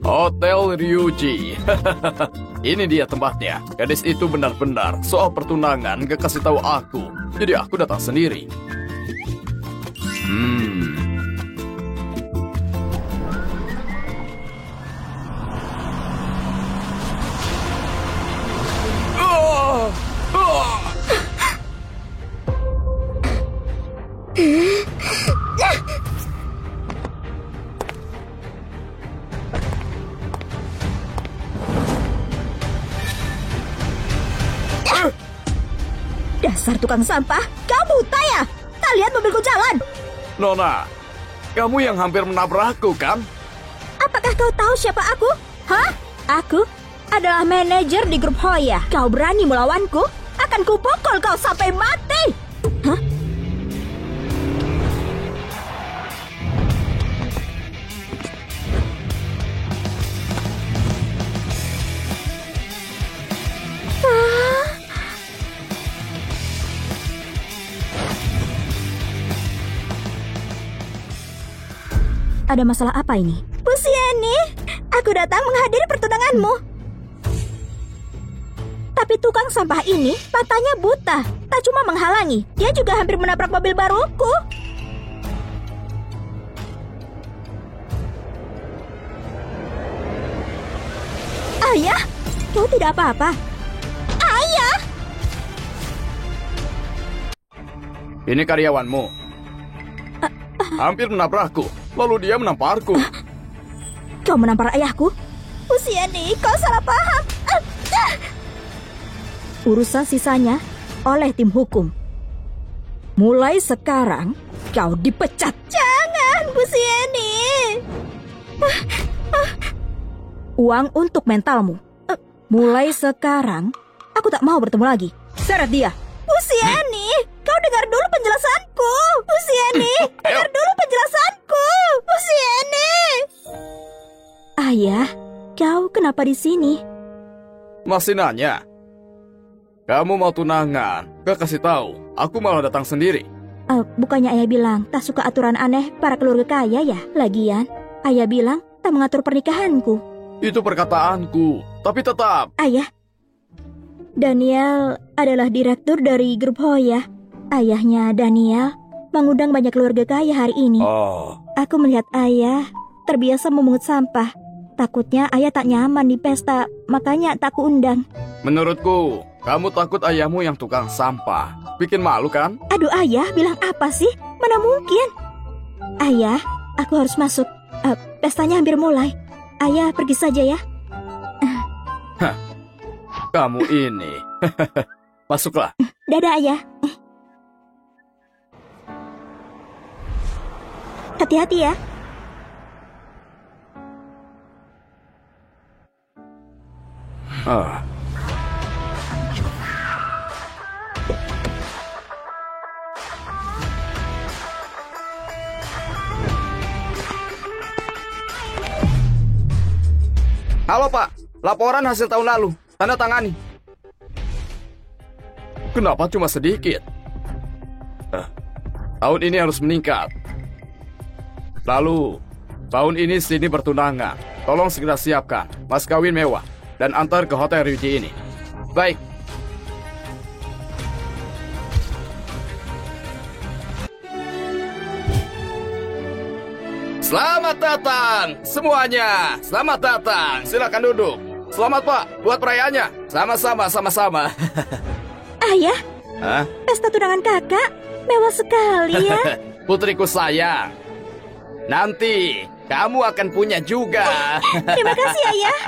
Hotel Ryuji. Ini dia tempatnya. Gadis itu benar-benar soal pertunangan gak kasih tahu aku. Jadi aku datang sendiri. Dasar tukang sampah, kau buta ya? Tak lihat mobilku jalan? Nona, kamu yang hampir menabrakku kan? Apakah kau tahu siapa aku? Hah? Aku adalah manajer di grup Hoya. Kau berani melawanku? Akan kupukul kau sampai mati. Hah? Ada masalah apa ini? Bu Sieni, aku datang menghadiri pertunanganmu. Tapi tukang sampah ini matanya buta. Tak cuma menghalangi, dia juga hampir menabrak mobil baruku. Ayah, kau tidak apa-apa? Ayah! Ini karyawanmu. Hampir menabrakku. Lalu dia menamparku. Kau menampar ayahku? Bu Sieni, kau salah paham. Urusan sisanya oleh tim hukum. Mulai sekarang kau dipecat. Jangan, Bu Sieni. Uang untuk mentalmu. Mulai sekarang aku tak mau bertemu lagi. Seret dia. Bu Sieni, kau dengar dulu penjelasanku. Bu Sieni, dengar dulu penjelasanku. Bu Sieni. Ayah, kau kenapa di sini? Masih nanya? Kamu mau tunangan? Gak kasih tahu. Aku malah datang sendiri. Bukannya ayah bilang tak suka aturan aneh para keluarga kaya ya? Lagian, ayah bilang tak mengatur pernikahanku. Itu perkataanku. Tapi tetap. Ayah, Daniel adalah direktur dari grup Hoya. Ayahnya Daniel mengundang banyak keluarga kaya hari ini. Aku melihat ayah terbiasa memungut sampah. Takutnya ayah tak nyaman di pesta, makanya tak kuundang. Menurutku, kamu takut ayahmu yang tukang sampah. Bikin malu kan? Aduh ayah, bilang apa sih? Mana mungkin? Ayah, aku harus masuk. Pestanya hampir mulai. Ayah pergi saja ya. Kamu ini. Masuklah. Dadah ayah. Hati-hati ya. Halo Pak, laporan hasil tahun lalu. Tanda tangani. Kenapa cuma sedikit? Tahun ini harus meningkat. Lalu, tahun ini sini bertunangan. Tolong segera siapkan mas kawin mewah dan antar ke Hotel Ryuji ini. Baik. Selamat datang semuanya. Selamat datang. Silakan duduk. Selamat Pak, buat perayaannya. Sama-sama, sama-sama. Ayah, pesta tunangan kakak mewah sekali ya. Putriku sayang, nanti kamu akan punya juga. Terima kasih ayah.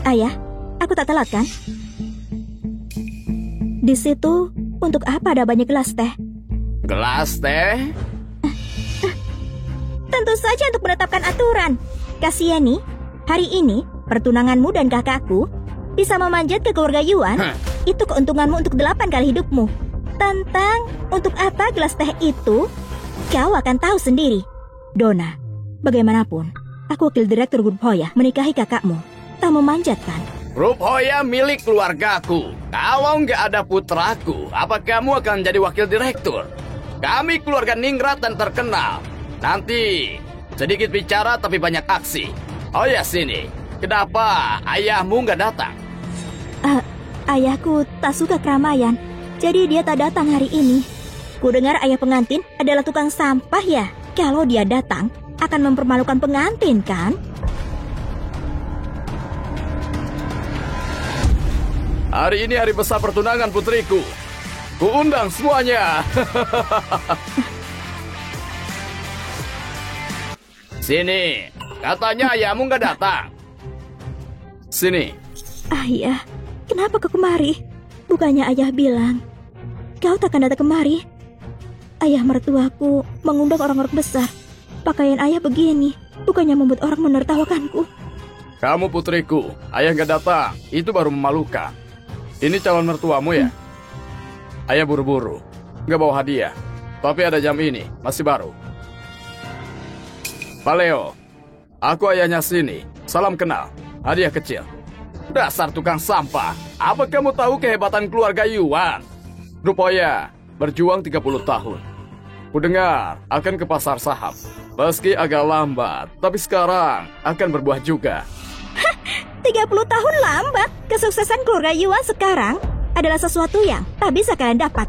Ayah, aku tak telat kan? Di situ untuk apa ada banyak gelas teh? Gelas teh? Tentu saja untuk menetapkan aturan. Kasiani, hari ini pertunanganmu dan kakakku bisa memanjat ke keluarga Yuan. Itu keuntunganmu untuk 8 kali hidupmu. Tentang untuk apa gelas teh itu, kau akan tahu sendiri. Dona, bagaimanapun, aku wakil direktur grup Hoya menikahi kakakmu. Tak memanjatkan. Grup Hoya milik keluargaku. Kalau nggak ada putraku, apa kamu akan jadi wakil direktur? Kami keluarga ningrat dan terkenal. Nanti sedikit bicara tapi banyak aksi. Oh ya, sini. Kenapa ayahmu nggak datang? Ayahku tak suka keramaian, jadi dia tak datang hari ini. Ku dengar ayah pengantin adalah tukang sampah ya. Kalau dia datang, akan mempermalukan pengantin kan? Hari ini hari besar pertunangan putriku. Kuundang semuanya. Sini, katanya ayahmu nggak datang. Sini. Ayah, kenapa kau kemari? Bukannya ayah bilang kau takkan datang kemari. Ayah mertuaku mengundang orang-orang besar. Pakaian ayah begini, bukannya membuat orang menertawakanku. Kamu putriku, ayah nggak datang. Itu baru memalukan. Ini calon mertuamu ya? Ayah buru-buru, nggak bawa hadiah. Tapi ada jam ini, masih baru. Pak Leo, aku ayahnya sini. Salam kenal, hadiah kecil. Dasar tukang sampah. Apa kamu tahu kehebatan keluarga Yuan? Grup Hoya berjuang 30 tahun. Kudengar akan ke pasar saham. Meski agak lambat, tapi sekarang akan berbuah juga. 30 tahun lambat. Kesuksesan keluarga Yuan sekarang adalah sesuatu yang tak bisa kalian dapat.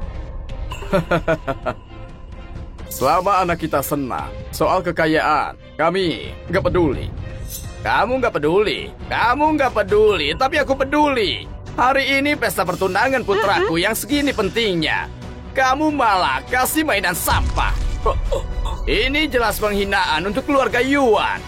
Selama anak kita senang, soal kekayaan, kami nggak peduli. Kamu nggak peduli, tapi aku peduli. Hari ini pesta pertunangan putraku yang segini pentingnya. Kamu malah kasih mainan sampah. Ini jelas penghinaan untuk keluarga Yuan.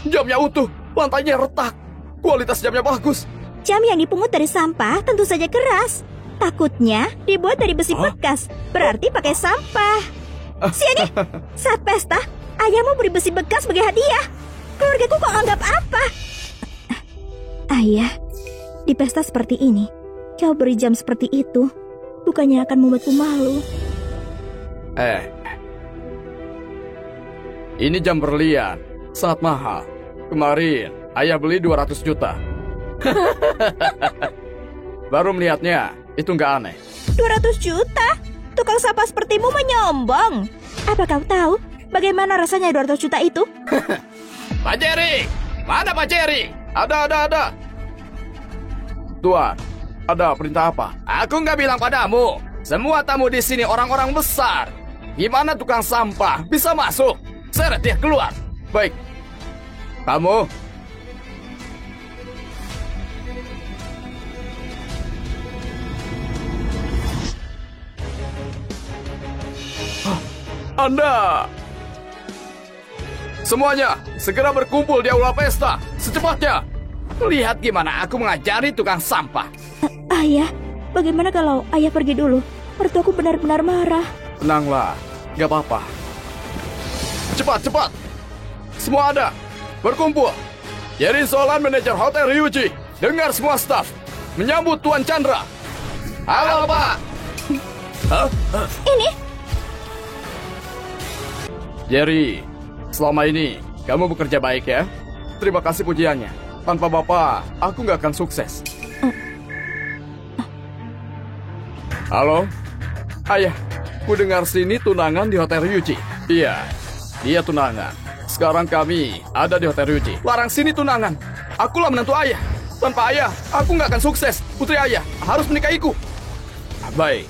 Jamnya utuh, lantainya retak. Kualitas jamnya bagus. Jam yang dipungut dari sampah tentu saja keras. Takutnya dibuat dari besi bekas, berarti pakai sampah. Sini, saat pesta, ayahmu beri besi bekas sebagai hadiah. Keluargaku kok anggap apa? Ayah, di pesta seperti ini, kau beri jam seperti itu, bukannya akan membuatku malu. Ini jam berlian, sangat mahal. Kemarin, ayah beli 200 juta. Baru melihatnya, itu nggak aneh. 200 juta? Tukang sampah sepertimu menyombong. Apa kau tahu bagaimana rasanya 200 juta itu? Pak Jerry! Mana Pak Jerry? Ada. Tuan, ada perintah apa? Aku nggak bilang padamu. Semua tamu di sini orang-orang besar. Gimana tukang sampah bisa masuk? Seret dia keluar. Baik. Kamu? Anda! Semuanya, segera berkumpul di aula pesta. Secepatnya. Lihat gimana aku mengajari tukang sampah. Ayah, bagaimana kalau ayah pergi dulu? Mertuaku benar-benar marah. Tenanglah, gak apa-apa. Cepat. Semua ada. Berkumpul. Jerry Zolan, manajer Hotel Ryuji. Dengar semua staf. Menyambut Tuan Chandra. Halo, Pak. Ini? Jerry, selama ini kamu bekerja baik ya. Terima kasih pujiannya. Tanpa Bapak, aku nggak akan sukses. Halo? Ayah, ku dengar sini tunangan di Hotel Ryuji. Iya, dia tunangan. Sekarang kami ada di Hotel Ryuji. Larang sini tunangan. Akulah menantu ayah. Tanpa ayah, aku nggak akan sukses. Putri ayah harus menikahiku. Baik.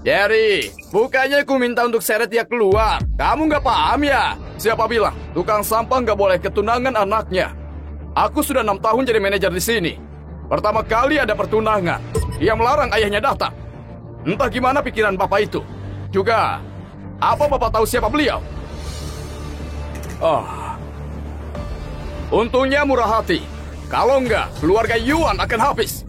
Jerry, bukannya ku minta untuk seret dia keluar. Kamu nggak paham ya? Siapa bilang tukang sampah nggak boleh ketunangan anaknya? Aku sudah 6 tahun jadi manajer di sini. Pertama kali ada pertunangan, dia melarang ayahnya datang. Entah gimana pikiran bapak itu. Juga, apa bapak tahu siapa beliau? Untungnya murah hati. Kalau enggak, keluarga Yuan akan habis.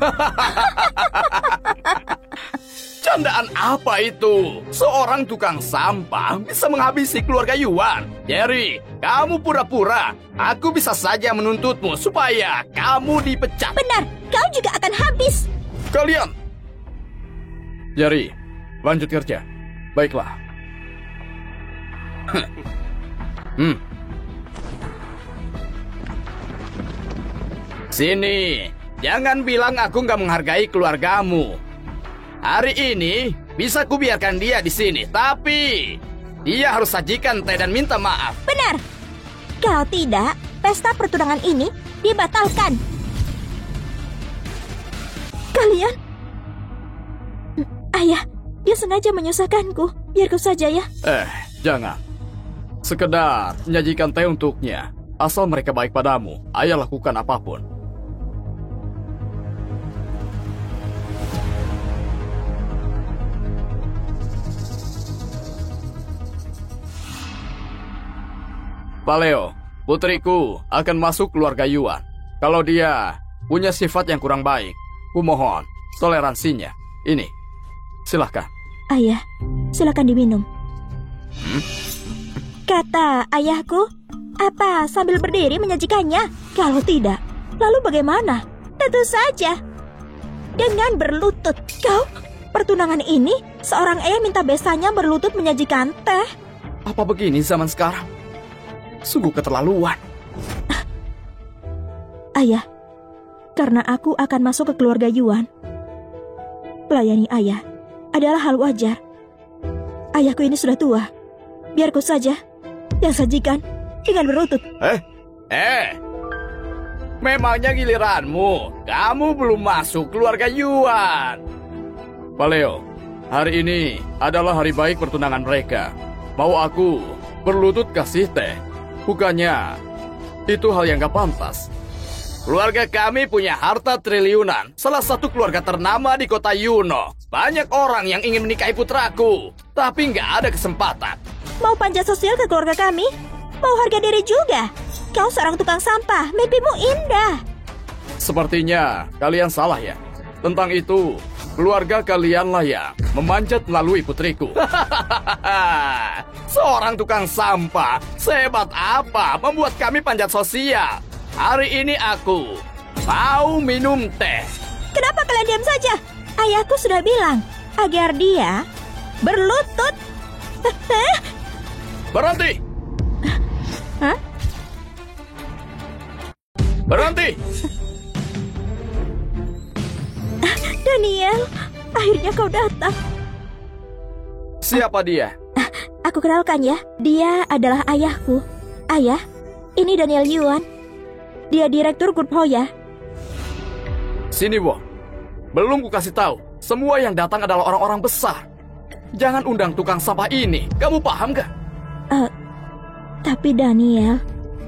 Candaan apa itu? Seorang tukang sampah bisa menghabisi keluarga Yuan. Jerry, kamu pura-pura. Aku bisa saja menuntutmu supaya kamu dipecat. Benar, kau juga akan habis. Kalian! Jerry, lanjut kerja. Baiklah. Sini, jangan bilang aku nggak menghargai keluargamu. Hari ini bisa kubiarkan dia di sini, tapi dia harus sajikan teh dan minta maaf. Benar. Kalau tidak, pesta pertunangan ini dibatalkan. Kalian... Ayah, dia sengaja menyusahkanku. Biarku saja ya. Jangan. Sekedar menyajikan teh untuknya. Asal mereka baik padamu, ayah lakukan apapun. Pak Leo, putriku akan masuk keluarga Yuan. Kalau dia punya sifat yang kurang baik, kumohon toleransinya. Ini, silahkan. Ayah, silakan diminum. Kata ayahku, apa sambil berdiri menyajikannya? Kalau tidak, lalu bagaimana? Tentu saja dengan berlutut. Kau, pertunangan ini, seorang ayah minta besannya berlutut menyajikan teh. Apa begini zaman sekarang? Sungguh keterlaluan. Ayah, karena aku akan masuk ke keluarga Yuan, melayani ayah adalah hal wajar. Ayahku ini sudah tua. Biarku saja yang sajikan dengan berlutut. Memangnya giliranmu? Kamu belum masuk keluarga Yuan. Pak Leo, hari ini adalah hari baik pertunangan mereka. Mau aku berlutut kasih teh? Bukannya itu hal yang gak pantas. Keluarga kami punya harta triliunan. Salah satu keluarga ternama di kota Yuno. Banyak orang yang ingin menikahi putraku, tapi gak ada kesempatan. Mau panjat sosial ke keluarga kami? Mau harga diri juga? Kau seorang tukang sampah, mimpimu indah. Sepertinya kalian salah ya. Tentang itu, keluarga kalianlah yang memanjat melalui putriku. Seorang tukang sampah, sehebat apa membuat kami panjat sosial? Hari ini aku mau minum teh. Kenapa kalian diam saja? Ayahku sudah bilang agar dia berlutut. Berhenti! Hah? Berhenti! Daniel, akhirnya kau datang. Siapa dia? Aku kenalkan ya, dia adalah ayahku. Ayah, ini Daniel Yuan. Dia direktur grup Hoya. Sini, Wo. Belum ku kasih tahu, semua yang datang adalah orang-orang besar. Jangan undang tukang sampah ini. Kamu paham gak? Tapi Daniel,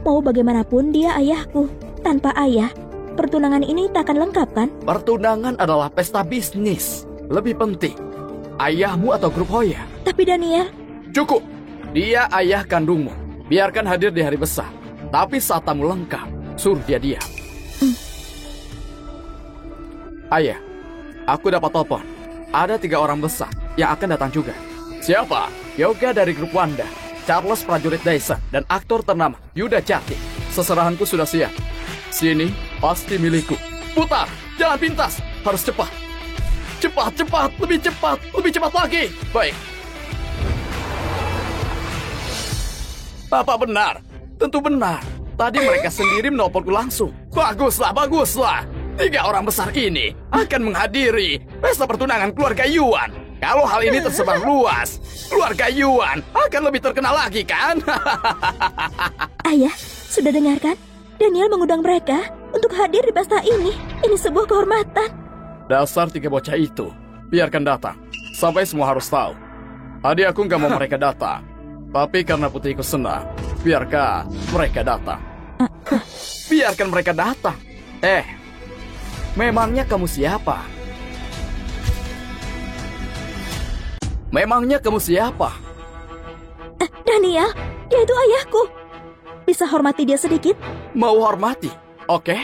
mau bagaimanapun dia ayahku. Tanpa ayah, pertunangan ini tak akan lengkap kan? Pertunangan adalah pesta bisnis. Lebih penting, ayahmu atau grup Hoya? Tapi Daniel... Cukup. Dia ayah kandungmu. Biarkan hadir di hari besar. Tapi saat tamu lengkap, suruh dia diam. Ayah, aku dapat telepon. Ada 3 orang besar yang akan datang juga. Siapa? Yoga dari grup Wanda, Charles prajurit Dyson, dan aktor ternama Yuda Jati. Seserahanku sudah siap. Sini pasti milikku. Putar, jalan pintas. Harus cepat. Cepat, lebih cepat lagi. Baik. Apa benar? Tentu benar. Tadi mereka sendiri menelponku langsung. Baguslah. 3 orang besar ini akan menghadiri pesta pertunangan keluarga Yuan. Kalau hal ini tersebar luas, keluarga Yuan akan lebih terkenal lagi, kan? Ayah, sudah dengarkan? Daniel mengundang mereka untuk hadir di pesta ini. Ini sebuah kehormatan. Dasar 3 bocah itu. Biarkan datang. Sampai semua harus tahu. Tadi aku nggak mau mereka datang. Tapi karena putriku senang, biarkan mereka datang. Biarkan mereka datang. Memangnya kamu siapa? Daniel, dia itu ayahku. Bisa hormati dia sedikit? Mau hormati? Oke.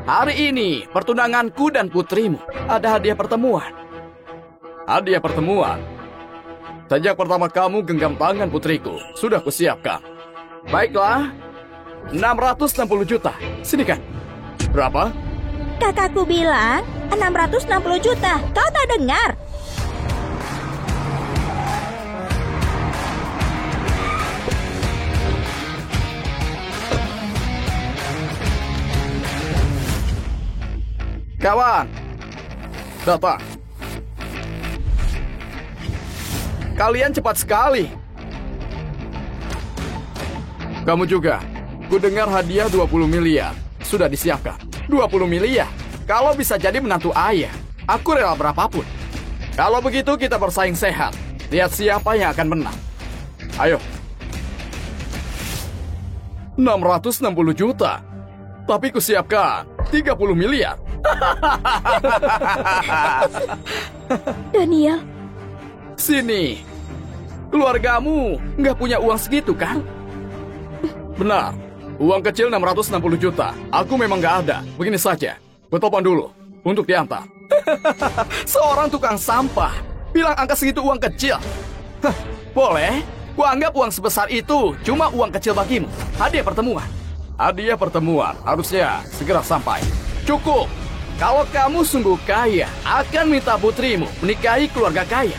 Hari ini pertunanganku dan putrimu ada hadiah pertemuan. Sejak pertama kamu genggam tangan putriku, sudah kusiapkan. Baiklah, 660 juta. Sini kan. Berapa? Kakakku bilang 660 juta. Kau tak dengar? Kawan, datang. Kalian cepat sekali. Kamu juga. Ku dengar hadiah 20 miliar. Sudah disiapkan. 20 miliar? Kalau bisa jadi menantu ayah, aku rela berapapun. Kalau begitu kita bersaing sehat. Lihat siapa yang akan menang. Ayo. 660 juta. Tapi ku siapkan 30 miliar. Daniel. Sini. Keluargamu nggak punya uang segitu, kan? Benar. Uang kecil 660 juta. Aku memang nggak ada. Begini saja. Ku telepon dulu. Untuk diantar. Seorang tukang sampah. Bilang angka segitu uang kecil. Boleh. Ku anggap uang sebesar itu cuma uang kecil bagimu. Hadiah pertemuan. Hadiah pertemuan harusnya segera sampai. Cukup. Kalau kamu sungguh kaya, akan minta putrimu menikahi keluarga kaya.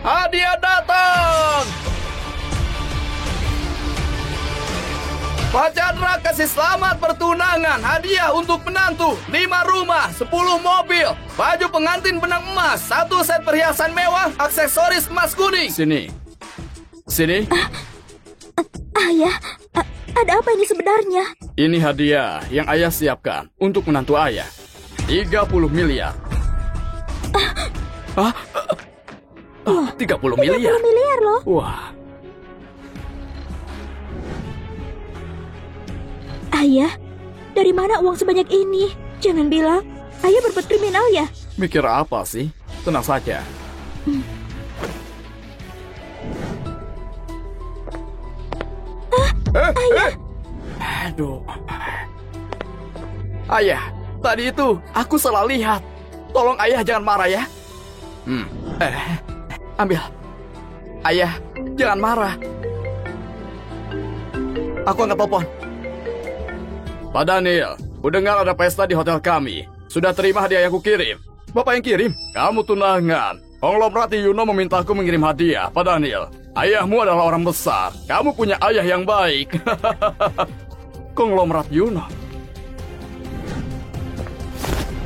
Hadiah datang! Pak Chandra kasih selamat pertunangan. Hadiah untuk menantu. 5 rumah, 10 mobil, baju pengantin benang emas, 1 set perhiasan mewah, aksesoris emas kuning. Sini. Sini. Ayah, ada apa ini sebenarnya? Ini hadiah yang ayah siapkan untuk menantu ayah. 30 miliar. 30 miliar? 30 miliar loh. Wah. Ayah, dari mana uang sebanyak ini? Jangan bilang ayah berbuat kriminal ya? Mikir apa sih? Tenang saja. Ayah. Aduh. Ayah, tadi itu aku salah lihat. Tolong ayah jangan marah ya. Ambil. Ayah, jangan marah. Aku angkat telepon. Pak Daniel, ku dengar ada pesta di hotel kami. Sudah terima hadiah yang ku kirim. Bapak yang kirim? Kamu tunangan. Konglomerat Yuno memintaku mengirim hadiah, Pak Daniel. Ayahmu adalah orang besar. Kamu punya ayah yang baik. Konglomerat Yuno.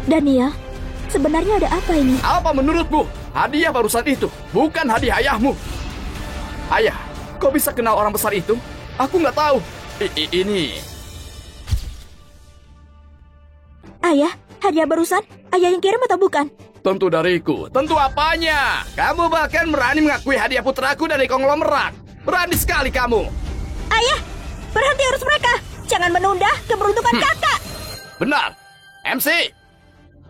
Daniel, sebenarnya ada apa ini? Apa menurutmu? Hadiah barusan itu bukan hadiah ayahmu. Ayah, kau bisa kenal orang besar itu? Aku nggak tahu. Ini. Ayah, hadiah barusan ayah yang kirim atau bukan? Tentu dariku. Tentu apanya? Kamu bahkan berani mengakui hadiah putraku dari konglomerat. Berani sekali kamu. Ayah, berhenti urus mereka. Jangan menunda keberuntungan kakak. Benar. MC,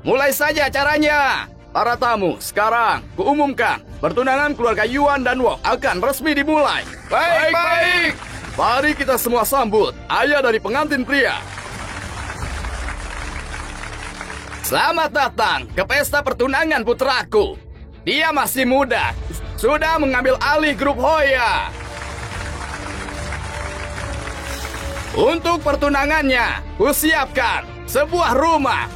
mulai saja acaranya. Para tamu, sekarang kuumumkan pertunangan keluarga Yuan dan Wong akan resmi dimulai. Baik. Mari kita semua sambut ayah dari pengantin pria. Selamat datang ke pesta pertunangan putraku. Dia masih muda, sudah mengambil alih grup Hoya. Untuk pertunangannya, kusiapkan sebuah rumah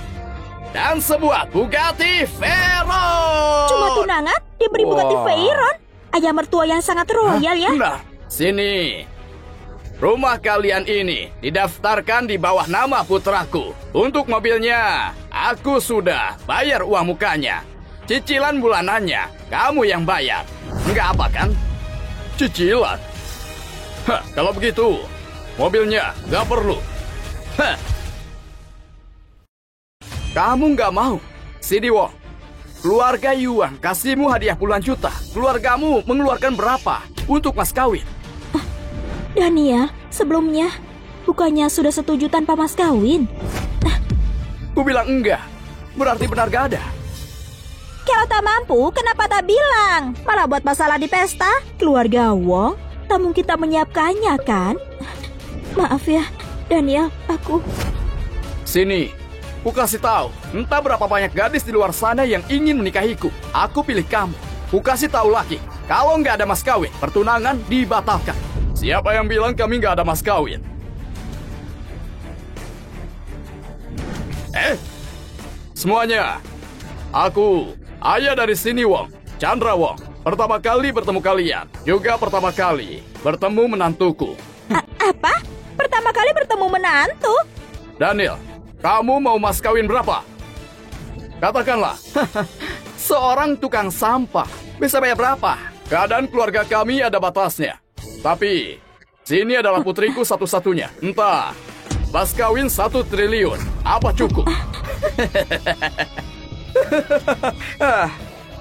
dan sebuah Bugatti Veyron. Cuma tunangan diberi Bugatti Veyron? Ayah mertua yang sangat royal ya. Nah, sini. Rumah kalian ini didaftarkan di bawah nama putraku. Untuk mobilnya, aku sudah bayar uang mukanya. Cicilan bulanannya, kamu yang bayar. Enggak apa kan? Cicilan? Kalau begitu, mobilnya nggak perlu. Kamu nggak mau? Sidi Wong, keluarga Yuan kasihmu hadiah puluhan juta. Keluargamu mengeluarkan berapa untuk mas kawin? Daniel, sebelumnya bukannya sudah setuju tanpa mas kawin? Ku bilang enggak, berarti benar gak ada. Kalau tak mampu, kenapa tak bilang? Malah buat masalah di pesta. Keluarga Wong, tak mungkin tak menyiapkannya kan? Maaf ya, Daniel, aku... Sini, ku kasih tahu. Entah berapa banyak gadis di luar sana yang ingin menikahiku. Aku pilih kamu. Ku kasih tahu lagi, kalau nggak ada mas kawin, pertunangan dibatalkan. Siapa yang bilang kami nggak ada mas kawin? Semuanya, aku, ayah dari sini Wong, Chandra Wong, pertama kali bertemu kalian, juga pertama kali bertemu menantuku. Apa? Pertama kali bertemu menantu? Daniel, kamu mau mas kawin berapa? Katakanlah, seorang tukang sampah bisa bayar berapa? Keadaan keluarga kami ada batasnya. Tapi, sini adalah putriku satu-satunya. Entah, pas kawin 1 triliun, apa cukup?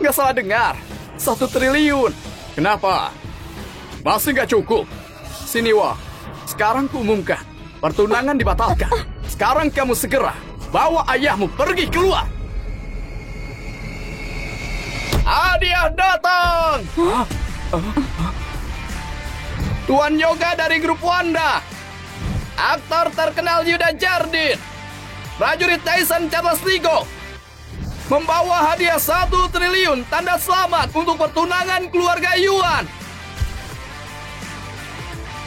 Nggak salah dengar, 1 triliun. Kenapa? Masih nggak cukup? Sini, Wah. Sekarang kuumumkan, pertunangan dibatalkan. Sekarang kamu segera bawa ayahmu pergi keluar. Hadiah datang! Tuan Yoga dari grup Wanda, aktor terkenal Yuda Jardin, prajurit Tyson Charles Ligo, membawa hadiah 1 triliun tanda selamat untuk pertunangan keluarga Yuan.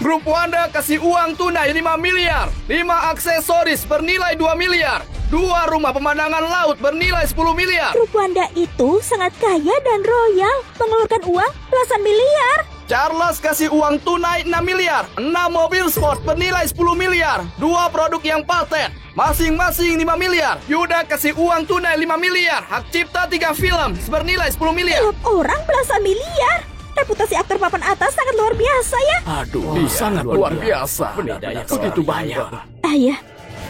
Grup Wanda kasih uang tunai 5 miliar, 5 aksesoris bernilai 2 miliar, 2 rumah pemandangan laut bernilai 10 miliar. Grup Wanda itu sangat kaya dan royal, mengeluarkan uang belasan miliar. Charles kasih uang tunai 6 miliar, 6 mobil sport bernilai 10 miliar, 2 produk yang paten, masing-masing 5 miliar. Yuda kasih uang tunai 5 miliar, hak cipta 3 film bernilai 10 miliar. Tiap orang belasan miliar. Reputasi aktor papan atas sangat luar biasa ya. Aduh, sangat luar biasa. Begitu banyak. Ayah,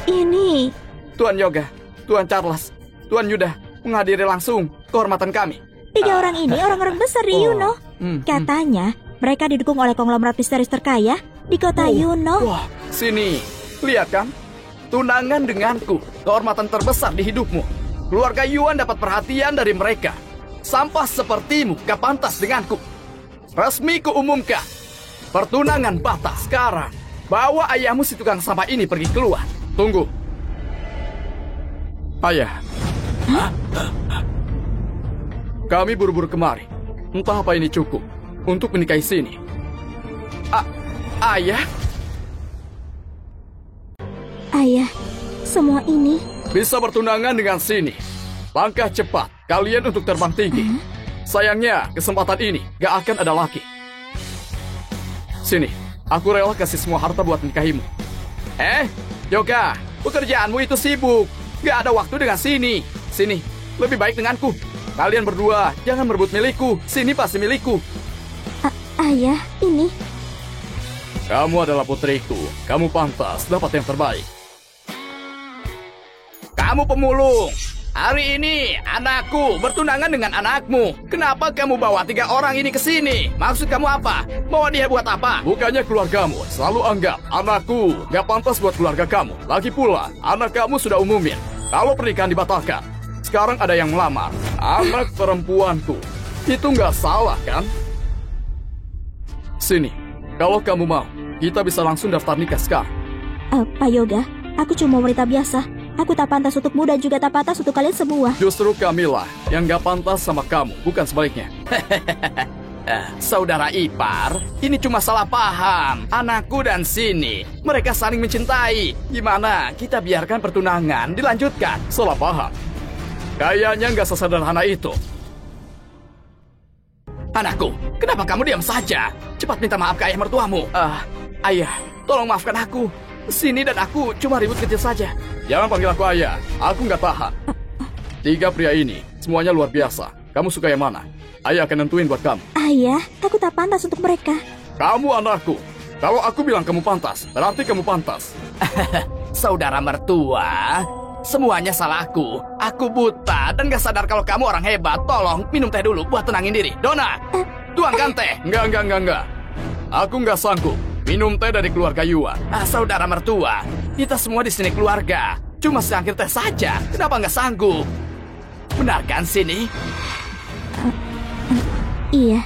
ini... Tuan Yoga, Tuan Charles, Tuan Yuda menghadiri langsung kehormatan kami. 3 orang ini orang-orang besar di Yuno. Katanya mereka didukung oleh konglomerat misterius terkaya di kota Yuno. Wah, sini. Lihat kan? Tunangan denganku, kehormatan terbesar di hidupmu. Keluarga Yuan dapat perhatian dari mereka. Sampah sepertimu gak pantas denganku. Resmi kuumumkan, pertunangan batal. Sekarang, bawa ayahmu si tukang sampah ini pergi keluar. Tunggu. Ayah. Kami buru-buru kemari. Entah apa ini cukup untuk menikahi sini. Ayah? Ayah, semua ini... Bisa bertunangan dengan sini. Langkah cepat kalian untuk terbang tinggi. Sayangnya, kesempatan ini gak akan ada lagi. Sini, aku rela kasih semua harta buat nikahimu. Yoga, pekerjaanmu itu sibuk. Gak ada waktu dengan sini. Sini, lebih baik denganku. Kalian berdua, jangan merebut milikku. Sini pasti milikku. Ayah, ini... Kamu adalah putriku. Kamu pantas dapat yang terbaik. Kamu pemulung. Hari ini, anakku bertunangan dengan anakmu. Kenapa kamu bawa 3 orang ini ke sini? Maksud kamu apa? Bawa dia buat apa? Bukannya keluargamu selalu anggap anakku gak pantas buat keluarga kamu. Lagi pula, anak kamu sudah umumin kalau pernikahan dibatalkan. Sekarang ada yang melamar. Anak perempuanku. Itu gak salah, kan? Sini, kalau kamu mau, kita bisa langsung daftar nikah sekarang. Pak Yoga, aku cuma wanita biasa. Aku tak pantas untukmu dan juga tak pantas untuk kalian semua. Justru kamilah yang gak pantas sama kamu, bukan sebaliknya. Saudara ipar, ini cuma salah paham. Anakku dan sini, mereka saling mencintai. Gimana kita biarkan pertunangan dilanjutkan? Salah paham. Kayaknya gak sesederhana itu. Anakku, kenapa kamu diam saja? Cepat minta maaf ke ayah mertuamu. Ayah, tolong maafkan aku. Sini dan aku cuma ribut kecil saja. Jangan panggil aku ayah, aku nggak tahan. 3 pria ini, semuanya luar biasa. Kamu suka yang mana? Ayah akan nentuin buat kamu. Ayah, aku tak pantas untuk mereka. Kamu anakku. Kalau aku bilang kamu pantas, berarti kamu pantas. Saudara mertua, semuanya salahku. Aku buta dan gak sadar kalau kamu orang hebat. Tolong minum teh dulu buat tenangin diri. Dona, tuangkan teh. Enggak. Aku nggak sanggup minum teh dari keluarga Yuan. Saudara mertua, kita semua di sini keluarga. Cuma secangkir teh saja. Kenapa nggak sanggup? Benar kan sini? Iya,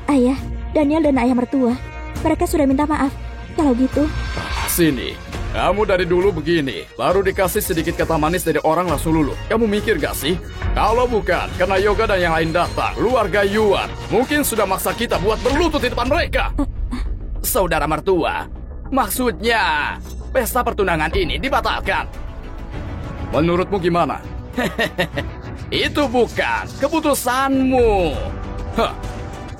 ayah, Daniel dan ayah mertua. Mereka sudah minta maaf. Kalau gitu, sini. Kamu dari dulu begini, baru dikasih sedikit kata manis dari orang langsung luluh. Kamu mikir gak sih? Kalau bukan karena Yoga dan yang lain datang, keluarga Yuan mungkin sudah maksa kita buat berlutut di depan mereka. Saudara mertua, maksudnya pesta pertunangan ini dibatalkan. Menurutmu gimana? Itu bukan keputusanmu.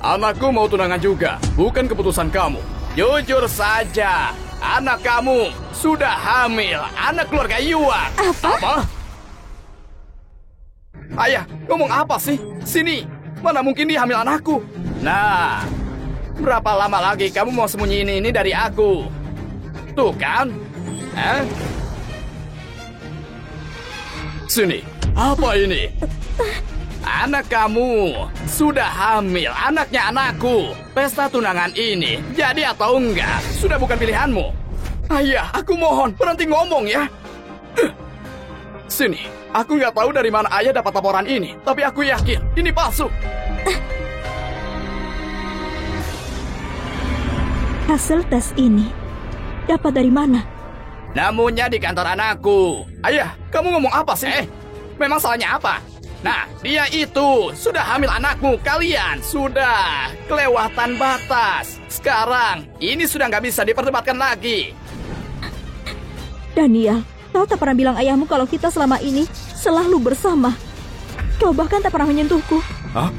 Anakku mau tunangan juga, bukan keputusan kamu. Jujur saja, anak kamu sudah hamil, anak keluarga Yuan. Apa? Ayah, ngomong apa sih? Sini, mana mungkin dia hamil anakku? Nah, berapa lama lagi kamu mau sembunyiin ini dari aku? Tuh kan? Sini, apa ini? Anak kamu sudah hamil, anaknya anakku. Pesta tunangan ini jadi atau enggak, sudah bukan pilihanmu. Ayah, aku mohon, berhenti ngomong ya. Sini, aku nggak tahu dari mana ayah dapat laporan ini, tapi aku yakin ini palsu. Hasil tes ini dapat dari mana? Namunnya di kantor anakku. Ayah, kamu ngomong apa sih? Memang salahnya apa? Nah, dia itu sudah hamil anakmu. Kalian sudah kelewatan batas. Sekarang, ini sudah nggak bisa diperdebatkan lagi. Daniel, kau tak pernah bilang ayahmu kalau kita selama ini selalu bersama. Kau bahkan tak pernah menyentuhku. Hah?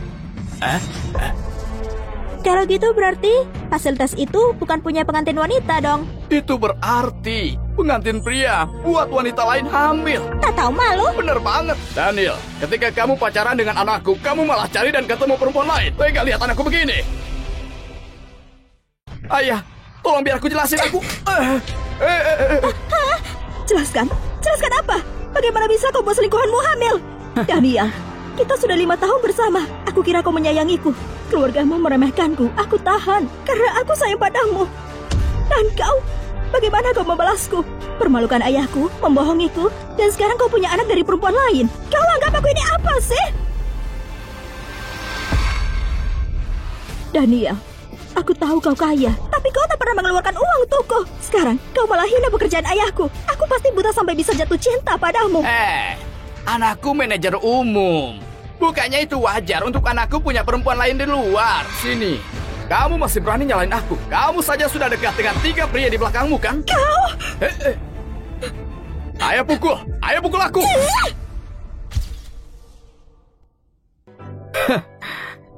Kalau gitu berarti hasil tes itu bukan punya pengantin wanita dong. Itu berarti pengantin pria buat wanita lain hamil. Tak tahu malu. Bener banget. Daniel, ketika kamu pacaran dengan anakku, kamu malah cari dan ketemu perempuan lain. Tega lihat anakku begini. Ayah, tolong biar aku jelasin aku. Jelaskan? Jelaskan apa? Bagaimana bisa kau buat selingkuhanmu hamil? Daniel, kita sudah 5 tahun bersama. Aku kira kau menyayangiku. Keluargamu meremehkanku. Aku tahan karena aku sayang padamu. Dan kau, bagaimana kau membalasku? Permalukan ayahku, membohongiku, dan sekarang kau punya anak dari perempuan lain. Kau anggap aku ini apa sih? Daniel, aku tahu kau kaya, tapi kau tak pernah mengeluarkan uang untukku. Sekarang, kau malah hina pekerjaan ayahku. Aku pasti buta sampai bisa jatuh cinta padamu. Anakku manajer umum. Bukannya itu wajar untuk anakku punya perempuan lain di luar. Sini, kamu masih berani nyalain aku. Kamu saja sudah dekat dengan 3 pria di belakangmu, kan? Kau! Ayo pukul aku.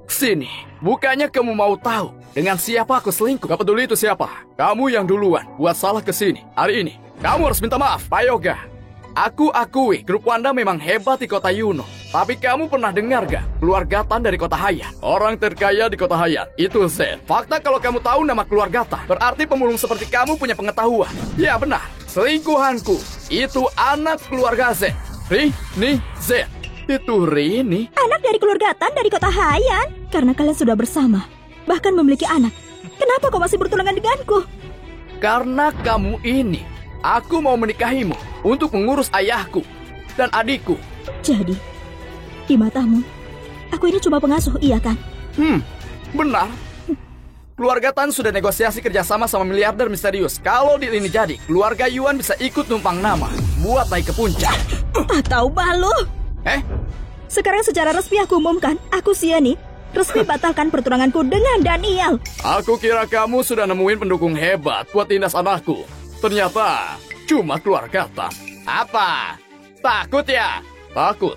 Sini, bukannya kamu mau tahu dengan siapa aku selingkuh? Gak peduli itu siapa. Kamu yang duluan buat salah ke sini. Hari ini, kamu harus minta maaf, Pak Yoga. Aku akui grup Wanda memang hebat di kota Yuno. Tapi kamu pernah dengar gak keluarga Tan dari kota Hayan? Orang terkaya di kota Hayan itu Zen. Fakta kalau kamu tahu nama keluarga Tan, berarti pemulung seperti kamu punya pengetahuan. Ya benar, selingkuhanku itu anak keluarga Zen. Rini Zen. Itu Rini. Anak dari keluarga Tan dari kota Hayan. Karena kalian sudah bersama, bahkan memiliki anak. Kenapa kau masih bertunangan denganku? Karena kamu ini, aku mau menikahimu untuk mengurus ayahku dan adikku. Jadi, di matamu, aku ini cuma pengasuh, iya kan? Benar. Keluarga Tan sudah negosiasi kerjasama sama miliarder misterius. Kalau deal ini jadi, keluarga Yuan bisa ikut numpang nama buat naik ke puncak. Atau balu. Sekarang secara resmi aku umumkan, aku Siani resmi batalkan pertunanganku dengan Daniel. Aku kira kamu sudah nemuin pendukung hebat buat tindas anakku. Ternyata cuma keluarga Tan. Apa? Takut ya? Takut?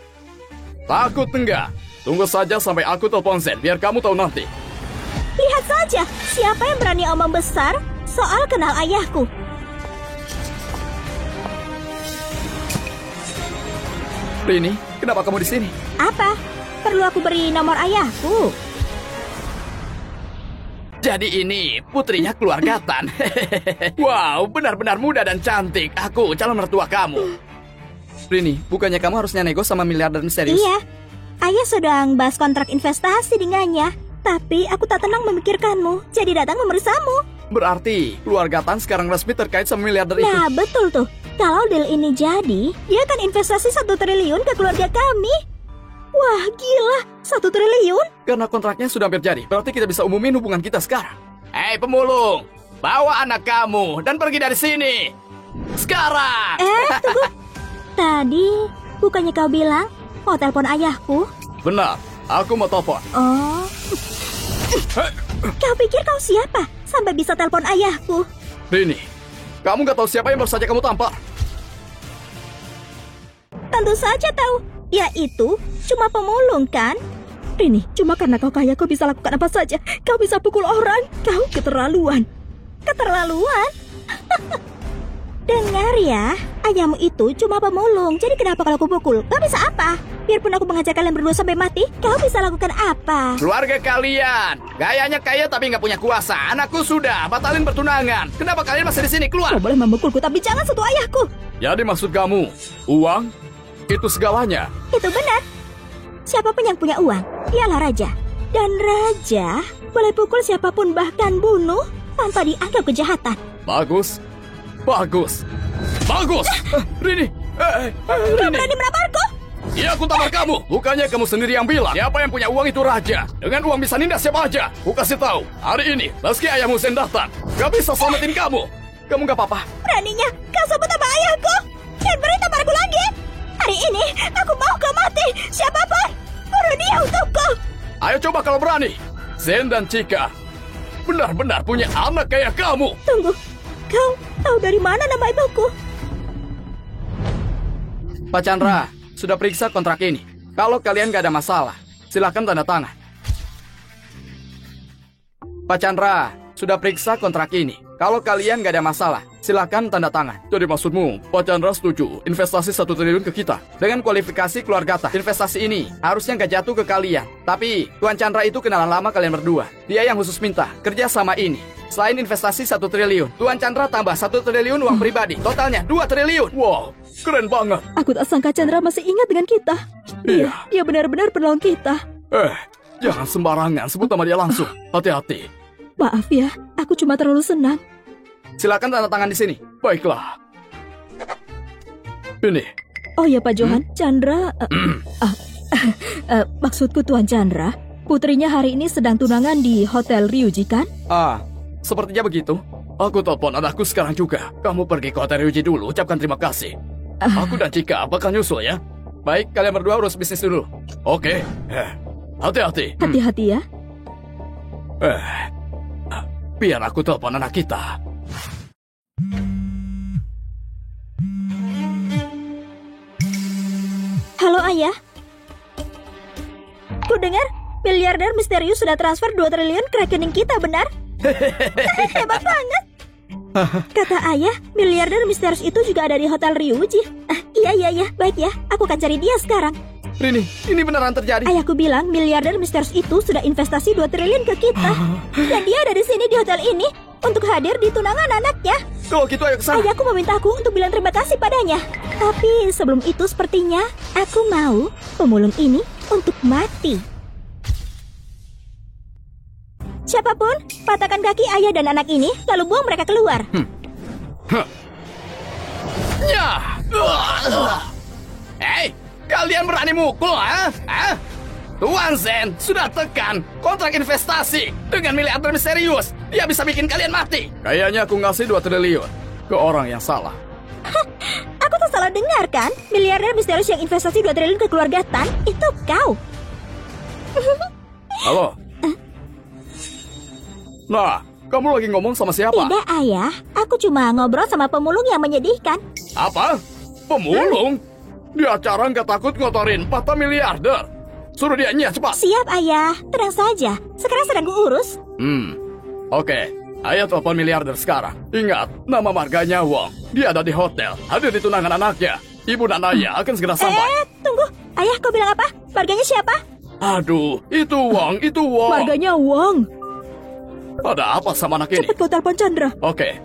Takut enggak? Tunggu saja sampai aku telepon Zen, biar kamu tahu nanti. Lihat saja, siapa yang berani omong besar soal kenal ayahku. Rini, kenapa kamu di sini? Apa? Perlu aku beri nomor ayahku? Jadi ini putrinya keluarga Tan. Wow, benar-benar muda dan cantik. Aku calon mertua kamu. Rini, bukannya kamu harusnya nego sama miliarder misterius? Iya, ayah sedang bahas kontrak investasi dengannya. Tapi aku tak tenang memikirkanmu, jadi datang memeriksamu. Berarti keluarga Tan sekarang resmi terkait sama miliarder itu? Nah, betul tuh. Kalau deal ini jadi, dia akan investasi 1 triliun ke keluarga kami. Wah, gila, 1 triliun? Karena kontraknya sudah hampir jadi, berarti kita bisa umumin hubungan kita sekarang. Hei pemulung, bawa anak kamu dan pergi dari sini. Sekarang! Tunggu. Tadi, bukannya kau bilang mau telepon ayahku? Benar, aku mau telepon. Oh. Kau pikir kau siapa sampai bisa telepon ayahku? Rini, kamu gak tahu siapa yang baru saja kamu tampar? Tentu saja tahu. Dia itu cuma pemulung, kan? Rini, cuma karena kau kaya kau bisa lakukan apa saja. Kau bisa pukul orang. Kau keterlaluan. Keterlaluan? Dengar ya, ayahmu itu cuma pemulung. Jadi kenapa kalau aku pukul? Kau bisa apa? biarpun aku mengajar kalian berdua sampai mati, kau bisa lakukan apa? Keluarga kalian, gayanya kaya tapi nggak punya kuasa. Anakku sudah batalin pertunangan. Kenapa kalian masih di sini? Keluar! Kau boleh memukulku, tapi jangan sentuh ayahku. Jadi maksud kamu, uang itu segalanya? Itu benar. Siapapun yang punya uang, dialah raja. Dan raja boleh pukul siapapun, bahkan bunuh, tanpa dianggap kejahatan. Bagus, bagus, bagus. Rini, Kau Rini. berani menamarku? Iya, aku tampar kamu. Bukannya kamu sendiri yang bilang siapa yang punya uang itu raja. Dengan uang bisa nindas siapa aja. Aku kasih tahu, hari ini meski ayahmu Zen datang, gak bisa selamatin kamu. Kamu gak apa-apa. Beraninya kau sebut nama ayahku dan beri tamarku lagi. Hari ini aku mau kau mati. Siapapun, bunuh dia untukku. Ayo coba kalau berani. Zen dan Chika benar-benar punya anak kayak kamu. Tunggu, kau tahu dari mana nama ibuku? Pak Chandra, sudah periksa kontrak ini. Kalau kalian gak ada masalah, silakan tanda tangan. Pak Chandra, sudah periksa kontrak ini. Kalau kalian gak ada masalah, silakan tanda tangan. Jadi maksudmu, Pak Chandra setuju investasi 1 triliun ke kita. Dengan kualifikasi keluarga Gata. Investasi ini harusnya gak jatuh ke kalian. Tapi, Tuan Chandra itu kenalan lama kalian berdua. Dia yang khusus minta kerja sama ini. Selain investasi 1 triliun, Tuan Chandra tambah 1 triliun uang pribadi. Totalnya 2 triliun. Wow, keren banget. Aku tak sangka Chandra masih ingat dengan kita. Dia benar-benar penolong kita. Jangan sembarangan sebut nama dia langsung. Hati-hati. Maaf ya, aku cuma terlalu senang. Silakan tanda tangan di sini. Baiklah. Ini. Oh ya Pak Johan, Chandra... maksudku Tuan Chandra, putrinya hari ini sedang tunangan di Hotel Ryuji kan? Sepertinya begitu. Aku telepon anakku sekarang juga. Kamu pergi ke Hotel Ryuji dulu, ucapkan terima kasih. Aku dan Chika bakal nyusul ya. Baik, kalian berdua urus bisnis dulu. Oke. Hati-hati. Hati-hati ya. Biar aku telepon anak kita. Halo ayah. Ku dengar miliarder misterius sudah transfer 2 triliun ke rekening kita, benar? Hebat banget. Kata ayah, miliarder misterius itu juga ada di Hotel Ryuji. Iya, baik ya. Aku akan cari dia sekarang. Rini, ini beneran terjadi. Ayahku bilang miliarder misterius itu sudah investasi 2 triliun ke kita. Dan dia ada di sini di hotel ini untuk hadir di tunangan anaknya. Kalau gitu ayo kesana. Ayahku meminta aku untuk bilang terima kasih padanya. Tapi sebelum itu sepertinya aku mau pemulung ini untuk mati. Siapapun, patahkan kaki ayah dan anak ini, lalu buang mereka keluar. Hei, kalian berani mukul, ha? Tuan Zen sudah tekan kontrak investasi dengan miliarder misterius. Dia bisa bikin kalian mati. Kayaknya aku ngasih 2 triliun ke orang yang salah. Aku tak salah dengar kan? Miliarder misterius yang investasi 2 triliun ke keluarga Tan, itu kau. Halo? Nah, kamu lagi ngomong sama siapa? Tidak, ayah. Aku cuma ngobrol sama pemulung yang menyedihkan. Apa? Pemulung? Di acara nggak takut ngotorin patah miliarder. Suruh dia nyet cepat. Siap, ayah. Tenang saja. Sekarang sedang kuurus. Oke. Ayah telepon miliarder sekarang. Ingat, nama marganya Wong. Dia ada di hotel, hadir di tunangan anaknya. Ibu dan ayah akan segera sampai. Tunggu. Ayah, kau bilang apa? Marganya siapa? Aduh, itu Wong, itu Wong. Marganya Wong. Ada apa sama anak ini? Cepat kau telepon Chandra. Oke.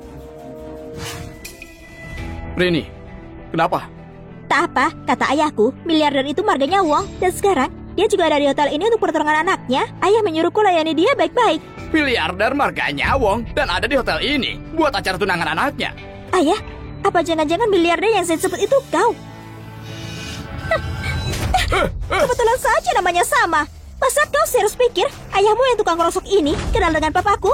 Rini, kenapa? Tak apa, kata ayahku, miliarder itu marganya Wong. Dan sekarang, dia juga ada di hotel ini untuk pertunangan anaknya. Ayah menyuruhku layani dia baik-baik. Miliarder marganya Wong dan ada di hotel ini buat acara tunangan anaknya. Ayah, apa jangan-jangan miliarder yang saya sebut itu kau? Kebetulan saja namanya sama. Masa kau serius pikir ayahmu yang tukang rosok ini kenal dengan papaku?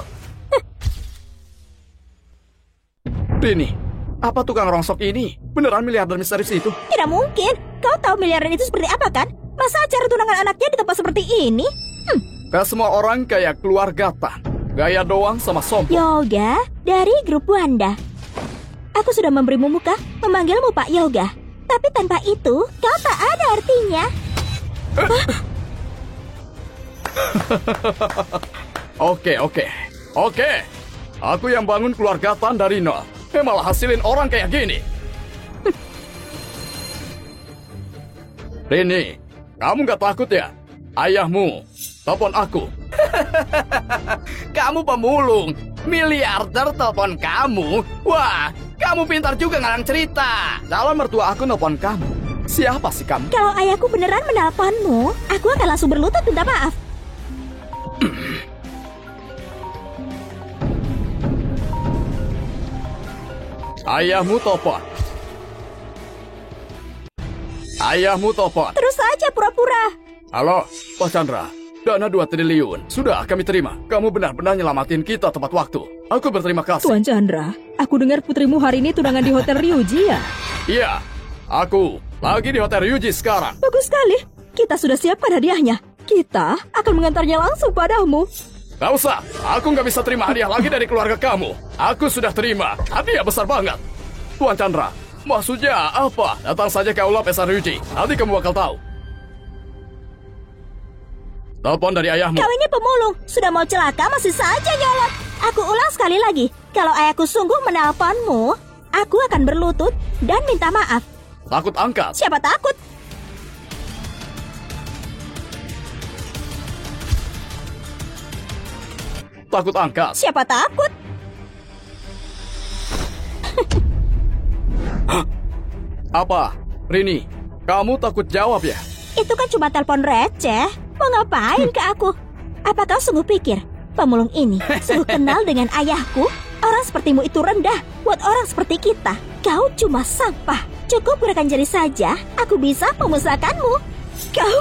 Rini, apa tukang rongsok ini? Beneran miliarder misterius itu? Tidak mungkin. Kau tahu miliarder itu seperti apa kan? Masa acara tunangan anaknya di tempat seperti ini? Gak semua orang kayak keluarga Tan. Gaya doang sama sombong. Yoga dari grup Wanda. Aku sudah memberimu muka, memanggilmu Pak Yoga. Tapi tanpa itu, kau tak ada artinya. Oke. Aku yang bangun keluarga Tan dari nol. Malah hasilin orang kayak gini. Rini, Kamu nggak takut ya? Ayahmu telepon aku. Kamu pemulung, miliarder telepon kamu. Wah, kamu pintar juga ngarang cerita. Calon mertua aku nelpon kamu. Siapa sih kamu? Kalau ayahku beneran menelponmu, aku akan langsung berlutut minta maaf. Ayahmu telepon. Ayahmu telepon. Terus saja pura-pura. Halo, Pak Chandra. Dana 2 triliun. Sudah kami terima. Kamu benar-benar nyelamatin kita tepat waktu. Aku berterima kasih. Tuan Chandra, aku dengar putrimu hari ini tunangan di Hotel Ryuji ya? Iya, aku lagi di Hotel Ryuji sekarang. Bagus sekali. Kita sudah siapkan hadiahnya. Kita akan mengantarnya langsung padamu. Gak usah, aku nggak bisa terima hadiah lagi dari keluarga kamu. Aku sudah terima, hadiah besar banget. Tuan Chandra, maksudnya apa? Datang saja ke Aula Pesta Ryuji. Nanti kamu bakal tahu. Telepon dari ayahmu. Kau ini pemulung, sudah mau celaka masih saja nyolot. Aku ulang sekali lagi, kalau ayahku sungguh menelponmu, aku akan berlutut dan minta maaf. Takut angkat. Siapa takut? Takut angkat. Siapa takut? Apa? Rini, kamu takut jawab ya? Itu kan cuma telepon receh. Mau ngapain ke aku? Apa kau sungguh pikir pemulung ini sungguh kenal dengan ayahku? Orang sepertimu itu rendah. Buat orang seperti kita, kau cuma sampah. Cukup gerakan jari saja, aku bisa memusnahkanmu. Kau...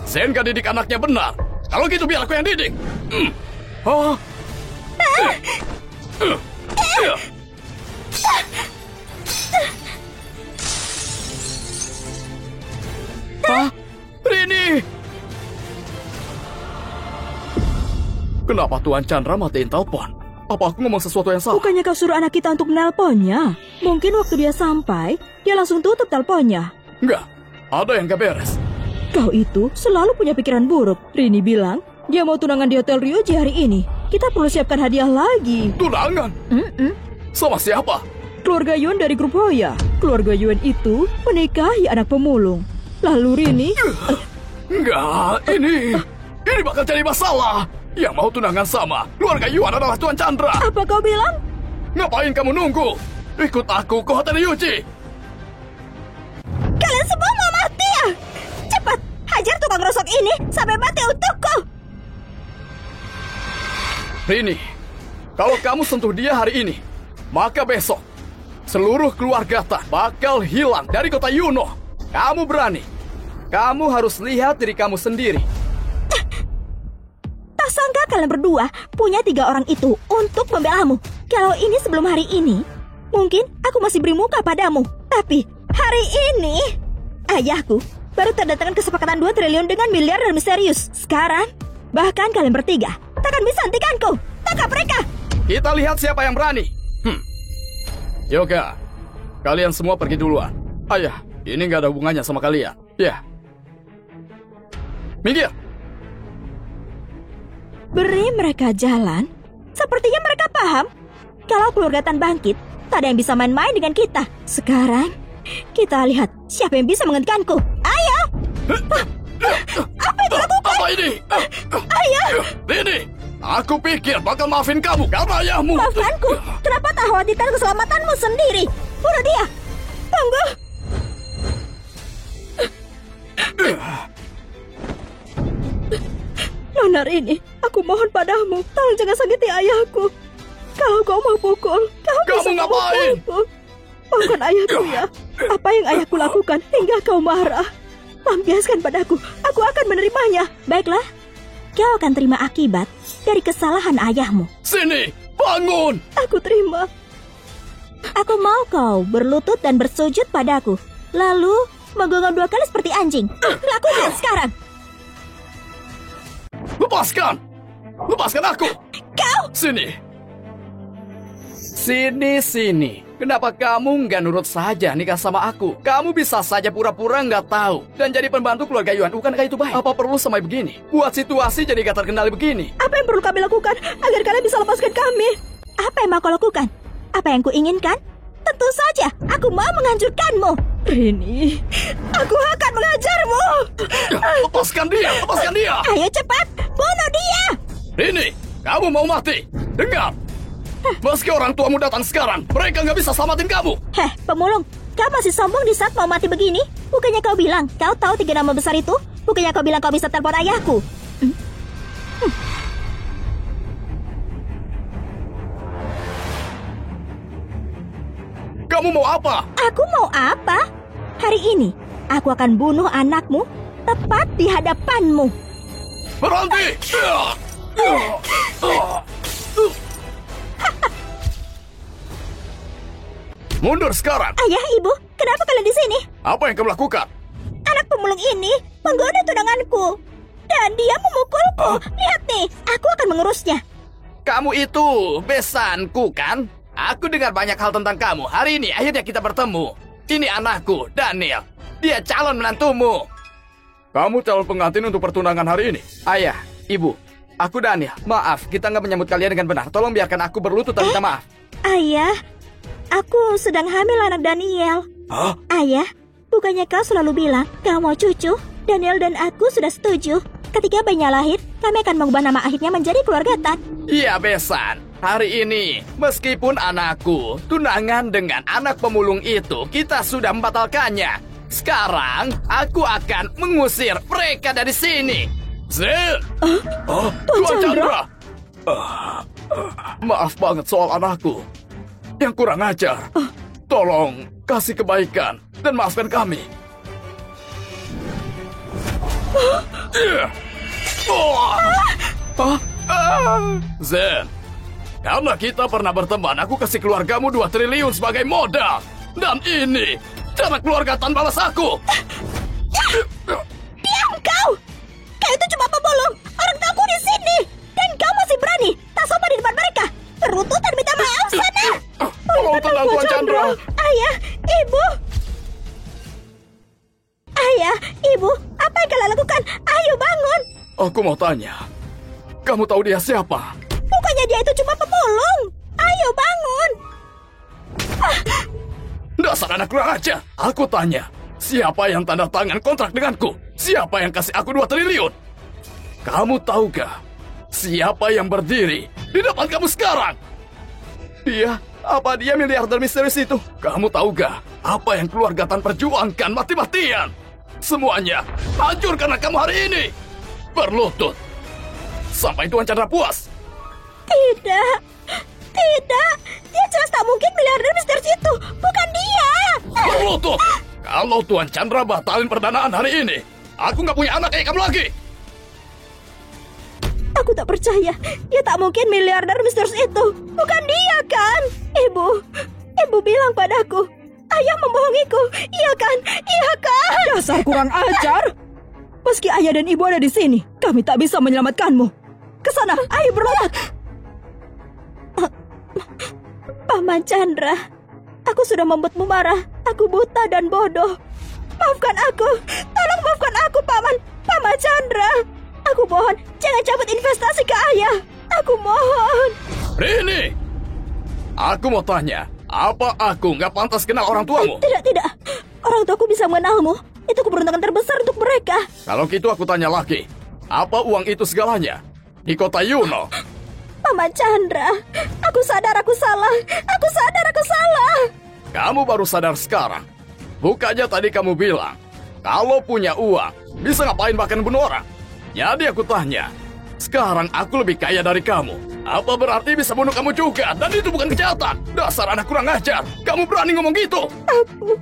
Zen gak didik anaknya benar. Kalau gitu biar aku yang didik. Oh. Hah? Rini! Kenapa Tuan Chandra matiin telepon? Apa aku ngomong sesuatu yang salah? Bukannya kau suruh anak kita untuk menelponnya? Mungkin waktu dia sampai, dia langsung tutup teleponnya. Enggak, ada yang gak beres. Kau itu selalu punya pikiran buruk. Rini bilang, dia mau tunangan di Hotel Ryuji hari ini. Kita perlu siapkan hadiah lagi. Tunangan? Sama siapa? Keluarga Yuan dari grup Hoya. Keluarga Yuan itu menikahi anak pemulung. Lalu Rini... Enggak, ini bakal jadi masalah. Yang mau tunangan sama keluarga Yuan adalah Tuan Chandra. Apa kau bilang? Ngapain kamu nunggu? Ikut aku ke Hotel Ryuji. Kalian semua mau mati ya? Cepat, hajar tukang rosok ini sampai mati untukku. Rini, kalau kamu sentuh dia hari ini, maka besok seluruh keluarga Tan bakal hilang dari kota Yuno. Kamu berani? Kamu harus lihat diri kamu sendiri. Tak sangka kalian berdua punya 3 orang itu untuk membelamu. Kalau ini sebelum hari ini, mungkin aku masih beri muka padamu. Tapi hari ini, ayahku baru terdatangkan kesepakatan 2 triliun dengan miliarder misterius. Sekarang, bahkan kalian bertiga takkan bisa hentikanku. Tangkap mereka. Kita lihat siapa yang berani. Yoga, kalian semua pergi duluan. Ayah, ini nggak ada hubungannya sama kalian. Ya. Minggir. Beri mereka jalan. Sepertinya mereka paham. Kalau keluarga Tan bangkit, tak ada yang bisa main-main dengan kita. Sekarang, kita lihat siapa yang bisa menghentikanku. Ayo! Apa yang dilakukan? Apa ini? Ayah! Rini, aku pikir bakal maafin kamu karena ayahmu. Maafkanku, kenapa tak khawatirkan keselamatanmu sendiri? Bunuh dia! Tunggu! Nona Rini, aku mohon padamu, tolong jangan sakiti ayahku. Kalau kau mau pukul, kau bisa ngapain? memukulku. Maafkan ayahku ya. Apa yang ayahku lakukan hingga kau marah? Lampiaskan padaku, aku akan menerimanya. Baiklah, kau akan terima akibat dari kesalahan ayahmu. Sini, bangun! Aku terima. Aku mau kau berlutut dan bersujud padaku. Lalu menggonggong 2 kali seperti anjing. Lakukan sekarang. Lepaskan! Lepaskan aku! Kau! Sini! Sini. Kenapa kamu nggak nurut saja nikah sama aku? Kamu bisa saja pura-pura nggak tahu dan jadi pembantu keluarga Yuan. Bukankah itu baik? Apa perlu sampai begini? Buat situasi jadi gak terkendali begini. Apa yang perlu kami lakukan agar kalian bisa lepaskan kami? Apa yang mau kau lakukan? Apa yang kuinginkan? Tentu saja, aku mau menghancurkanmu. Rini, aku akan mengajarmu. Lepaskan dia, lepaskan dia. Ayo cepat, bunuh dia. Ini, kamu mau mati. Dengar. Meski orang tuamu datang sekarang, mereka nggak bisa selamatin kamu. Heh, pemulung, kau masih sombong di saat mau mati begini? Bukannya kau bilang kau tahu 3 nama besar itu? Bukannya kau bilang kau bisa telepon ayahku? Kamu mau apa? Aku mau apa? Hari ini, aku akan bunuh anakmu tepat di hadapanmu. Berhenti! Mundur sekarang! Ayah, ibu, kenapa kalian di sini? Apa yang kamu lakukan? Anak pemulung ini menggoda tunanganku. Dan dia memukulku. Lihat nih, aku akan mengurusnya. Kamu itu besanku kan? Aku dengar banyak hal tentang kamu. Hari ini akhirnya kita bertemu. Ini anakku, Daniel. Dia calon menantumu. Kamu calon pengantin untuk pertunangan hari ini? Ayah, ibu, aku Daniel. Maaf, kita nggak menyambut kalian dengan benar. Tolong biarkan aku berlutut dan minta maaf. Ayah, aku sedang hamil anak Daniel. Hah? Ayah, bukannya kau selalu bilang kau mau cucu? Daniel dan aku sudah setuju. Ketika bayinya lahir, kami akan mengubah nama akhirnya menjadi keluarga Tan. Iya, besan. Hari ini, meskipun anakku tunangan dengan anak pemulung itu, kita sudah membatalkannya. Sekarang, aku akan mengusir mereka dari sini. Zen! Tuan Chandra! Maaf banget soal anakku. Yang kurang ajar. Tolong kasih kebaikan dan maafkan kami. Zen, karena kita pernah berteman, aku kasih keluargamu 2 triliun sebagai modal. Dan ini cara keluarga Tan balas aku. Diam kau! Kau itu cuma pemulung. Orang tuaku di sini. Dan kau masih berani tak sopan di depan mereka. Berlutut dan minta maaf sana. Tolong tenang, Tuan Chandra. Ayah, ibu. Ayah, ibu, apa yang kalian lakukan? Ayo bangun. Aku mau tanya, kamu tahu dia siapa? Bukannya dia itu cuma pemulung. Ayo bangun. Dasar anak kurang ajar. Aku tanya, siapa yang tanda tangan kontrak denganku? Siapa yang kasih aku 2 triliun? Kamu tahu gak siapa yang berdiri di depan kamu sekarang? Apa dia miliarder misterius itu? Kamu tahu gak apa yang keluarga Tan perjuangkan mati-matian? Semuanya hancur karena kamu hari ini. Berlutut sampai Tuan Chandra puas. Tidak. Tidak. Dia jelas tak mungkin miliarder misterius itu. Bukan dia. Berlutut. Kalau Tuan Chandra batalin perdanaan hari ini, aku nggak punya anak kayak kamu lagi. Aku tak percaya. Dia tak mungkin miliarder misterius itu. Bukan dia kan? Ibu bilang padaku. Ayah membohongiku. Iya kan? Iya kan? Dasar kurang ajar. Meski ayah dan ibu ada di sini, kami tak bisa menyelamatkanmu. Kesana, ayo berlutut. Paman Chandra, aku sudah membuatmu marah. Aku buta dan bodoh. Maafkan aku. Tolong maafkan aku, Paman Chandra. Aku mohon, jangan cabut investasi ke ayah. Aku mohon. Rini, aku mau tanya, apa aku nggak pantas kenal orang tuamu? Tidak. Orang tuaku bisa mengenalmu. Itu keberuntungan terbesar untuk mereka. Kalau gitu aku tanya lagi, apa uang itu segalanya? Di kota Yuno. Paman Chandra, aku sadar aku salah. Aku sadar aku salah. Kamu baru sadar sekarang. Bukannya tadi kamu bilang, kalau punya uang, bisa ngapain bahkan bunuh orang? Jadi aku tanya, sekarang aku lebih kaya dari kamu. Apa berarti bisa bunuh kamu juga? Dan itu bukan kejahatan. Dasar anak kurang ajar. Kamu berani ngomong gitu? Aku...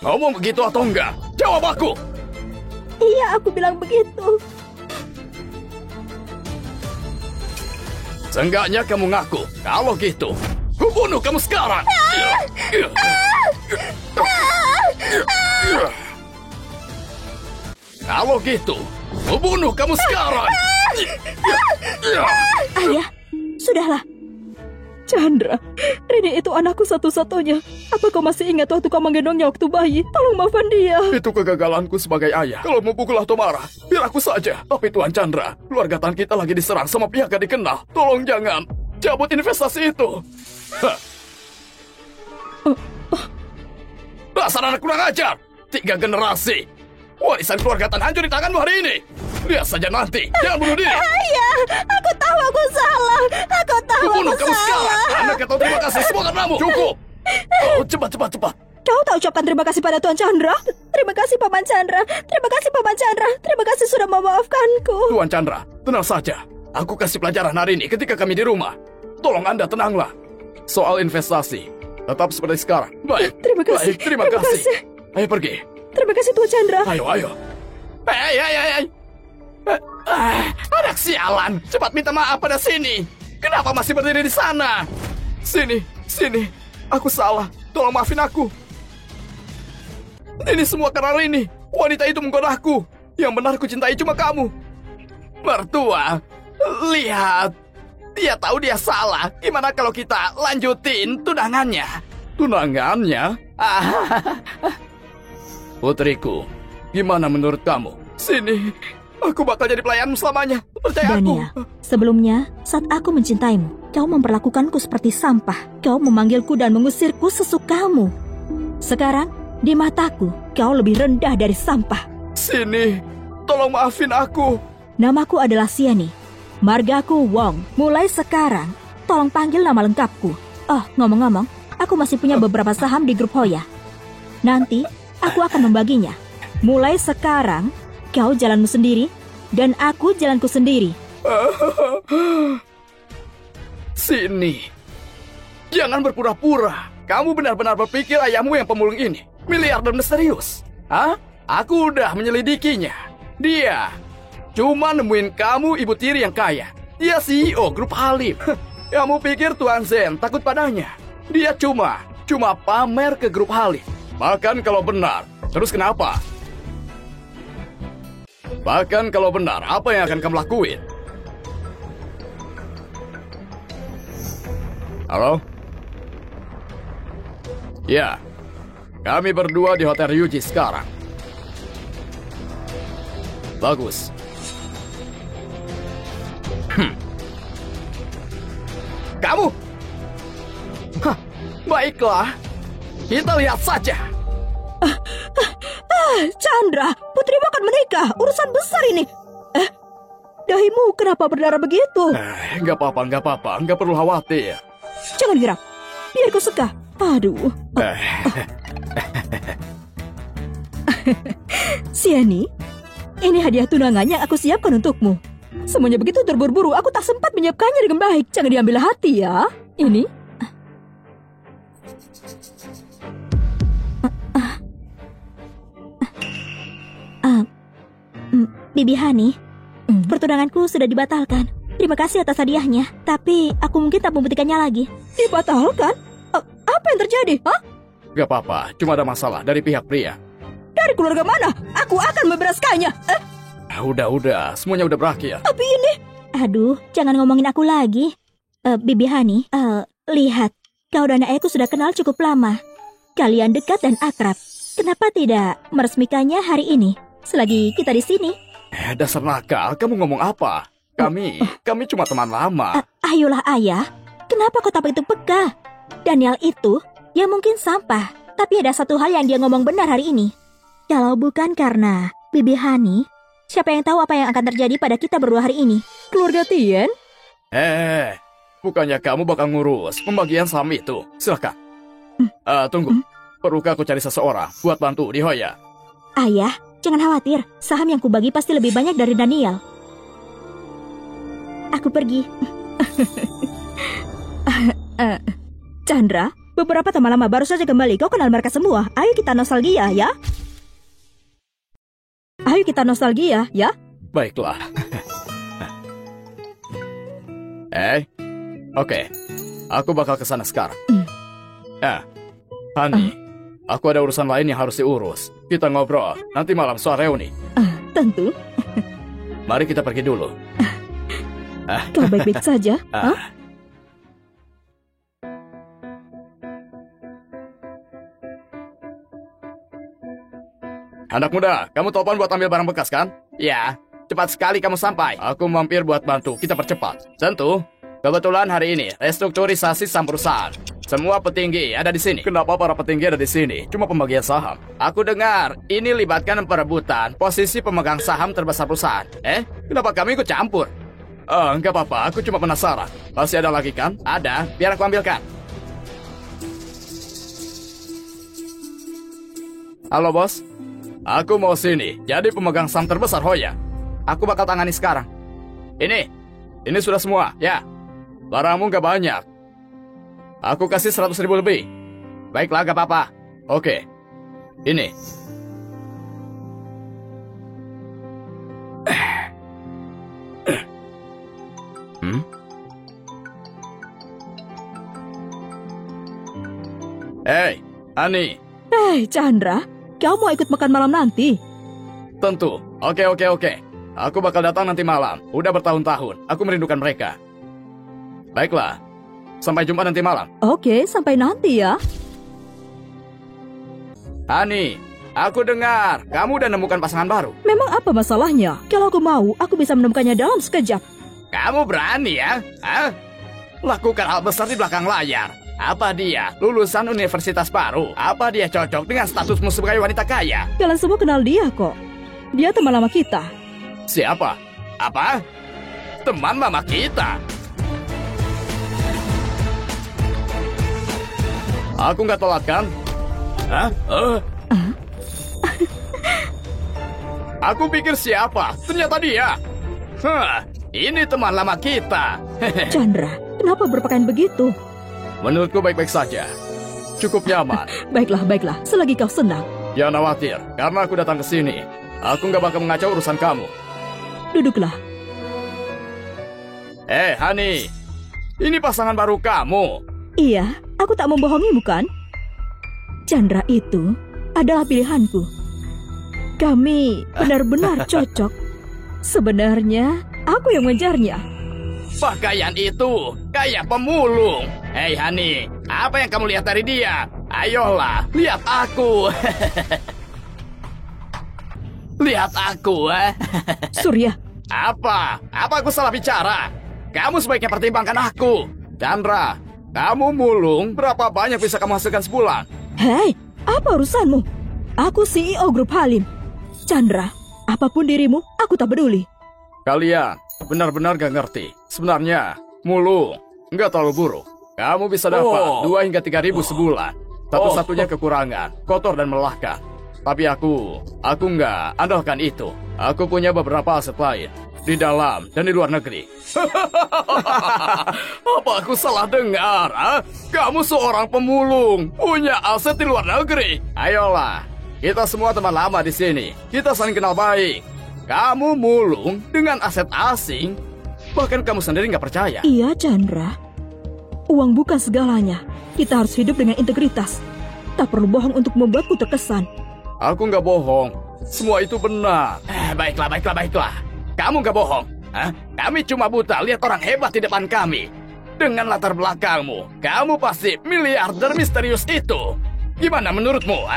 Ngomong begitu atau enggak? Jawab aku. Iya, aku bilang begitu. Seenggaknya kamu ngaku. Kalau gitu, ku bunuh kamu sekarang. Kalau gitu, ku bunuh kamu sekarang. Ayah, sudahlah. Chandra, Rini itu anakku satu-satunya. Apa kau masih ingat waktu kau menggendongnya waktu bayi? Tolong maafkan dia. Itu kegagalanku sebagai ayah. Kalau mau pukul atau marah, biar aku saja. Tapi Tuan Chandra, keluarga Tan kita lagi diserang sama pihak gak dikenal. Tolong jangan cabut investasi itu. Dasar anak kurang ajar. 3 generasi. Warisan keluarga Tan hancur di tanganmu hari ini. Lihat saja nanti. Jangan bunuh diri. Ayah, aku tahu aku salah. Aku tahu Kubunuh aku kamu salah. sekarang. Anak yang tahu terima kasih semua karenamu. Cukup. Oh, cepat. Kau tak ucapkan terima kasih pada Tuan Chandra? Terima kasih Paman Chandra. Terima kasih Paman Chandra. Terima kasih sudah memaafkanku. Tuan Chandra, tenang saja. Aku kasih pelajaran hari ini ketika kami di rumah. Tolong Anda tenanglah. Soal investasi, tetap seperti sekarang. Baik. Terima kasih. Baik, terima kasih. Ayo pergi. Terima kasih Tuan Chandra. Ayo. Hei. Anak sialan, cepat minta maaf pada sini. Kenapa masih berdiri di sana? Sini. Aku salah. Tolong maafin aku. Ini semua karena Rini. Wanita itu menggodaku. Yang benar ku cintai cuma kamu. Mertua, lihat. Dia tahu dia salah. Gimana kalau kita lanjutin tunangannya? Tunangannya? Putriku, gimana menurut kamu? Sini. Aku bakal jadi pelayanmu selamanya. Percaya aku. Daniel, sebelumnya, saat aku mencintaimu, kau memperlakukanku seperti sampah. Kau memanggilku dan mengusirku sesukamu. Sekarang, di mataku, kau lebih rendah dari sampah. Sini. Tolong maafin aku. Namaku adalah Siani. Margaku Wong. Mulai sekarang, tolong panggil nama lengkapku. Oh, ngomong-ngomong, aku masih punya beberapa saham di grup Hoya. Nanti, aku akan membaginya. Mulai sekarang, kau jalanmu sendiri, dan aku jalanku sendiri. Sini. Jangan berpura-pura. Kamu benar-benar berpikir ayahmu yang pemulung ini miliarder misterius? Hah? Aku udah menyelidikinya. Dia cuma nemuin kamu ibu tiri yang kaya. Dia CEO grup Halim. Kamu pikir Tuan Zen takut padanya? Dia cuma pamer ke grup Halim. Bahkan kalau benar, terus kenapa? Bahkan kalau benar, apa yang akan kamu lakuin? Halo? Ya, kami berdua di Hotel Ryuji sekarang. Bagus. Kamu? Hah, baiklah. Kita lihat saja. Chandra, putrimu akan menikah. Urusan besar ini. Dahimu kenapa berdarah begitu? Nggak apa-apa. Nggak perlu khawatir. Jangan gerak. Biar ku seka. Aduh. Siani, ini hadiah tunangan yang aku siapkan untukmu. Semuanya begitu terburu-buru, aku tak sempat menyiapkannya dengan baik. Jangan diambil hati ya. Ini. Bibi Hani, pertunanganku sudah dibatalkan. Terima kasih atas hadiahnya, tapi aku mungkin tak membuktikannya lagi. Dibatalkan? Apa yang terjadi? Hah? Gak apa-apa, cuma ada masalah dari pihak pria. Dari keluarga mana? Aku akan memberaskannya. Udah, semuanya udah berakhir. Tapi ini... Aduh, jangan ngomongin aku lagi. Bibi Hani, lihat, kau dan ayahku sudah kenal cukup lama. Kalian dekat dan akrab. Kenapa tidak meresmikannya hari ini, selagi kita di sini? Dasar nakal, kamu ngomong apa? Kami cuma teman lama. Ayolah ayah, kenapa kau tak begitu peka? Daniel itu, ya mungkin sampah, tapi ada satu hal yang dia ngomong benar hari ini. Kalau bukan karena Bibi Hani, siapa yang tahu apa yang akan terjadi pada kita berdua hari ini? Keluarga Tien? Bukannya kamu bakal ngurus pembagian saham itu? Silakan. Tunggu, perlukah aku cari seseorang buat bantu di Hoya? Ayah, jangan khawatir, saham yang kubagi pasti lebih banyak dari Daniel. Aku pergi. Chandra, beberapa teman lama baru saja kembali. Kau kenal mereka semua. Ayo kita nostalgia, ya? Ayo kita nostalgia, ya? Baiklah. Oke. Aku bakal ke sana sekarang. Hani, aku ada urusan lain yang harus diurus. Kita ngobrol nanti malam soal reuni. Tentu. Mari kita pergi dulu. Kau baik-baik saja? Anak muda, kamu telepon buat ambil barang bekas kan? Ya, cepat sekali kamu sampai. Aku mampir buat bantu, kita percepat. Tentu, kebetulan hari ini restrukturisasi saham perusahaan. semua petinggi ada di sini. Kenapa para petinggi ada di sini? Cuma pembagian saham. Aku dengar ini libatkan perebutan posisi pemegang saham terbesar perusahaan. Kenapa kami ikut campur? Enggak apa-apa, aku cuma penasaran. Masih ada lagi kan? Ada, biar aku ambilkan. Halo bos, aku mau sini jadi pemegang saham terbesar Hoya. Aku bakal tangani sekarang. Ini sudah semua, ya. Barangmu nggak banyak. Aku kasih 100.000 lebih. Baiklah, gak apa-apa. Oke. Ini. Hei, Ani. Hei, Chandra, kau mau ikut makan malam nanti? Tentu. Oke. Aku bakal datang nanti malam. Udah bertahun-tahun. Aku merindukan mereka. Baiklah. Sampai jumpa nanti malam. Oke, sampai nanti ya. Ani, aku dengar kamu udah nemukan pasangan baru. Memang apa masalahnya? Kalau aku mau, aku bisa menemukannya dalam sekejap. Kamu berani ya? Hah? Lakukan hal besar di belakang layar. Apa dia lulusan universitas baru? Apa dia cocok dengan statusmu sebagai wanita kaya? Kalian semua kenal dia kok. Dia teman lama kita. Siapa? Apa? Teman mama kita? Aku nggak telat kan? Hah? Aku pikir siapa? Ternyata dia. Ini teman lama kita. Chandra, kenapa berpakaian begitu? Menurutku baik-baik saja. Cukup nyaman. Baiklah, selagi kau senang. Jangan khawatir, karena aku datang ke sini. Aku nggak bakal mengacau urusan kamu. Duduklah. Hani. Ini pasangan baru kamu. Iya, aku tak membohongimu kan? Chandra itu adalah pilihanku. Kami benar-benar cocok. Sebenarnya, aku yang mengejarnya. Pakaian itu kayak pemulung. Hei Hani, apa yang kamu lihat dari dia? Ayolah, lihat aku. Lihat aku, Surya. Apa aku salah bicara? Kamu sebaiknya pertimbangkan aku. Chandra, kamu mulung, berapa banyak bisa kamu hasilkan sebulan? Hei, apa urusanmu? Aku CEO Grup Halim. Chandra, apapun dirimu, aku tak peduli. Kalian benar-benar gak ngerti. Sebenarnya, mulung nggak terlalu buruk. Kamu bisa dapat 2 hingga 3.000 sebulan. Satu-satunya kekurangan, kotor dan melelahkan. Tapi aku nggak andalkan itu. Aku punya beberapa aset lain. Di dalam dan di luar negeri. Apa aku salah dengar? Kamu seorang pemulung, punya aset di luar negeri. Ayolah, kita semua teman lama di sini. Kita saling kenal baik. Kamu mulung dengan aset asing. Bahkan kamu sendiri nggak percaya. Iya, Chandra. Uang bukan segalanya. Kita harus hidup dengan integritas. Tak perlu bohong untuk membuatku terkesan. Aku nggak bohong. Semua itu benar. Baiklah. Kamu nggak bohong. Kami cuma buta lihat orang hebat di depan kami. Dengan latar belakangmu, kamu pasti miliarder misterius itu. Gimana menurutmu?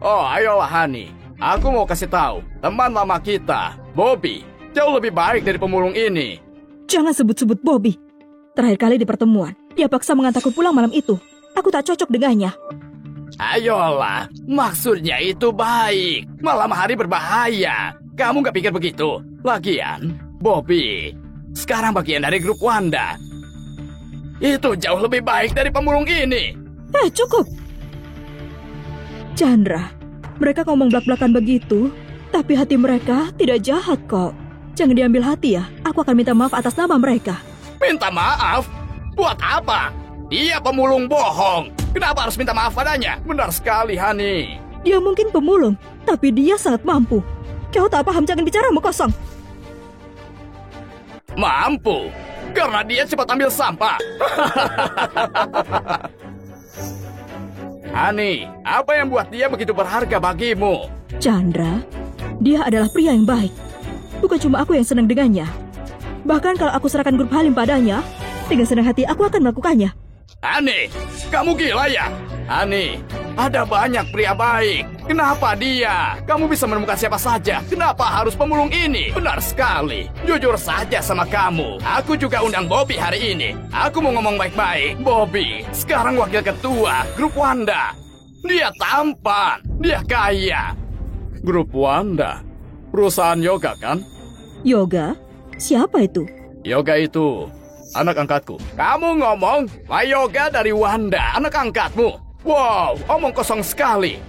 Oh, ayolah Hani. Aku mau kasih tahu, teman lama kita, Bobby, jauh lebih baik dari pemulung ini. Jangan sebut-sebut Bobby. Terakhir kali di pertemuan, dia paksa mengantarku pulang malam itu. Aku tak cocok dengannya. Ayolah, maksudnya itu baik. Malam hari berbahaya. Kamu gak pikir begitu? Lagian, Bobby sekarang bagian dari grup Wanda. Itu jauh lebih baik dari pemulung ini. Cukup. Chandra, mereka ngomong belak-belakan begitu, tapi hati mereka tidak jahat kok. Jangan diambil hati ya. Aku akan minta maaf atas nama mereka. Minta maaf? Buat apa? Dia pemulung bohong. Kenapa harus minta maaf padanya? Benar sekali, Hani. Dia mungkin pemulung, tapi dia sangat mampu. Kau tak paham, jangan bicara omong kosong. Mampu? Karena dia cepat ambil sampah. Hani, apa yang buat dia begitu berharga bagimu? Chandra, dia adalah pria yang baik. Bukan cuma aku yang senang dengannya. Bahkan kalau aku serahkan grup Halim padanya, dengan senang hati aku akan melakukannya. Hani, kamu gila ya? Hani, Ada banyak pria baik. Kenapa dia? Kamu bisa menemukan siapa saja. Kenapa harus pemulung ini? Benar sekali. Jujur saja sama kamu. Aku juga undang Bobby hari ini. Aku mau ngomong baik-baik. Bobby, sekarang wakil ketua grup Wanda. Dia tampan. Dia kaya. Grup Wanda? Perusahaan yoga kan? Yoga? Siapa itu? Yoga itu anak angkatku. Kamu ngomong Pak Yoga dari Wanda, anak angkatmu. Wow, omong kosong sekali.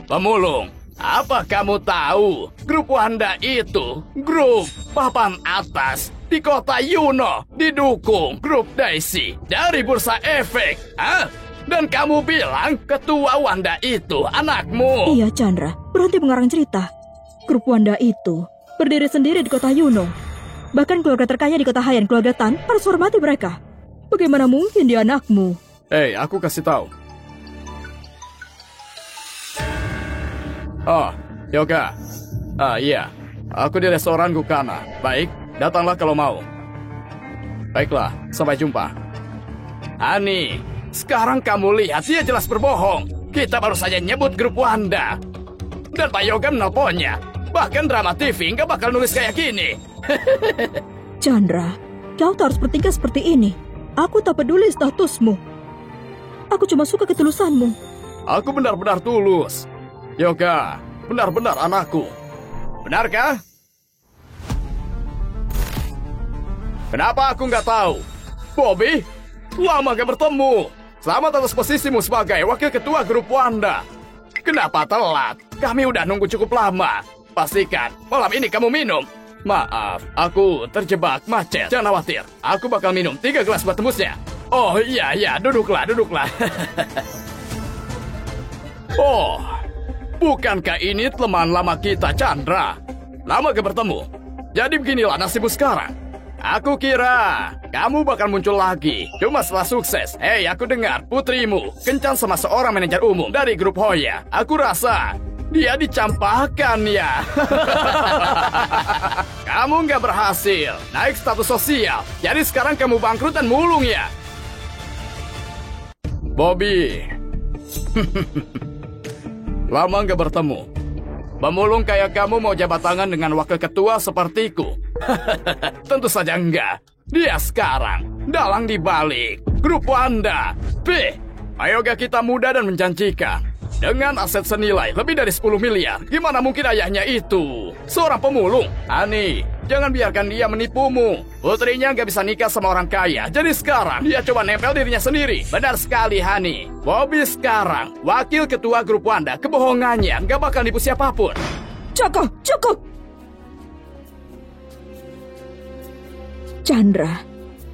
Pemulung, apa kamu tahu grup Wanda itu grup papan atas di kota Yuno, didukung grup Daisy dari Bursa Efek. Dan kamu bilang ketua Wanda itu anakmu. Iya, Chandra. Berhenti mengarang cerita. Grup Wanda itu berdiri sendiri di kota Yuno. Bahkan keluarga terkaya di kota Haiyan, keluarga Tan, harus hormati mereka. Bagaimana mungkin dia anakmu? Aku kasih tahu. Yoga. Iya. Aku di restoran Gukana. Baik, datanglah kalau mau. Baiklah, sampai jumpa. Ani, sekarang kamu lihat dia jelas berbohong. Kita baru saja nyebut grup Wanda. Dan Pak Yoga menelponnya. Bahkan drama TV nggak bakal nulis kayak gini. Chandra, kau tak harus bertingkah seperti ini. Aku tak peduli statusmu. Aku cuma suka ketulusanmu. Aku benar-benar tulus. Yoga, benar-benar anakku. Benarkah? Kenapa aku nggak tahu? Bobby, lama gak bertemu. Selamat atas posisimu sebagai wakil ketua grup Wanda. Kenapa telat? Kami udah nunggu cukup lama. Pastikan malam ini kamu minum. Maaf, aku terjebak macet. Jangan khawatir, aku bakal minum 3 gelas buat tembusnya. Oh iya, duduklah. Oh, bukankah ini teman lama kita, Chandra? Lama gak bertemu. Jadi beginilah nasibmu sekarang. Aku kira kamu bakal muncul lagi cuma setelah sukses. Aku dengar putrimu kencan sama seorang manajer umum dari grup Hoya. Aku rasa dia dicampakkan ya. Kamu nggak berhasil naik status sosial. Jadi sekarang kamu bangkrut dan mulung ya. Bobby. Lama nggak bertemu. Pemulung kayak kamu mau jabat tangan dengan wakil ketua sepertiku? Tentu saja enggak. Dia sekarang dalang di balik grup Wanda. Yoga kita muda dan menjanjikan. Dengan aset senilai lebih dari 10 miliar. Gimana mungkin ayahnya itu seorang pemulung? Ani, jangan biarkan dia menipumu. Putrinya nggak bisa nikah sama orang kaya. Jadi sekarang dia coba nempel dirinya sendiri. Benar sekali, Hani. Bobby sekarang wakil ketua grup Wanda. Kebohongannya nggak bakal nipu siapapun. Cukup. Chandra,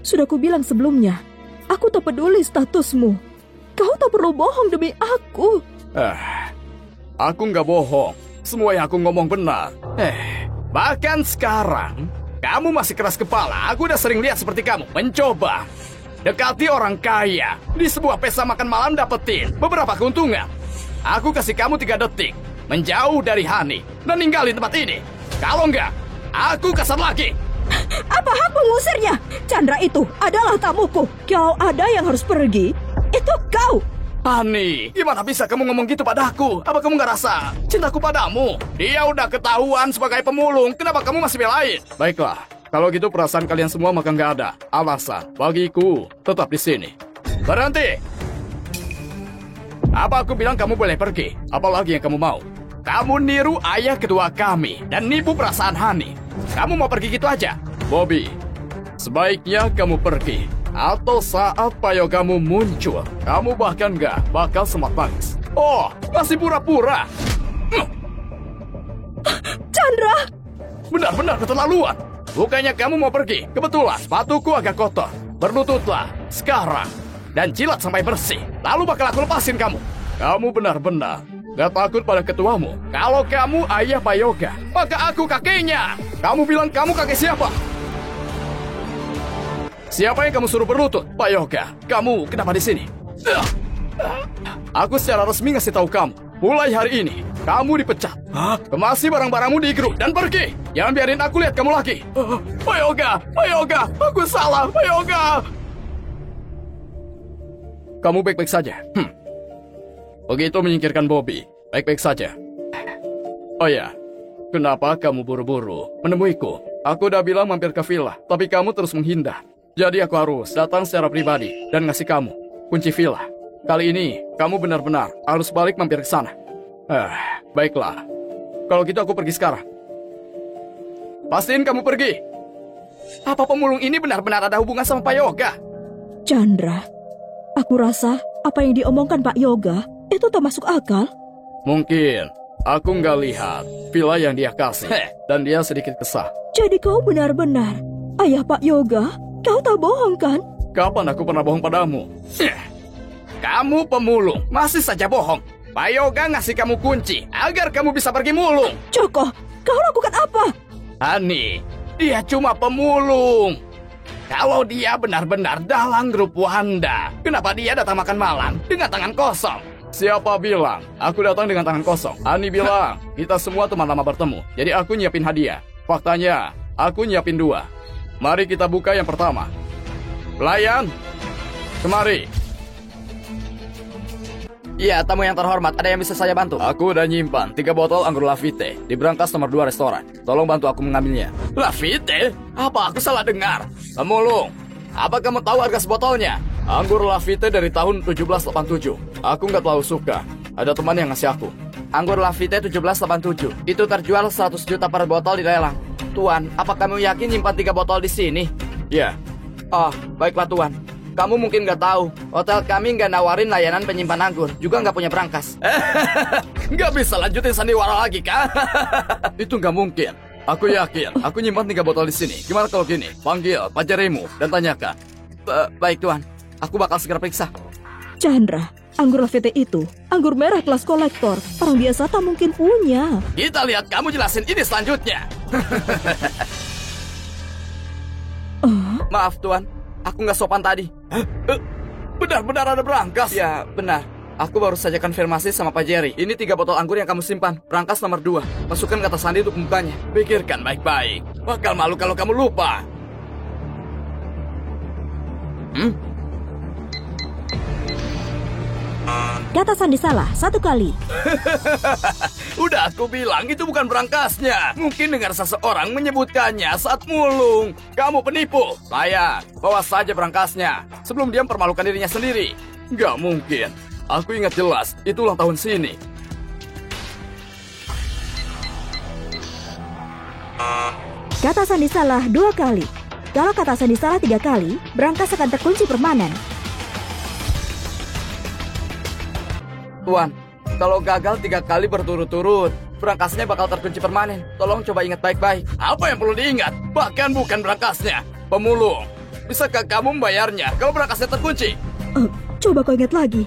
sudah kubilang sebelumnya, aku tak peduli statusmu. Kau tak perlu bohong demi aku. Aku nggak bohong. Semua yang aku ngomong benar. Bahkan sekarang, kamu masih keras kepala. Aku udah sering lihat seperti kamu mencoba dekati orang kaya di sebuah pesta makan malam, dapetin beberapa keuntungan. Aku kasih kamu 3 detik menjauh dari Hani dan ninggalin tempat ini. Kalau enggak, aku kasar lagi. Apa hak mengusirnya? Chandra itu adalah tamuku. Kau ada yang harus pergi. Itu kau. Hani, gimana bisa kamu ngomong gitu padaku? Apa kamu nggak rasa cintaku padamu? Dia udah ketahuan sebagai pemulung. Kenapa kamu masih belain? Baiklah, kalau gitu perasaan kalian semua maka nggak ada alasan bagiku tetap di sini. Berhenti. Apa aku bilang kamu boleh pergi? Apalagi yang kamu mau? Kamu niru ayah kedua kami dan nipu perasaan Hani. Kamu mau pergi gitu aja? Bobby, sebaiknya kamu pergi. Atau saat payogamu muncul, kamu bahkan gak bakal sempat nangis. Oh, masih pura-pura. Chandra! Benar-benar keterlaluan. Bukannya kamu mau pergi. Kebetulan sepatuku agak kotor. Berlututlah sekarang dan jilat sampai bersih. Lalu bakal aku lepasin kamu. Kamu benar-benar gak takut pada ketuamu. Kalau kamu ayah Payoga, maka aku kakeknya. Kamu bilang kamu kakek siapa? Siapa yang kamu suruh berlutut? Pak Yoga, kamu kenapa di sini? Aku secara resmi ngasih tahu kamu. Mulai hari ini, kamu dipecat. Kemasi barang-barangmu di grup dan pergi. Jangan biarin aku lihat kamu lagi. Pak Yoga, aku salah, Pak Yoga. Kamu baik-baik saja? begitu menyingkirkan Bobby. Baik-baik saja. Oh ya, kenapa kamu buru-buru menemuiku? Aku udah bilang mampir ke villa, tapi kamu terus menghindar. Jadi aku harus datang secara pribadi dan ngasih kamu kunci villa. Kali ini, kamu benar-benar harus balik mampir ke sana. Baiklah. Kalau gitu aku pergi sekarang. Pastiin kamu pergi. Apa pemulung ini benar-benar ada hubungan sama Pak Yoga? Chandra, aku rasa apa yang diomongkan Pak Yoga itu tak masuk akal. Mungkin aku nggak lihat villa yang dia kasih dan dia sedikit kesal. Jadi kau benar-benar ayah Pak Yoga? Kau tak bohong kan? Kapan aku pernah bohong padamu? Kamu pemulung, masih saja bohong. Pak Yoga ngasih kamu kunci agar kamu bisa pergi mulung. Joko, kau lakukan apa? Ani, dia cuma pemulung. Kalau dia benar-benar dalang grup Wanda, kenapa dia datang makan malam dengan tangan kosong? Siapa bilang aku datang dengan tangan kosong? Ani bilang kita semua teman lama bertemu, jadi aku nyiapin hadiah. Faktanya, aku nyiapin 2. Mari kita buka yang pertama. Pelayan, kemari. Iya, tamu yang terhormat, ada yang bisa saya bantu? Aku udah nyimpan 3 botol anggur Lafite di brankas nomor 2 restoran. Tolong bantu aku mengambilnya. Lafite? Apa aku salah dengar? Pemulung, apa kamu tahu harga sebotolnya? Anggur Lafite dari tahun 1787. Aku nggak terlalu suka. Ada teman yang ngasih aku. Anggur Lafite 1787. Itu terjual 100 juta per botol di lelang. Tuan, apa kamu yakin nyimpan 3 botol di sini? Ya. Oh, baiklah Tuan. Kamu mungkin nggak tahu, hotel kami nggak nawarin layanan penyimpan anggur, juga nggak punya brankas. Nggak bisa lanjutin sandiwara lagi, kan? Itu nggak mungkin. Aku yakin, aku nyimpan 3 botol di sini. Gimana kalau gini? Panggil Pak Jeremu dan tanyakan. Baik Tuan, aku bakal segera periksa. Chandra, anggur Lafite itu anggur merah kelas kolektor. Orang biasa tak mungkin punya. Kita lihat kamu jelasin ini selanjutnya. Maaf Tuan, aku nggak sopan tadi. Benar-benar ada brankas? Ya, benar. Aku baru saja konfirmasi sama Pak Jerry. Ini 3 botol anggur yang kamu simpan. Brankas nomor 2. Masukkan kata sandi untuk membukanya. Pikirkan baik-baik. Bakal malu kalau kamu lupa. Kata sandi salah 1 kali. Udah aku bilang itu bukan brankasnya. Mungkin dengar seseorang menyebutkannya saat mulung. Kamu penipu. Saya bawa saja brankasnya sebelum dia mempermalukan dirinya sendiri. Nggak mungkin. Aku ingat jelas, itu ulang tahun sini. Kata sandi salah 2 kali. Kalau kata sandi salah 3 kali, brankas akan terkunci permanen. Tuan, kalau gagal 3 kali berturut-turut, brankasnya bakal terkunci permanen. Tolong coba ingat baik-baik. Apa yang perlu diingat? Bahkan bukan brankasnya. Pemulung, bisakah kamu membayarnya kalau brankasnya terkunci? Coba kau ingat lagi.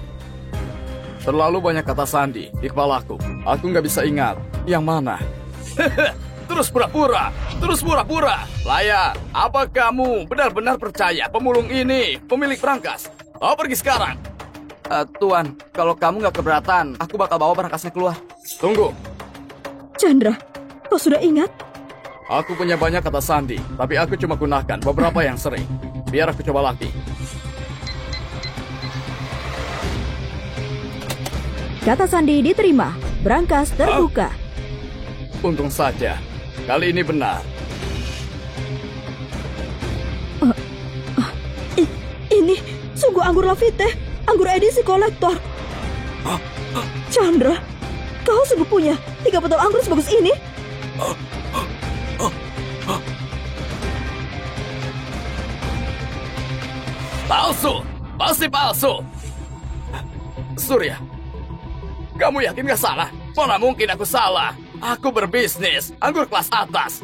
Terlalu banyak kata sandi di kepalaku. Aku nggak bisa ingat yang mana. Terus pura-pura. Layak, apa kamu benar-benar percaya pemulung ini pemilik brankas? Oh, pergi sekarang. Tuan, kalau kamu nggak keberatan, aku bakal bawa brankasnya keluar. Tunggu. Chandra, kau sudah ingat? Aku punya banyak kata sandi, tapi aku cuma gunakan beberapa yang sering. Biar aku coba lagi. Kata sandi diterima. Brankas terbuka. Untung saja. Kali ini benar. Ini sungguh anggur Lafite, anggur edisi kolektor. Chandra, kau sungguh punya 3 botol anggur sebagus ini? Palsu! Pasti palsu! Surya, kamu yakin gak salah? Mana mungkin aku salah? Aku berbisnis, anggur kelas atas.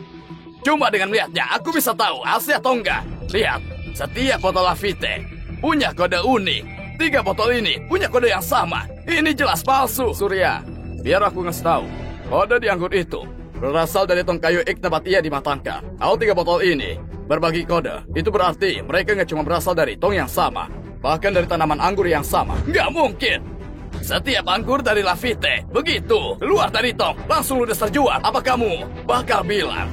Cuma dengan melihatnya, aku bisa tahu asli atau enggak. Lihat, setiap botol Lafite punya kode unik. 3 botol ini punya kode yang sama. Ini jelas palsu. Surya, biar aku ngasih tahu. Kode di anggur itu berasal dari tong kayu Ignabatia dimatangkan. Kalau 3 botol ini berbagi kode, itu berarti mereka nggak cuma berasal dari tong yang sama, bahkan dari tanaman anggur yang sama. Nggak mungkin. Setiap anggur dari Lafite begitu keluar dari tong langsung ludes terjual. Apa kamu bakal bilang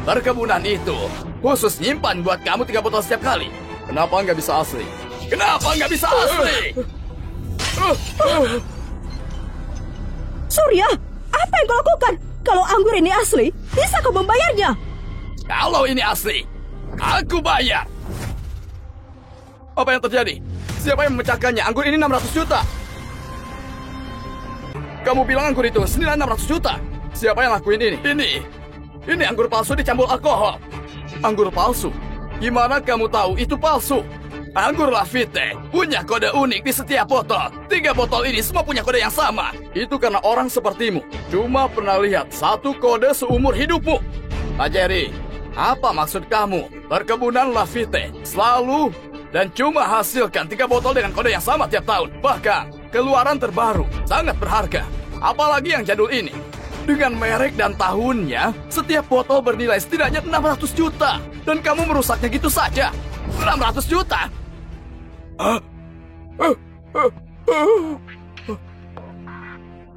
perkebunan itu khusus nyimpan buat kamu 3 botol setiap kali? Kenapa nggak bisa asli? Kenapa nggak bisa asli? Surya, apa yang kau lakukan? Kalau anggur ini asli, bisa kau membayarnya? Kalau ini asli, aku bayar. Apa yang terjadi? Siapa yang memecahkannya? Anggur ini 600 juta. Kamu bilang anggur itu senilai 600 juta. Siapa yang lakuin ini? Ini anggur palsu dicampur alkohol. Anggur palsu? Gimana kamu tahu itu palsu? Anggur Lafite punya kode unik di setiap botol. 3 botol ini semua punya kode yang sama. Itu karena orang sepertimu cuma pernah lihat 1 kode seumur hidupmu. Pak Jerry, apa maksud kamu? Perkebunan Lafite selalu dan cuma hasilkan 3 botol dengan kode yang sama tiap tahun. Bahkan keluaran terbaru sangat berharga. Apalagi yang jadul ini. Dengan merek dan tahunnya, setiap botol bernilai setidaknya 600 juta. Dan kamu merusaknya gitu saja. 600 juta?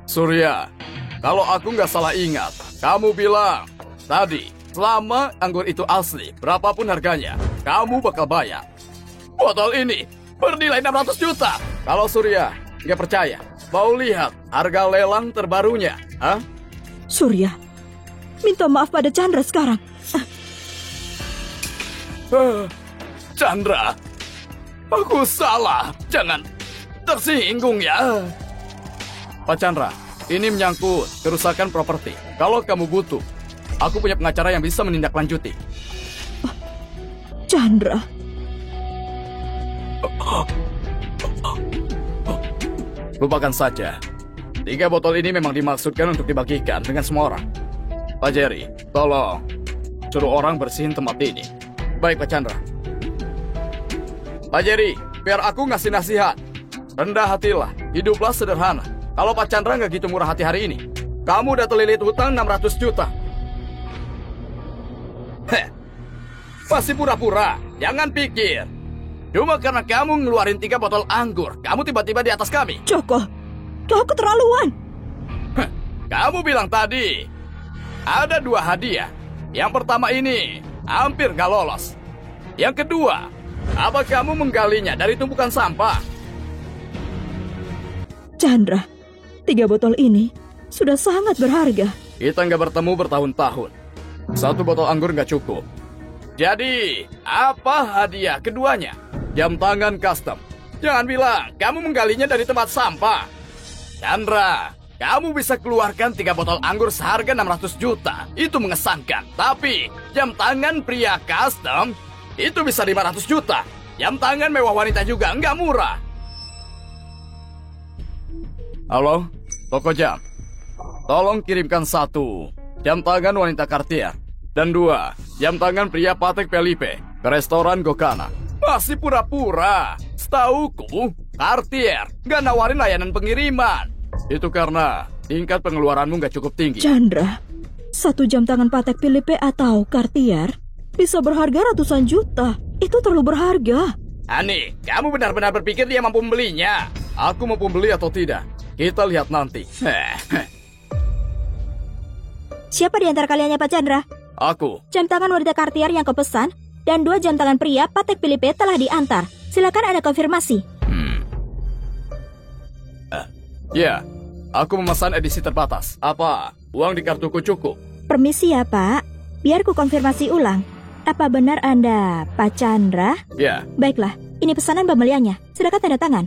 Surya, kalau aku nggak salah ingat, kamu bilang tadi, selama anggur itu asli, berapapun harganya, kamu bakal bayar. Botol ini bernilai 600 juta. Kalau Surya nggak percaya, mau lihat harga lelang terbarunya? Hah? Surya, minta maaf pada Chandra sekarang. Chandra, aku salah. Jangan tersinggung ya. Pak Chandra, ini menyangkut kerusakan properti. Kalau kamu butuh, aku punya pengacara yang bisa menindaklanjuti. Chandra. Lupakan saja. 3 botol ini memang dimaksudkan untuk dibagikan dengan semua orang. Pak Jerry, tolong suruh orang bersihin tempat ini. Baik, Pak Chandra. Pak Jerry, biar aku ngasih nasihat. Rendah hatilah, hiduplah sederhana. Kalau Pak Chandra nggak gitu murah hati hari ini, kamu udah terlilit hutang 600 juta. Heh, masih pura-pura, jangan pikir. Cuma karena kamu ngeluarin 3 botol anggur, kamu tiba-tiba di atas kami. Joko, kau keterlaluan. Heh, kamu bilang tadi, ada 2 hadiah. Yang pertama ini, hampir gak lolos. Yang kedua, apa kamu menggalinya dari tumpukan sampah? Chandra, 3 botol ini sudah sangat berharga. Kita nggak bertemu bertahun-tahun. 1 botol anggur nggak cukup. Jadi, apa hadiah keduanya? Jam tangan custom. Jangan bilang kamu menggalinya dari tempat sampah. Chandra, kamu bisa keluarkan 3 botol anggur seharga 600 juta. Itu mengesankan. Tapi, jam tangan pria custom itu bisa 500 juta. Jam tangan mewah wanita juga nggak murah. Halo, toko jam. Tolong kirimkan 1 jam tangan wanita Cartier dan 2 jam tangan pria Patek Philippe ke restoran Gokana. Masih pura-pura. Setauku, Cartier nggak nawarin layanan pengiriman. Itu karena tingkat pengeluaranmu nggak cukup tinggi. Chandra, 1 jam tangan Patek Philippe atau Cartier bisa berharga ratusan juta. Itu terlalu berharga. Ani, kamu benar-benar berpikir dia mampu membelinya? Aku mampu beli atau tidak? Kita lihat nanti. Siapa di antara kaliannya Pak Chandra? Aku. Jam tangan wanita Cartier yang kau pesan dan 2 jam tangan pria Patek Philippe telah diantar. Silakan ada konfirmasi. Ya, aku memesan edisi terbatas. Apa uang di kartuku cukup? Permisi ya Pak, biar ku konfirmasi ulang. Apa benar Anda Pak Chandra? Ya. Baiklah, ini pesanan pembeliannya. Silakan tanda tangan.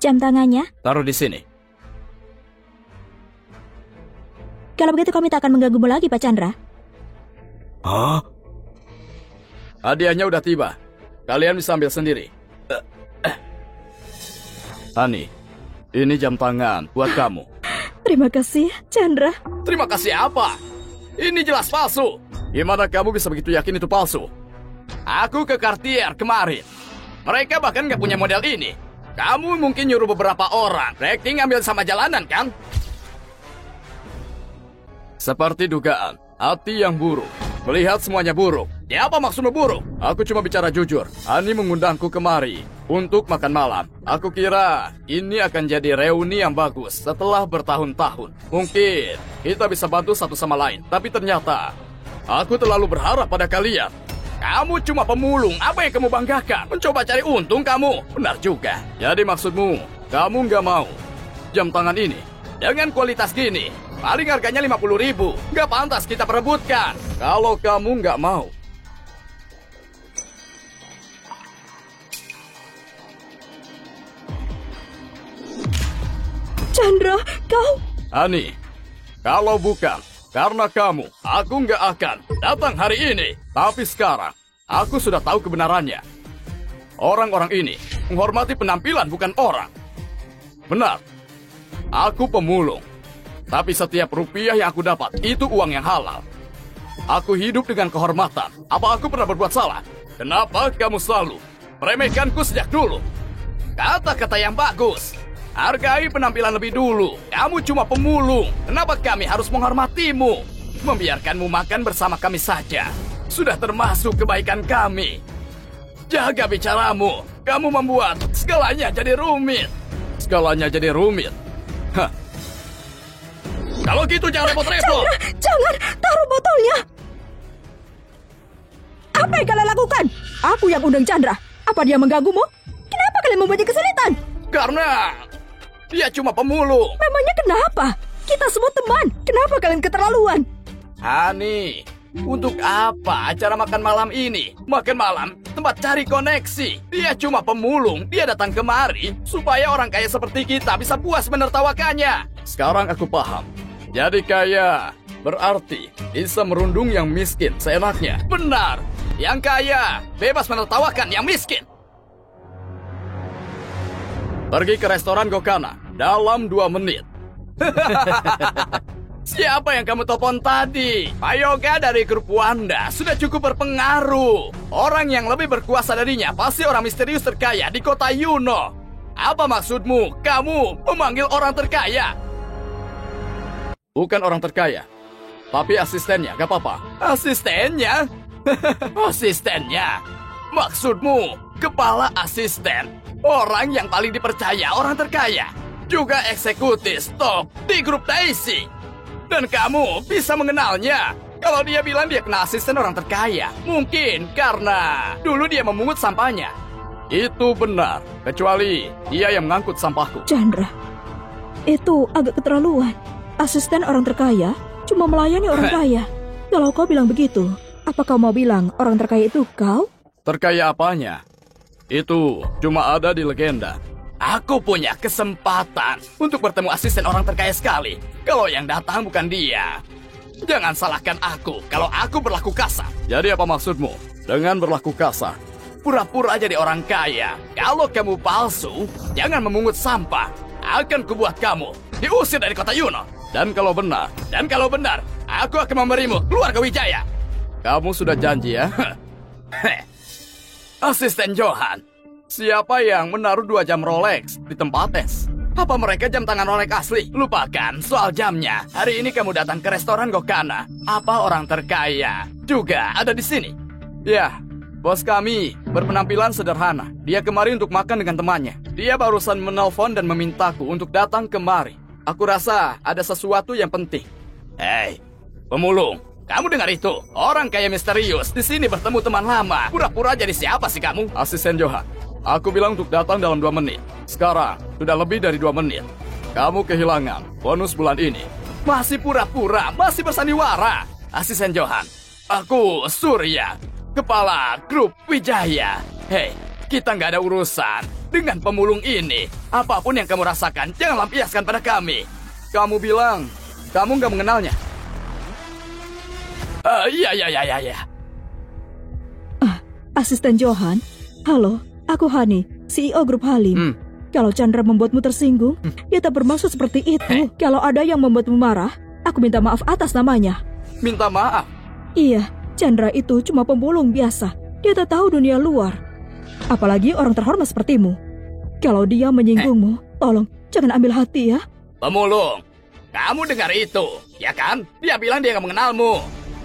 Jam tangannya? Taruh di sini. Kalau begitu kami tak akan mengganggumu lagi Pak Chandra. Hah? Hadiahnya udah tiba. Kalian bisa ambil sendiri. Hani, ini jam tangan buat kamu. Terima kasih, Chandra. Terima kasih apa? Ini jelas palsu. Gimana kamu bisa begitu yakin itu palsu? Aku ke Cartier kemarin. Mereka bahkan nggak punya model ini. Kamu mungkin nyuruh beberapa orang rating ambil sama jalanan, kan? Seperti dugaan, hati yang buruk. Melihat semuanya buruk. Ya apa maksudmu buruk? Aku cuma bicara jujur. Ani mengundangku kemari untuk makan malam. Aku kira ini akan jadi reuni yang bagus setelah bertahun-tahun. Mungkin kita bisa bantu satu sama lain. Tapi ternyata aku terlalu berharap pada kalian. Kamu cuma pemulung, apa yang kamu banggakan? Mencoba cari untung kamu? Benar juga. Jadi maksudmu, kamu nggak mau jam tangan ini dengan kualitas gini? Paling harganya 50.000. Nggak pantas kita perebutkan. Kalau kamu nggak mau. Chandra, kau... Hani, kalau bukan karena kamu, aku nggak akan datang hari ini. Tapi sekarang, aku sudah tahu kebenarannya. Orang-orang ini menghormati penampilan bukan orang. Benar, aku pemulung. Tapi setiap rupiah yang aku dapat, itu uang yang halal. Aku hidup dengan kehormatan. Apa aku pernah berbuat salah? Kenapa kamu selalu meremehkanku sejak dulu? Kata-kata yang bagus. Hargai penampilan lebih dulu. Kamu cuma pemulung. Kenapa kami harus menghormatimu? Membiarkanmu makan bersama kami saja sudah termasuk kebaikan kami. Jaga bicaramu. Kamu membuat segalanya jadi rumit. Segalanya jadi rumit. Hah. Kalau gitu jangan repot-repot. Jangan, taruh botolnya. Apa yang kalian lakukan? Aku yang undang Chandra. Apa dia mengganggumu? Kenapa kalian membuatnya kesulitan? Karena dia cuma pemulung. Memangnya kenapa? Kita semua teman. Kenapa kalian keterlaluan? Hani, untuk apa acara makan malam ini? Makan malam, tempat cari koneksi. Dia cuma pemulung. Dia datang kemari supaya orang kaya seperti kita bisa puas menertawakannya. Sekarang aku paham. Jadi kaya berarti bisa merundung yang miskin seenaknya. Benar. Yang kaya bebas menertawakan yang miskin. Pergi ke restoran Gokana dalam 2 menit. Siapa yang kamu telepon tadi? Pak Yoga dari grup Wanda sudah cukup berpengaruh. Orang yang lebih berkuasa darinya pasti orang misterius terkaya di kota Yuno. Apa maksudmu? Kamu memanggil orang terkaya? Bukan orang terkaya, tapi asistennya, gak apa-apa. Asistennya? Asistennya? Maksudmu kepala asisten? Orang yang paling dipercaya, orang terkaya. Juga eksekutif top di grup Daisy. Dan kamu bisa mengenalnya. Kalau dia bilang dia kena asisten orang terkaya, mungkin karena dulu dia memungut sampahnya. Itu benar, kecuali dia yang mengangkut sampahku. Chandra, itu agak keterlaluan. Asisten orang terkaya cuma melayani orang kaya. Kalau kau bilang begitu, apa kau mau bilang orang terkaya itu kau? Terkaya apanya? Itu cuma ada di legenda. Aku punya kesempatan untuk bertemu asisten orang terkaya sekali. Kalau yang datang bukan dia. Jangan salahkan aku kalau aku berlaku kasar. Jadi apa maksudmu dengan berlaku kasar? Pura-pura jadi orang kaya. Kalau kamu palsu, jangan memungut sampah. Akan kubuat kamu diusir dari kota Yuno. Dan kalau benar, aku akan memberimu keluar ke Wijaya. Kamu sudah janji ya? Asisten Johan, siapa yang menaruh 2 jam Rolex di tempat tes? Apa mereka jam tangan Rolex asli? Lupakan soal jamnya. Hari ini kamu datang ke restoran Gokana. Apa orang terkaya juga ada di sini? Ya, bos kami berpenampilan sederhana. Dia kemari untuk makan dengan temannya. Dia barusan menelpon dan memintaku untuk datang kemari. Aku rasa ada sesuatu yang penting. Hei, pemulung, kamu dengar itu? Orang kaya misterius di sini bertemu teman lama. Pura-pura jadi siapa sih kamu? Asisten Johan, aku bilang untuk datang dalam 2 menit. Sekarang sudah lebih dari 2 menit. Kamu kehilangan bonus bulan ini. Masih pura-pura, masih bersandiwara. Asisten Johan, aku Surya, kepala grup Wijaya. Hei, kita nggak ada urusan dengan pemulung ini. Apapun yang kamu rasakan, jangan lampiaskan pada kami. Kamu bilang kamu nggak mengenalnya. Iya. Asisten Johan, halo, aku Hani, CEO grup Halim. Kalau Chandra membuatmu tersinggung, dia tak bermaksud seperti itu. Kalau ada yang membuatmu marah, aku minta maaf atas namanya. Minta maaf? Iya, Chandra itu cuma pemulung biasa. Dia tak tahu dunia luar. Apalagi orang terhormat sepertimu. Kalau dia menyinggungmu, tolong jangan ambil hati ya. Pemulung, kamu dengar itu, ya kan? Dia bilang dia nggak mengenalmu.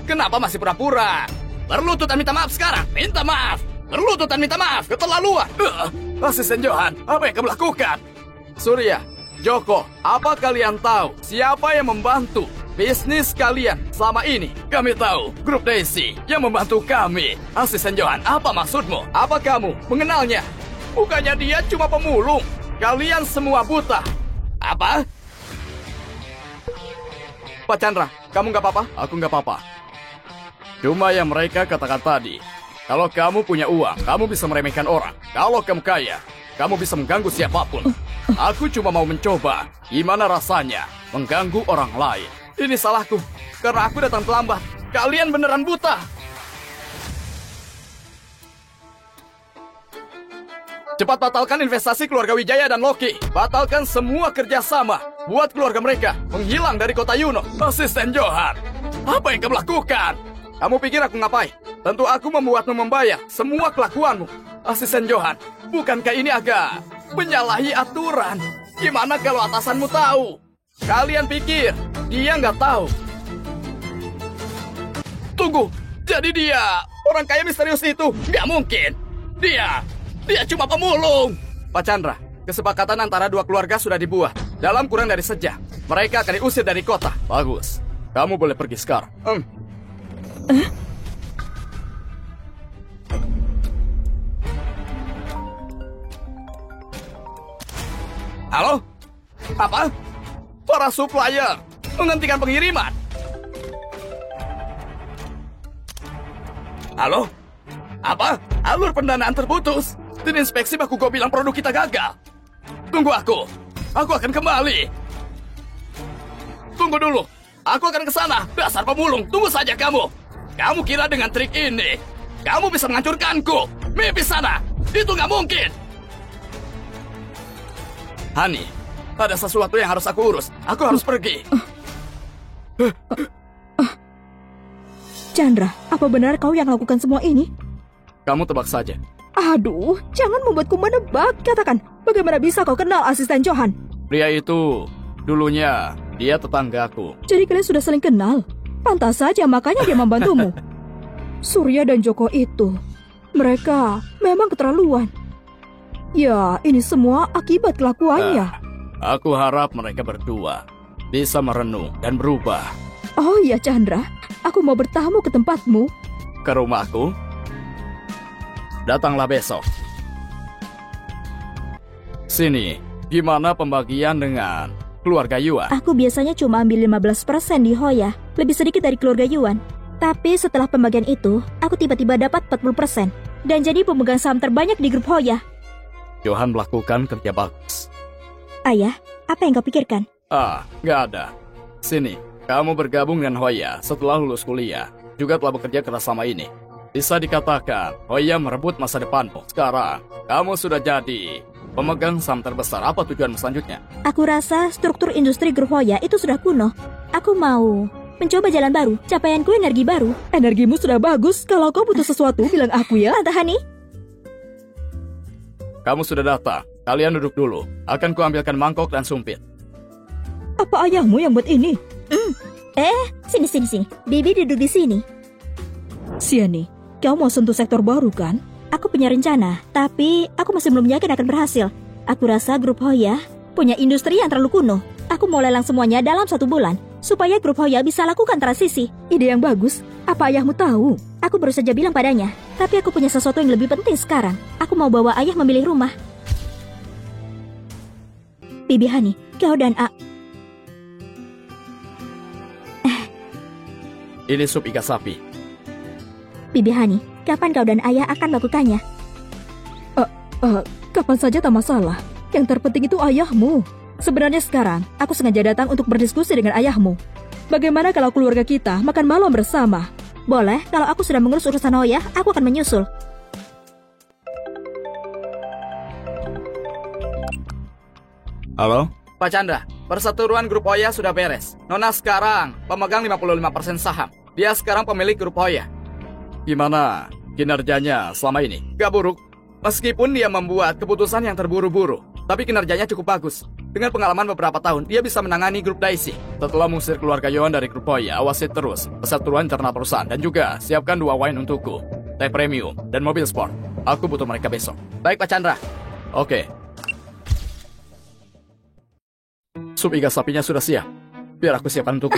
Kenapa masih pura-pura? Berlutut dan minta maaf sekarang. Minta maaf. Berlutut dan minta maaf. Keterlaluan. Asisten Johan, apa yang kamu lakukan? Surya, Joko, apa kalian tahu siapa yang membantu bisnis kalian selama ini. Kami tahu grup Daisy yang membantu kami. Asisten Johan, apa maksudmu? Apa kamu mengenalnya? Bukannya dia cuma pemulung. Kalian semua buta. Apa? Pak Chandra, kamu nggak apa-apa? Aku nggak apa-apa. Cuma yang mereka katakan tadi, kalau kamu punya uang, kamu bisa meremehkan orang. Kalau kamu kaya, kamu bisa mengganggu siapapun. Aku cuma mau mencoba gimana rasanya mengganggu orang lain. Ini salahku, karena aku datang terlambat. Kalian beneran buta. Cepat batalkan investasi keluarga Wijaya dan Loki. Batalkan semua kerjasama. Buat keluarga mereka menghilang dari kota Yuno. Asisten Johan, apa yang kamu lakukan? Kamu pikir aku ngapain? Tentu aku membuatmu membayar semua kelakuanmu. Asisten Johan, bukankah ini agak menyalahi aturan? Gimana kalau atasanmu tahu? Kalian pikir dia nggak tahu? Tunggu, jadi dia orang kaya misterius itu? Nggak mungkin. Dia cuma pemulung. Pak Chandra, kesepakatan antara dua keluarga sudah dibuat. Dalam kurang dari sejam, mereka akan diusir dari kota. Bagus, kamu boleh pergi sekarang. Halo? Apa? Para supplier menghentikan pengiriman. Halo? Apa? Alur pendanaan terputus. Tim inspeksi Bakugo bilang produk kita gagal. Tunggu aku. Aku akan kembali. Tunggu dulu. Aku akan ke sana. Dasar pemulung. Tunggu saja kamu. Kamu kira dengan trik ini kamu bisa menghancurkanku? Mimpi sana. Itu nggak mungkin. Hani, ada sesuatu yang harus aku urus. Aku harus pergi. Chandra, apa benar kau yang lakukan semua ini? Kamu tebak saja. Aduh, jangan membuatku menebak. Katakan, bagaimana bisa kau kenal asisten Johan? Pria itu dulunya dia tetanggaku. Jadi kalian sudah saling kenal? Pantas saja makanya dia membantumu. Surya dan Joko itu, mereka memang keterlaluan. Ya, ini semua akibat kelakuannya. Aku harap mereka berdua bisa merenung dan berubah. Oh iya Chandra, aku mau bertamu ke tempatmu. Ke rumahku? Datanglah besok. Sini, gimana pembagian dengan keluarga Yuan? Aku biasanya cuma ambil 15% di Hoya, lebih sedikit dari keluarga Yuan. Tapi setelah pembagian itu, aku tiba-tiba dapat 40% dan jadi pemegang saham terbanyak di grup Hoya. Johan melakukan kerja bagus. Ayah, apa yang kau pikirkan? Nggak ada. Sini, kamu bergabung dengan Hoya setelah lulus kuliah. Juga telah bekerja keras selama ini. Bisa dikatakan, Hoya merebut masa depanmu. Sekarang, kamu sudah jadi pemegang saham terbesar. Apa tujuanmu selanjutnya? Aku rasa struktur industri grup Hoya itu sudah kuno. Aku mau mencoba jalan baru. Capaianku energi baru. Energimu sudah bagus. Kalau kau butuh sesuatu, bilang aku ya. Tante Hani, Kamu sudah datang. Kalian duduk dulu. Akan kuambilkan mangkok dan sumpit. Apa ayahmu yang buat ini? sini. Bibi duduk di sini. Siani, kau mau sentuh sektor baru kan? Aku punya rencana, tapi aku masih belum yakin akan berhasil. Aku rasa grup Hoya punya industri yang terlalu kuno. Aku mau lelang semuanya dalam 1 bulan, supaya grup Hoya bisa lakukan transisi. Ide yang bagus. Apa ayahmu tahu? Aku baru saja bilang padanya, tapi aku punya sesuatu yang lebih penting sekarang. Aku mau bawa ayah memilih rumah. Bibi Hani, kau dan Ini sup iga sapi. Bibi Hani, kapan kau dan ayah akan melakukannya? Kapan saja tak masalah. Yang terpenting itu ayahmu. Sebenarnya sekarang, aku sengaja datang untuk berdiskusi dengan ayahmu. Bagaimana kalau keluarga kita makan malam bersama? Boleh, kalau aku sudah mengurus urusan Hoya, aku akan menyusul. Halo? Pak Chandra, perseteruan grup Hoya sudah beres. Nona sekarang pemegang 55% saham. Dia sekarang pemilik grup Hoya. Gimana kinerjanya selama ini? Gak buruk. Meskipun dia membuat keputusan yang terburu-buru, tapi kinerjanya cukup bagus. Dengan pengalaman beberapa tahun, dia bisa menangani grup Daisy. Setelah mengusir keluarga Yuan dari grup Hoya, awasi terus perseteruan internal perusahaan dan juga siapkan 2 wine untukku, teh premium dan mobil sport. Aku butuh mereka besok. Baik Pak Chandra. Oke. Sup iga sapinya sudah siap. Biar aku siapkan untukmu.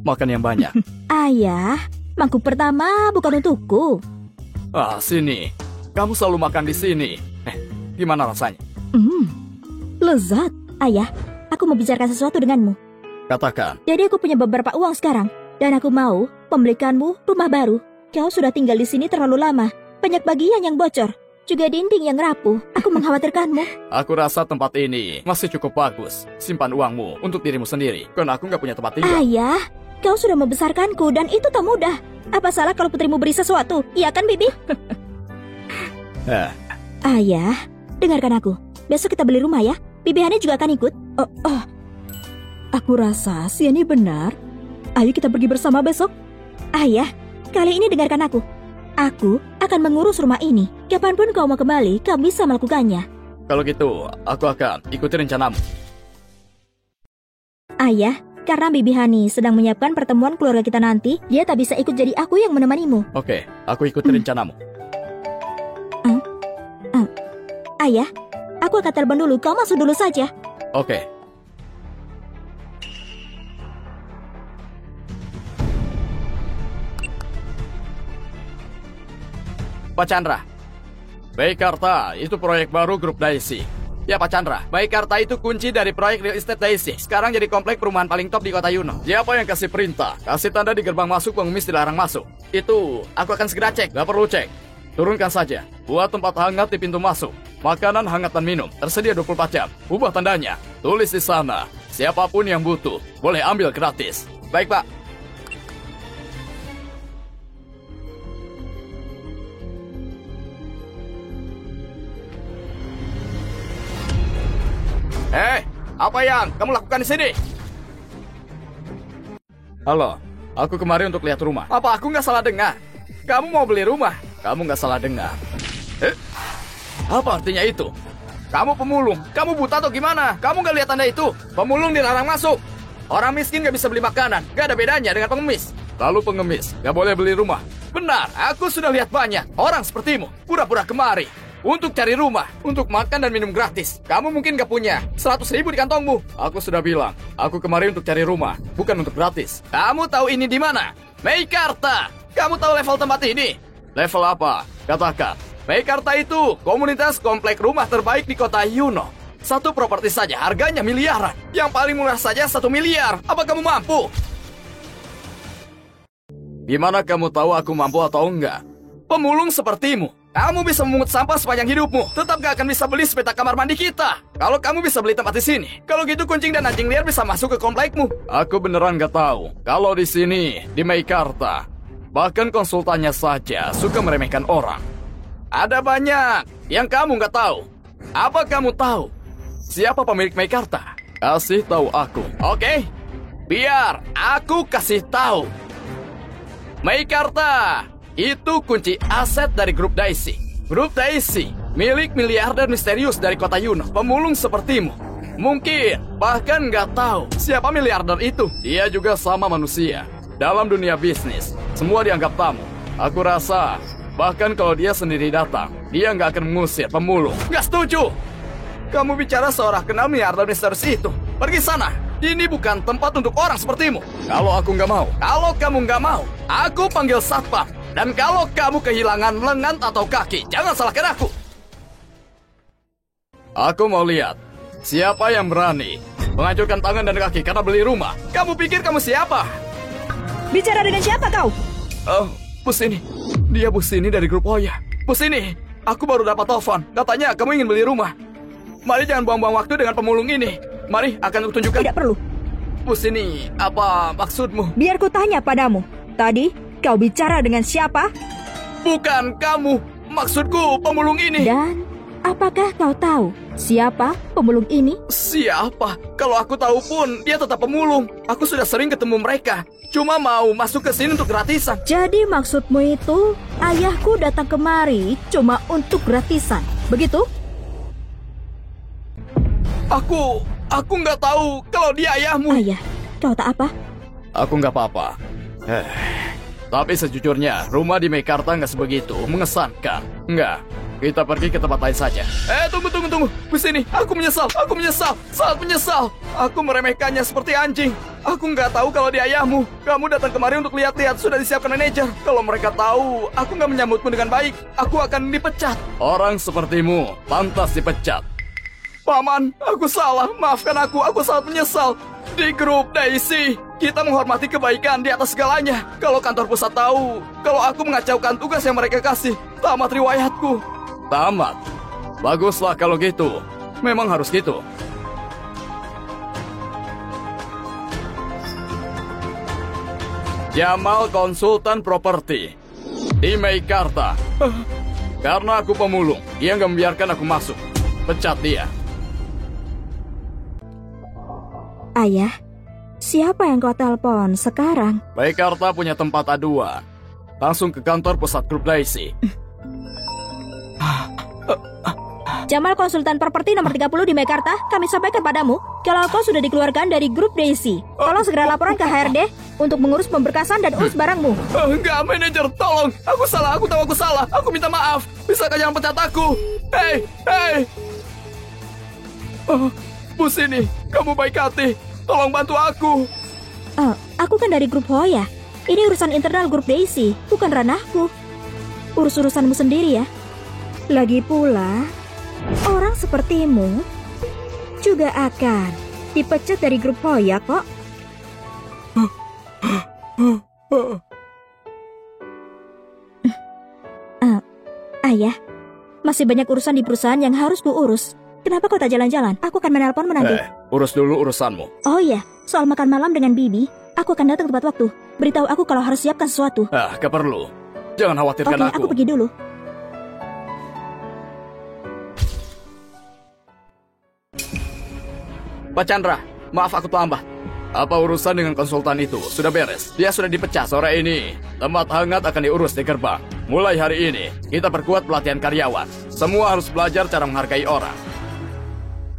Makan yang banyak. Ayah, mangkuk pertama bukan untukku. Ah, sini. Kamu selalu makan di sini. Gimana rasanya? Lezat. Ayah, aku mau bicarakan sesuatu denganmu. Katakan. Jadi aku punya beberapa uang sekarang. Dan aku mau membelikanmu rumah baru. Kau sudah tinggal di sini terlalu lama. Banyak bagian yang bocor. Juga dinding yang rapuh. Aku mengkhawatirkanmu. Aku rasa tempat ini masih cukup bagus. Simpan uangmu untuk dirimu sendiri. Karena aku nggak punya tempat tinggal. Ayah, kau sudah membesarkanku dan itu tak mudah. Apa salah kalau putrimu beri sesuatu? Iya kan, Bibi? Ayah, dengarkan aku. Besok kita beli rumah ya. Bibi Hani juga akan ikut. Aku rasa si ini benar. Ayo kita pergi bersama besok. Ayah, kali ini dengarkan aku. Aku akan mengurus rumah ini. Kapanpun kau mau kembali, kau bisa melakukannya. Kalau gitu, aku akan ikuti rencanamu. Ayah, karena Bibi Hani sedang menyiapkan pertemuan keluarga kita nanti, dia tak bisa ikut jadi aku yang menemanimu. Oke, aku ikuti rencanamu. Ayah, aku akan telepon dulu, kau masuk dulu saja. Oke. Pak Chandra, Meikarta itu proyek baru grup Daisy. Ya Pak Chandra, Meikarta itu kunci dari proyek real estate Daisy. Sekarang jadi komplek perumahan paling top di kota Yuno. Siapa yang kasih perintah? Kasih tanda di gerbang masuk, pengemis dilarang masuk. Itu aku akan segera cek, gak perlu cek. Turunkan saja, buat tempat hangat di pintu masuk. Makanan hangat dan minum, tersedia 24 jam. Ubah tandanya, tulis di sana. Siapapun yang butuh, boleh ambil gratis. Baik Pak. Apa yang kamu lakukan di sini? Halo, aku kemari untuk lihat rumah. Apa aku nggak salah dengar? Kamu mau beli rumah? Kamu nggak salah dengar. Apa artinya itu? Kamu pemulung, kamu buta atau gimana? Kamu nggak lihat tanda itu? Pemulung dilarang masuk. Orang miskin nggak bisa beli makanan, nggak ada bedanya dengan pengemis. Lalu pengemis nggak boleh beli rumah. Benar, aku sudah lihat banyak orang sepertimu pura-pura kemari untuk cari rumah, untuk makan dan minum gratis. Kamu mungkin gak punya 100.000 di kantongmu. Aku sudah bilang, aku kemari untuk cari rumah, bukan untuk gratis. Kamu tahu ini di mana? Meikarta. Kamu tahu level tempat ini? Level apa? Katakan. Meikarta itu komunitas komplek rumah terbaik di kota Yuno. Satu properti saja harganya miliaran. Yang paling murah saja 1 miliar. Apa kamu mampu? Gimana kamu tahu aku mampu atau enggak? Pemulung sepertimu, kamu bisa memungut sampah sepanjang hidupmu, tetap gak akan bisa beli sepetak kamar mandi kita. Kalau kamu bisa beli tempat di sini, kalau gitu kucing dan anjing liar bisa masuk ke komplekmu. Aku beneran gak tahu. Kalau di sini, di Meikarta, bahkan konsultannya saja suka meremehkan orang. Ada banyak yang kamu gak tahu. Apa kamu tahu siapa pemilik Meikarta? Kasih tahu aku, oke? Biar aku kasih tahu. Meikarta itu kunci aset dari grup Daisy. Grup Daisy, milik miliarder misterius dari kota Yuno. Pemulung sepertimu mungkin bahkan nggak tahu siapa miliarder itu. Dia juga sama manusia. Dalam dunia bisnis, semua dianggap tamu. Aku rasa bahkan kalau dia sendiri datang, dia nggak akan mengusir pemulung. Nggak setuju. Kamu bicara seorang kenal miliarder misterius itu. Pergi sana. Ini bukan tempat untuk orang sepertimu. Kalau aku nggak mau, kalau kamu nggak mau, aku panggil satpam. Dan kalau kamu kehilangan lengan atau kaki, jangan salahkan aku. Aku mau lihat siapa yang berani menghancurkan tangan dan kaki karena beli rumah. Kamu pikir kamu siapa? Bicara dengan siapa kau? Bus ini. Dia bus ini dari grup Oya. Bus ini. Aku baru dapat telepon. Katanya kamu ingin beli rumah. Mari jangan buang-buang waktu dengan pemulung ini. Mari, akan kutunjukkan. Tidak perlu. Bus ini, apa maksudmu? Biar ku tanya padamu. Tadi kau bicara dengan siapa? Bukan kamu. Maksudku pemulung ini. Dan apakah kau tahu siapa pemulung ini? Siapa? Kalau aku tahu pun, dia tetap pemulung. Aku sudah sering ketemu mereka. Cuma mau masuk ke sini untuk gratisan. Jadi maksudmu itu, ayahku datang kemari cuma untuk gratisan. Begitu? Aku nggak tahu kalau dia ayahmu. Ayah, kau tak apa? Aku nggak apa-apa. Tapi sejujurnya, rumah di Meikarta nggak sebegitu mengesankan. Nggak. kita pergi ke tempat lain saja. Tunggu. Di sini, aku menyesal, sangat menyesal. Aku meremehkannya seperti anjing. Aku nggak tahu kalau dia ayahmu. Kamu datang kemari untuk lihat-lihat, sudah disiapkan manajer. Kalau mereka tahu, aku nggak menyambutmu dengan baik. Aku akan dipecat. Orang sepertimu pantas dipecat. Paman, aku salah. Maafkan aku sangat menyesal. Di grup Daisy, kita menghormati kebaikan di atas segalanya. Kalau kantor pusat tahu, kalau aku mengacaukan tugas yang mereka kasih, tamat riwayatku. Tamat? Baguslah kalau gitu. Memang harus gitu. Jamal konsultan properti di Meikarta. Karena aku pemulung, dia nggak membiarkan aku masuk. Pecat dia. Ayah, siapa yang kau telepon sekarang? Meikarta punya tempat aduan. Langsung ke kantor pusat grup Daisy. Jamal konsultan properti nomor 30 di Mekarta, kami sampaikan padamu kalau kau sudah dikeluarkan dari grup Daisy. Tolong segera laporan ke HRD untuk mengurus pemberkasan dan urus barangmu. Enggak, manajer, tolong. Aku salah, aku tahu aku salah. Aku minta maaf. Bisakah jangan pecat aku? Hei. Bu Sini, kamu baik hati. Tolong bantu aku. Aku kan dari grup Hoya. Ini urusan internal grup Daisy, bukan ranahku. Urus urusanmu sendiri ya. Lagi pula, orang sepertimu juga akan dipecat dari grup Hoya kok. Ayah, masih banyak urusan di perusahaan yang harus kuurus. Kenapa kau tak jalan-jalan? Aku akan menelponmu nanti. Urus dulu urusanmu. Oh iya, soal makan malam dengan Bibi, aku akan datang tepat waktu. Beritahu aku kalau harus siapkan sesuatu. Gak perlu. Jangan khawatirkan aku pergi dulu. Pak Chandra, maaf aku terlambat. Apa urusan dengan konsultan itu? Sudah beres. Dia sudah dipecat sore ini. Tempat hangat akan diurus di gerbang. Mulai hari ini, kita perkuat pelatihan karyawan. Semua harus belajar cara menghargai orang.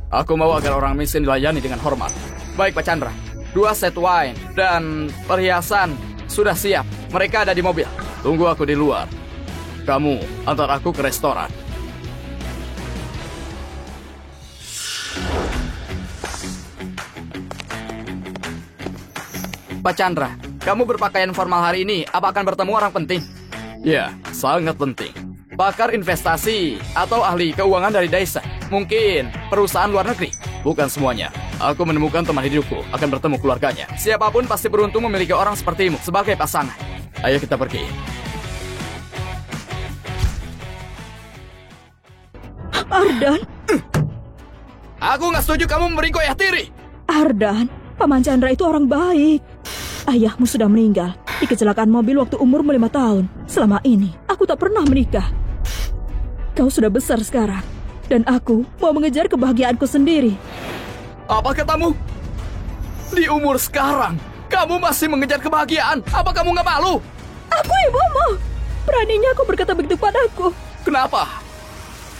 Aku mau agar orang miskin dilayani dengan hormat. Baik Pak Chandra. 2 set wine dan perhiasan sudah siap. Mereka ada di mobil. Tunggu aku di luar. Kamu antar aku ke restoran. Pak Chandra, kamu berpakaian formal hari ini. Apa akan bertemu orang penting? Ya, sangat penting. Pakar investasi atau ahli keuangan dari Daisy. Mungkin perusahaan luar negeri. Bukan semuanya. Aku menemukan teman hidupku akan bertemu keluarganya. Siapapun pasti beruntung memiliki orang sepertimu sebagai pasangan. Ayo kita pergi. Ardan. Aku nggak setuju kamu memberiku ayah tiri. Ardan, Paman Chandra itu orang baik. Ayahmu sudah meninggal di kecelakaan mobil waktu umurmu 5 tahun. Selama ini, aku tak pernah menikah. Kau sudah besar sekarang. Dan aku mau mengejar kebahagiaanku sendiri. Apa katamu? Di umur sekarang, kamu masih mengejar kebahagiaan? Apa kamu nggak malu? Aku ibumu. Beraninya aku berkata begitu padaku. Kenapa?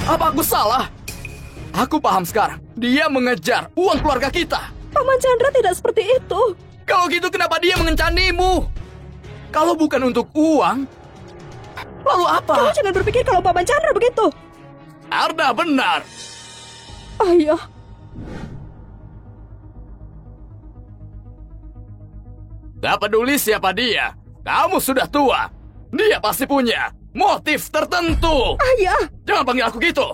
Apa aku salah? Aku paham sekarang. Dia mengejar uang keluarga kita. Paman Chandra tidak seperti itu. Kalau gitu kenapa dia mengencanimu? Kalau bukan untuk uang, lalu apa? Kamu jangan berpikir kalau Paman Chandra begitu. Arda benar. Ayah. Gak peduli siapa dia. Kamu sudah tua. Dia pasti punya motif tertentu. Ayah. Jangan panggil aku gitu.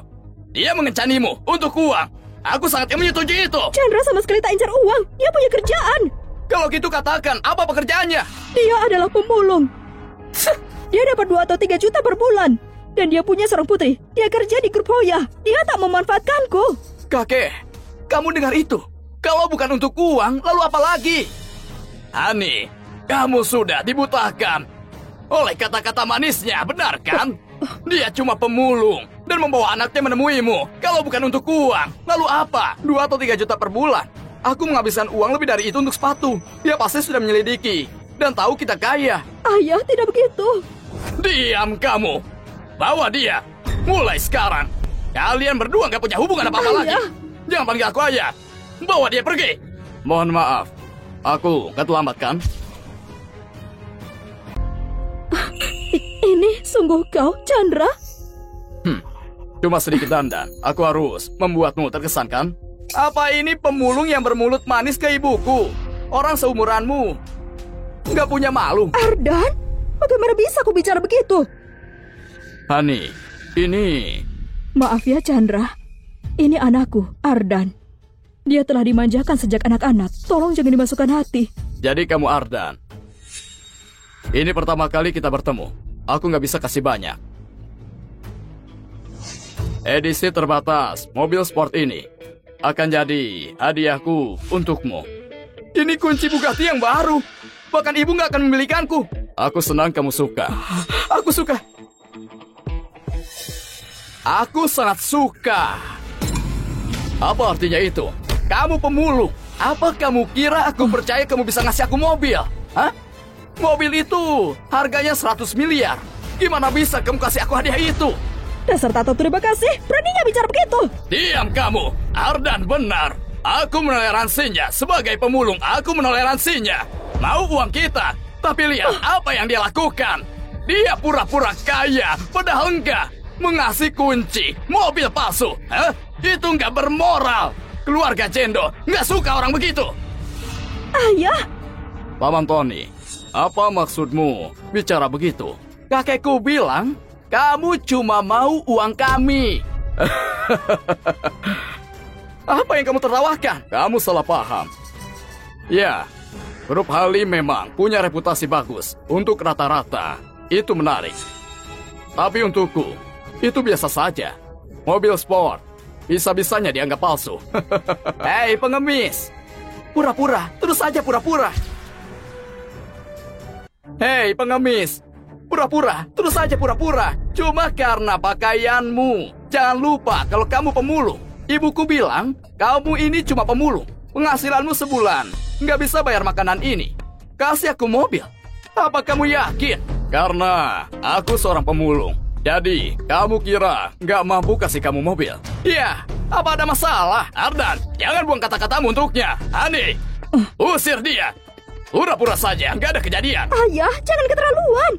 Dia mengencanimu untuk uang. Aku sangat menyetujui itu. Chandra sama sekali tak incar uang. Dia punya kerjaan. Kalau gitu katakan, apa pekerjaannya? Dia adalah pemulung. Dia dapat 2 atau 3 juta per bulan. Dan dia punya seorang putri. Dia kerja di grup Hoya. Dia tak memanfaatkanku. Kakek, kamu dengar itu? Kalau bukan untuk uang, lalu apa lagi? Hani, kamu sudah dibutakan oleh kata-kata manisnya, benar kan? Dia cuma pemulung dan membawa anaknya menemuimu. Kalau bukan untuk uang, lalu apa? 2 atau 3 juta per bulan. Aku menghabiskan uang lebih dari itu untuk sepatu. Dia pasti sudah menyelidiki dan tahu kita kaya. Ayah, tidak begitu. Diam kamu. Bawa dia. Mulai sekarang. Kalian berdua gak punya hubungan apa-apa lagi. Jangan panggil aku ayah. Bawa dia pergi. Mohon maaf. Aku gak terlambat kan? Ini sungguh kau, Chandra? Cuma sedikit dandan. Aku harus membuatmu terkesan, kan? Apa ini pemulung yang bermulut manis ke ibuku? Orang seumuranmu nggak punya malu. Ardan, bagaimana bisa kau bicara begitu? Hani, ini... Maaf ya Chandra, ini anakku, Ardan. Dia telah dimanjakan sejak anak-anak. Tolong jangan dimasukkan hati. Jadi kamu Ardan. Ini pertama kali kita bertemu. Aku nggak bisa kasih banyak. Edisi terbatas mobil sport ini akan jadi hadiahku untukmu. Ini kunci Bugatti yang baru. Bahkan ibu nggak akan memilikanku. Aku senang kamu suka. Aku suka. Aku sangat suka. Apa artinya itu? Kamu pemulung. Apa kamu kira aku percaya kamu bisa ngasih aku mobil? Hah? Mobil itu harganya 100 miliar. Gimana bisa kamu kasih aku hadiah itu? Dasar tak tahu terima kasih, beraninya bicara begitu. Diam kamu, Ardan benar. Aku menoleransinya. Sebagai pemulung, aku menoleransinya. Mau uang kita, tapi lihat apa yang dia lakukan. Dia pura-pura kaya, padahal enggak. Mengasih kunci mobil palsu. Hah? Itu enggak bermoral. Keluarga Jendo nggak suka orang begitu. Ayah, Paman Tony, apa maksudmu bicara begitu? Kakekku bilang, kamu cuma mau uang kami. Apa yang kamu tertawakan? Kamu salah paham. Ya, grup Halim memang punya reputasi bagus. Untuk rata-rata, itu menarik. Tapi untukku, itu biasa saja. Mobil sport, bisa-bisanya dianggap palsu. Hei pengemis, pura-pura, terus saja pura-pura. Hei pengemis, pura-pura, terus saja pura-pura. Cuma karena pakaianmu. Jangan lupa kalau kamu pemulung. Ibuku bilang, kamu ini cuma pemulung. Penghasilanmu sebulan nggak bisa bayar makanan ini. Kasih aku mobil. Apa kamu yakin? Karena aku seorang pemulung. Jadi, kamu kira nggak mampu kasih kamu mobil? Iya, apa ada masalah? Ardan, jangan buang kata-katamu untuknya. Hani, usir dia. Pura-pura saja, nggak ada kejadian. ayah, jangan keterlaluan.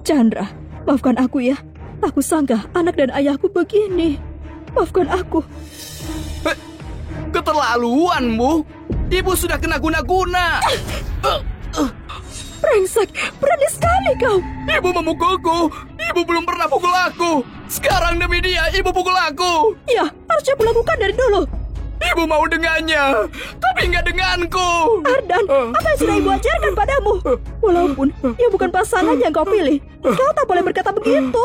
Chandra, maafkan aku ya. Aku sangka anak dan ayahku begini. Maafkan aku. Keterlaluanmu? Ibu sudah kena guna-guna. Brengsek, berani sekali kau. Ibu memukulku. Ibu belum pernah pukul aku. Sekarang demi dia, ibu pukul aku. Ya, harusnya aku lakukan dari dulu. Ibu mau dengannya, tapi nggak denganku. Ardan, apa yang sudah ibu ajarkan padamu? Walaupun ia bukan pasangan yang kau pilih, kau tak boleh berkata begitu.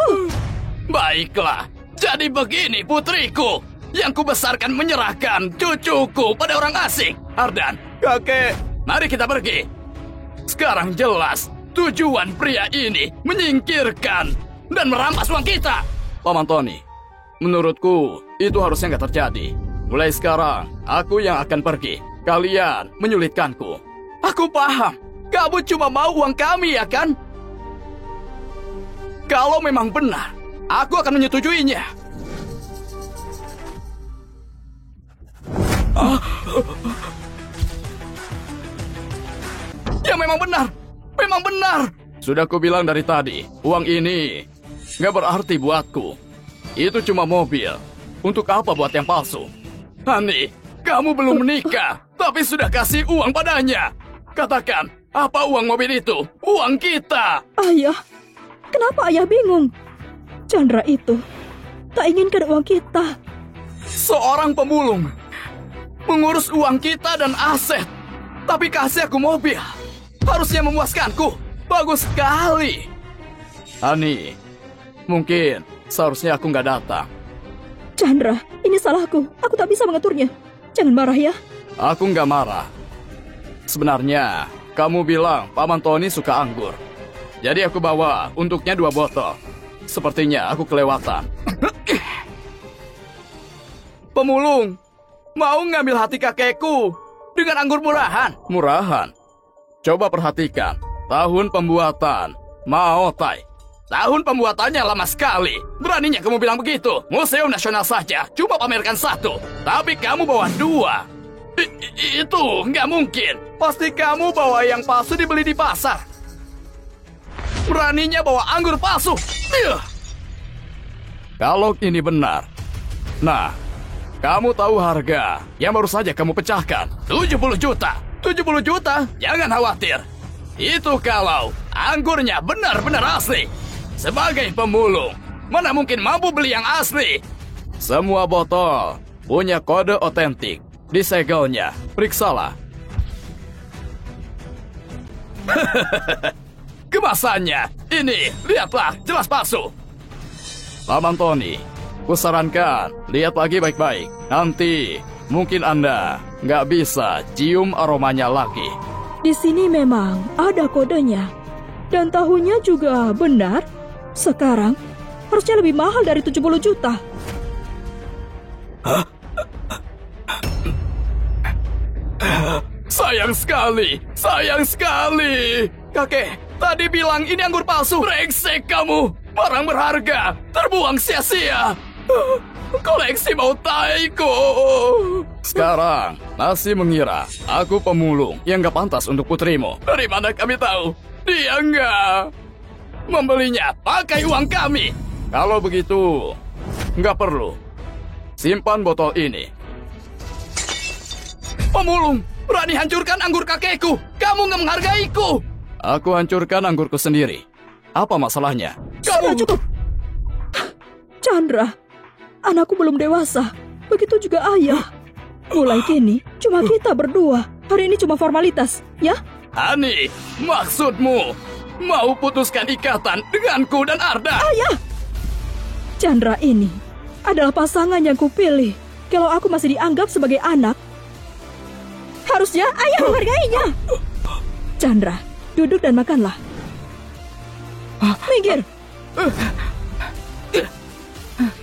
Baiklah, jadi begini putriku. Yang kubesarkan menyerahkan cucuku pada orang asing. Ardan, Kakek, mari kita pergi. Sekarang jelas tujuan pria ini menyingkirkan dan merampas uang kita. Paman Tony, menurutku itu harusnya nggak terjadi. Mulai sekarang, aku yang akan pergi. Kalian menyulitkanku. aku paham. Kamu cuma mau uang kami, ya kan? Kalau memang benar, aku akan menyetujuinya. Ya memang benar. Memang benar. Sudah kubilang dari tadi, uang ini nggak berarti buatku. Itu cuma mobil. Untuk apa buat yang palsu? Hani, kamu belum menikah, tapi sudah kasih uang padanya. Katakan, apa uang mobil itu? Uang kita. Ayah, kenapa ayah bingung? Chandra itu tak inginkan uang kita. Seorang pemulung mengurus uang kita dan aset, tapi kasih aku mobil. Harusnya memuaskanku. Bagus sekali. Hani, mungkin seharusnya aku nggak datang. Chandra, ini salahku. Aku tak bisa mengaturnya. Jangan marah ya. Aku nggak marah. Sebenarnya, kamu bilang Paman Tony suka anggur. Jadi aku bawa untuknya 2 botol. Sepertinya aku kelewatan. Pemulung, mau ngambil hati kakekku dengan anggur murahan. Murahan? Coba perhatikan. Tahun pembuatan Maotai. Tahun pembuatannya lama sekali. Beraninya kamu bilang begitu. Museum Nasional saja cuma pamerkan 1, tapi kamu bawa 2. Itu nggak mungkin. Pasti kamu bawa yang palsu dibeli di pasar. Beraninya bawa anggur palsu. Kalau ini benar, nah, kamu tahu harga yang baru saja kamu pecahkan. 70 juta. 70 juta? Jangan khawatir. Itu kalau anggurnya benar-benar asli. Sebagai pemulung, mana mungkin mampu beli yang asli? Semua botol punya kode otentik. Di segelnya, periksalah. Kemasannya, ini, lihatlah, jelas palsu. Paman Tony, kusarankan, lihat lagi baik-baik. Nanti, mungkin Anda nggak bisa cium aromanya lagi. Di sini memang ada kodenya. Dan tahunnya juga benar. Sekarang, harusnya lebih mahal dari 70 juta. Sayang sekali, sayang sekali. Kakek, tadi bilang ini anggur palsu. Brengsek kamu. Barang berharga terbuang sia-sia. Koleksi bau taiku. Sekarang masih mengira aku pemulung yang gak pantas untuk putrimu. Dari mana kami tahu? Dia enggak membelinya pakai uang kami. Kalau begitu, nggak perlu. Simpan botol ini. Pemulung, berani hancurkan anggur kakekku. Kamu nggak menghargaiku. Aku hancurkan anggurku sendiri. Apa masalahnya? Sudah cukup. Chandra, anakku belum dewasa. Begitu juga ayah. Mulai kini, cuma kita berdua. Hari ini cuma formalitas, ya? Hani, maksudmu mau putuskan ikatan denganku dan Arda? Ayah! Chandra ini adalah pasangan yang kupilih. Kalau aku masih dianggap sebagai anak, harusnya ayah menghargainya. Chandra, duduk dan makanlah. Minggir.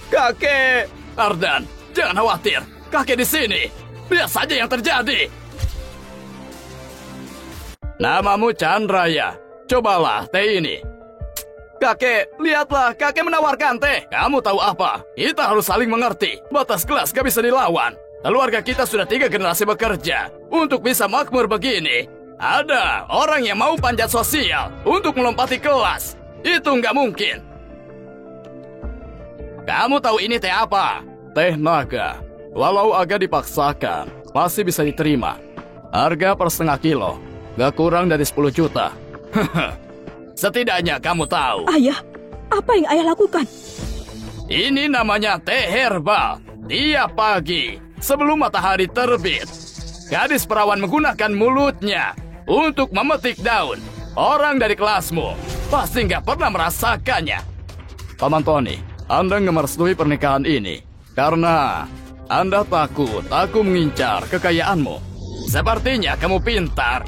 Kakek. Ardan, jangan khawatir. Kakek di sini. Lihat saja yang terjadi. Namamu Chandra ya. Cobalah teh ini. Kakek, lihatlah, kakek menawarkan teh. Kamu tahu apa? Kita harus saling mengerti. Batas kelas gak bisa dilawan. Keluarga kita sudah 3 generasi bekerja. Untuk bisa makmur begini, ada orang yang mau panjat sosial untuk melompati kelas. Itu nggak mungkin. Kamu tahu ini teh apa? Teh naga. Walau agak dipaksakan, masih bisa diterima. Harga per setengah kilo, gak kurang dari 10 juta. Setidaknya kamu tahu. Ayah, apa yang ayah lakukan? Ini namanya teh herbal. Tiap pagi, sebelum matahari terbit, gadis perawan menggunakan mulutnya untuk memetik daun. Orang dari kelasmu pasti nggak pernah merasakannya. Paman Tony, Anda nggak merestui pernikahan ini karena Anda takut aku mengincar kekayaanmu. Sepertinya kamu pintar.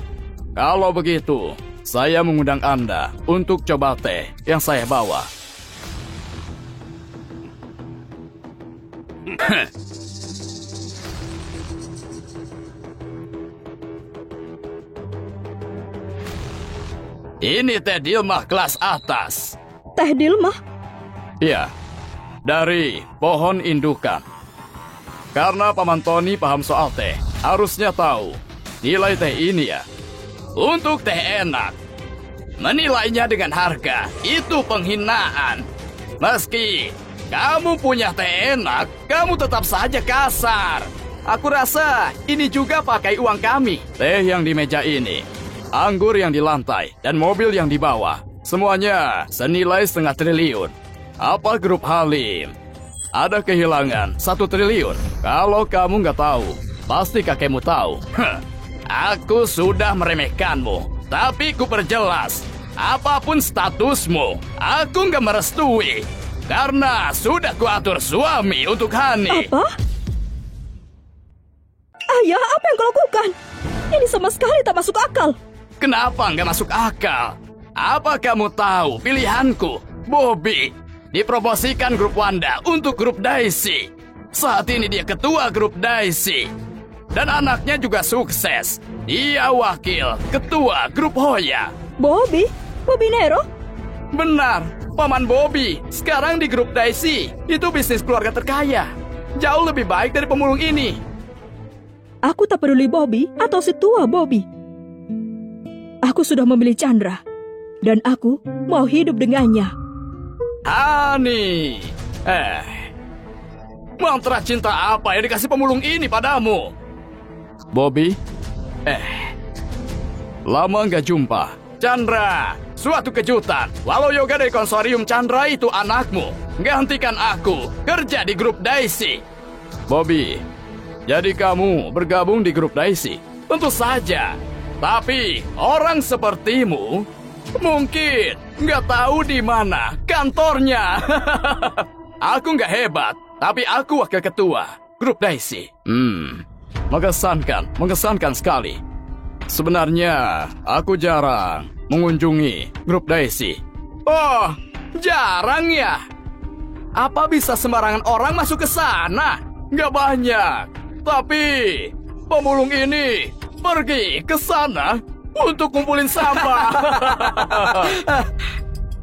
Kalau begitu, saya mengundang Anda untuk coba teh yang saya bawa. Ini teh Dilmah kelas atas. Teh Dilmah? Iya, dari pohon indukan. Karena Paman Tony paham soal teh, harusnya tahu nilai teh ini ya. Untuk teh enak, menilainya dengan harga itu penghinaan. Meski kamu punya teh enak, kamu tetap saja kasar. Aku rasa ini juga pakai uang kami. Teh yang di meja ini, anggur yang di lantai, dan mobil yang di bawah, semuanya senilai 1,5 triliun. Apa grup Halim ada kehilangan 1 triliun? Kalau kamu nggak tahu, pasti kakekmu tahu. Aku sudah meremehkanmu, tapi ku perjelas, apapun statusmu, aku nggak merestui. Karena sudah kuatur suami untuk Hani. Apa? Ayah, apa yang kau lakukan? Ini sama sekali tak masuk akal. Kenapa nggak masuk akal? Apa kamu tahu pilihanku? Bobby dipromosikan grup Wanda untuk grup Daisy. Saat ini dia ketua grup Daisy. Dan anaknya juga sukses. Dia wakil ketua grup Hoya. Bobby? Bobby Nero? Benar, Paman Bobby sekarang di grup Daisy. Itu bisnis keluarga terkaya. Jauh lebih baik dari pemulung ini. Aku tak peduli Bobby atau si tua Bobby. Aku sudah memilih Chandra. Dan aku mau hidup dengannya. Hani, Mantra cinta apa yang dikasih pemulung ini padamu? Bobby? Lama nggak jumpa. Chandra, suatu kejutan. Walau Yoga dari konsorium Chandra itu anakmu, gantikan aku kerja di grup Daisy. Bobby, jadi kamu bergabung di grup Daisy? Tentu saja. Tapi orang sepertimu mungkin nggak tahu di mana kantornya. Aku nggak hebat, tapi aku wakil ketua grup Daisy. Mengesankan sekali. Sebenarnya aku jarang mengunjungi grup Daisy. Oh, jarang ya? Apa bisa sembarangan orang masuk ke sana? Nggak banyak. Tapi pemulung ini pergi ke sana untuk kumpulin sampah.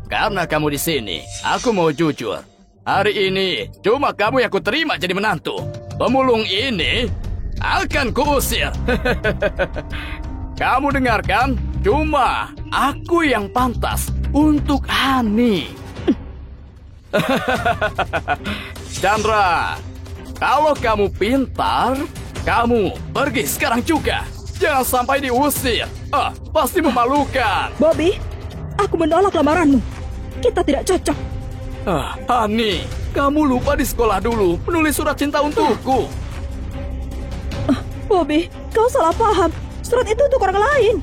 Karena kamu di sini, aku mau jujur. Hari ini cuma kamu yang kuterima jadi menantu. Pemulung ini akan kuusir. Kamu dengarkan? Cuma aku yang pantas untuk Hani. Chandra, kalau kamu pintar, kamu pergi sekarang juga. Jangan sampai diusir. Pasti memalukan. Bobby, aku menolak lamaranmu. Kita tidak cocok. Hani, kamu lupa di sekolah dulu menulis surat cinta untukku. Bobby, kau salah paham. Surat itu untuk orang lain.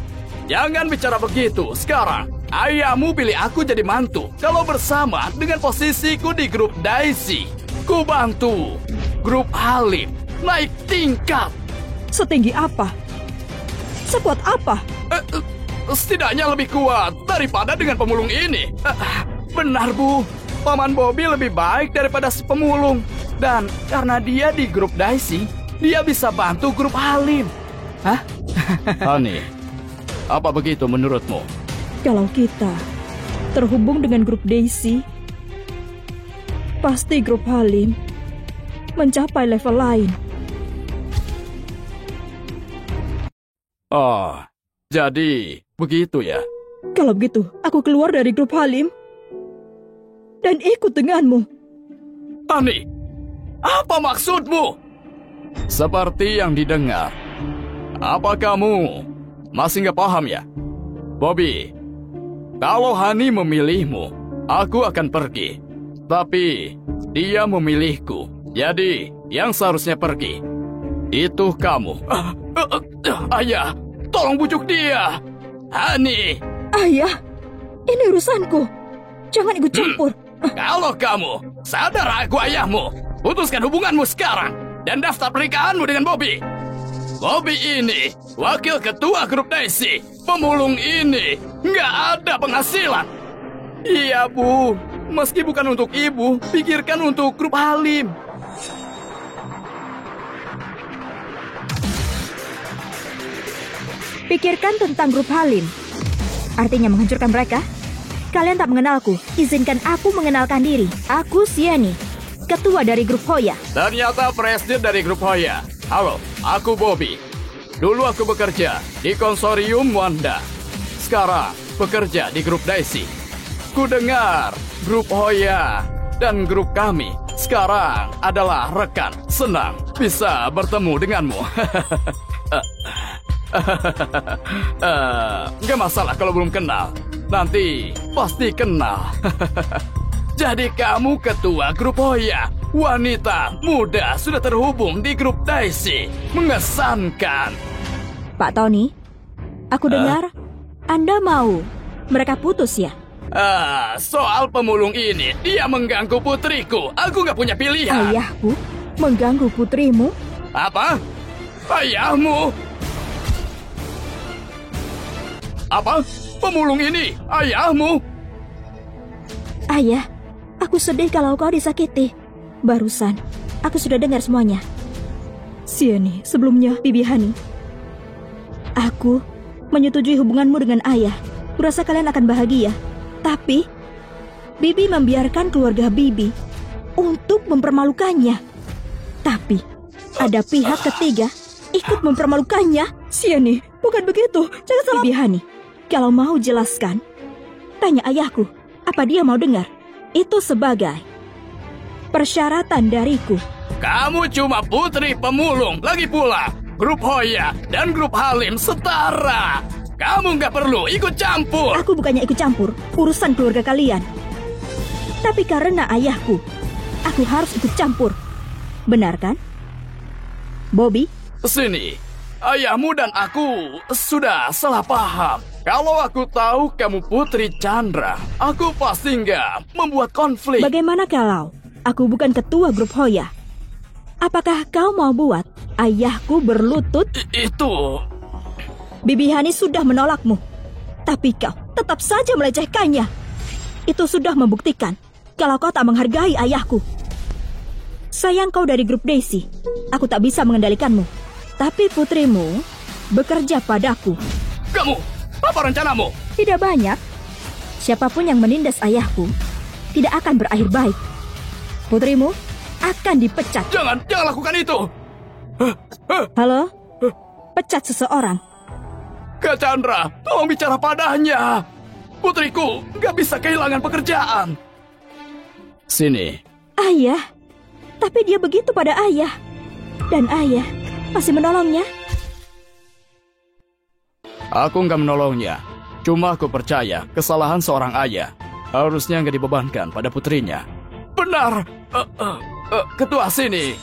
Jangan bicara begitu. Sekarang, ayahmu pilih aku jadi mantu. Kalau bersama dengan posisiku di grup Daisy, ku bantu grup Halim naik tingkat. Setinggi apa? Sekuat apa? Setidaknya lebih kuat daripada dengan pemulung ini. Benar, Bu. Paman Bobby lebih baik daripada si pemulung. Dan karena dia di grup Daisy, dia bisa bantu grup Halim. Hah? Hani, apa begitu menurutmu? Kalau kita terhubung dengan grup Daisy, pasti grup Halim mencapai level lain. Oh, jadi begitu ya? Kalau begitu, aku keluar dari grup Halim dan ikut denganmu. Hani, apa maksudmu? Seperti yang didengar. Apa kamu masih nggak paham ya? Bobby, kalau Hani memilihmu, aku akan pergi. Tapi dia memilihku. Jadi, yang seharusnya pergi itu kamu. Ayah, tolong bujuk dia. Hani. Ayah, ini urusanku. Jangan ikut campur. Kalau kamu sadar aku ayahmu, putuskan hubunganmu sekarang dan daftar pernikahanmu dengan Bobby. Bobby ini wakil ketua grup Daisy. Pemulung ini nggak ada penghasilan. Iya, Bu. Meski bukan untuk ibu, pikirkan untuk grup Halim. Pikirkan tentang grup Halim. Artinya menghancurkan mereka? Kalian tak mengenalku. Izinkan aku mengenalkan diri. Aku Siani, ketua dari grup Hoya. Ternyata presiden dari grup Hoya. Halo, aku Bobby. Dulu aku bekerja di konsorium Wanda. Sekarang bekerja di grup Daisy. Ku dengar grup Hoya dan grup kami sekarang adalah rekan. Senang bisa bertemu denganmu. Gak masalah kalau belum kenal. Nanti pasti kenal. Jadi kamu ketua grup Hoya. Wanita muda sudah terhubung di grup Daisy. Mengesankan. Pak Tony, aku dengar Anda mau mereka putus ya? Soal pemulung ini, dia mengganggu putriku. Aku nggak punya pilihan. Ayahku mengganggu putrimu? Apa? Ayahmu? Apa? Pemulung ini ayahmu? Ayah, aku sedih kalau kau disakiti. Barusan, aku sudah dengar semuanya. Siani, sebelumnya Bibi Hani. Aku menyetujui hubunganmu dengan ayah. Kurasa kalian akan bahagia. Tapi, Bibi membiarkan keluarga Bibi untuk mempermalukannya. Tapi, ada pihak ketiga ikut mempermalukannya. Siani, bukan begitu. Jangan salah. Bibi Hani, kalau mau jelaskan, tanya ayahku. Apa dia mau dengar? Itu sebagai persyaratan dariku. Kamu cuma putri pemulung. Lagi pula, grup Hoya dan grup Halim setara. Kamu nggak perlu ikut campur. Aku bukannya ikut campur urusan keluarga kalian. Tapi karena ayahku, aku harus ikut campur. Benar kan? Bobby? Sini, ayahmu dan aku sudah salah paham. Kalau aku tahu kamu Putri Chandra, aku pasti nggak membuat konflik. Bagaimana kalau aku bukan ketua grup Hoya? Apakah kau mau buat ayahku berlutut? Itu... Bibi Hani sudah menolakmu. Tapi kau tetap saja melecehkannya. Itu sudah membuktikan kalau kau tak menghargai ayahku. Sayang kau dari grup Daisy. Aku tak bisa mengendalikanmu. Tapi putrimu bekerja padaku. Kamu, apa rencanamu? Tidak banyak. Siapapun yang menindas ayahku tidak akan berakhir baik. Putrimu akan dipecat. Jangan lakukan itu. Halo? Pecat seseorang. Kak Chandra, tolong bicara padanya. Putriku nggak bisa kehilangan pekerjaan. Sini. Ayah, tapi dia begitu pada ayah. Dan ayah masih menolongnya. Aku nggak menolongnya. Cuma aku percaya kesalahan seorang ayah harusnya nggak dibebankan pada putrinya. Benar. Ketua sini.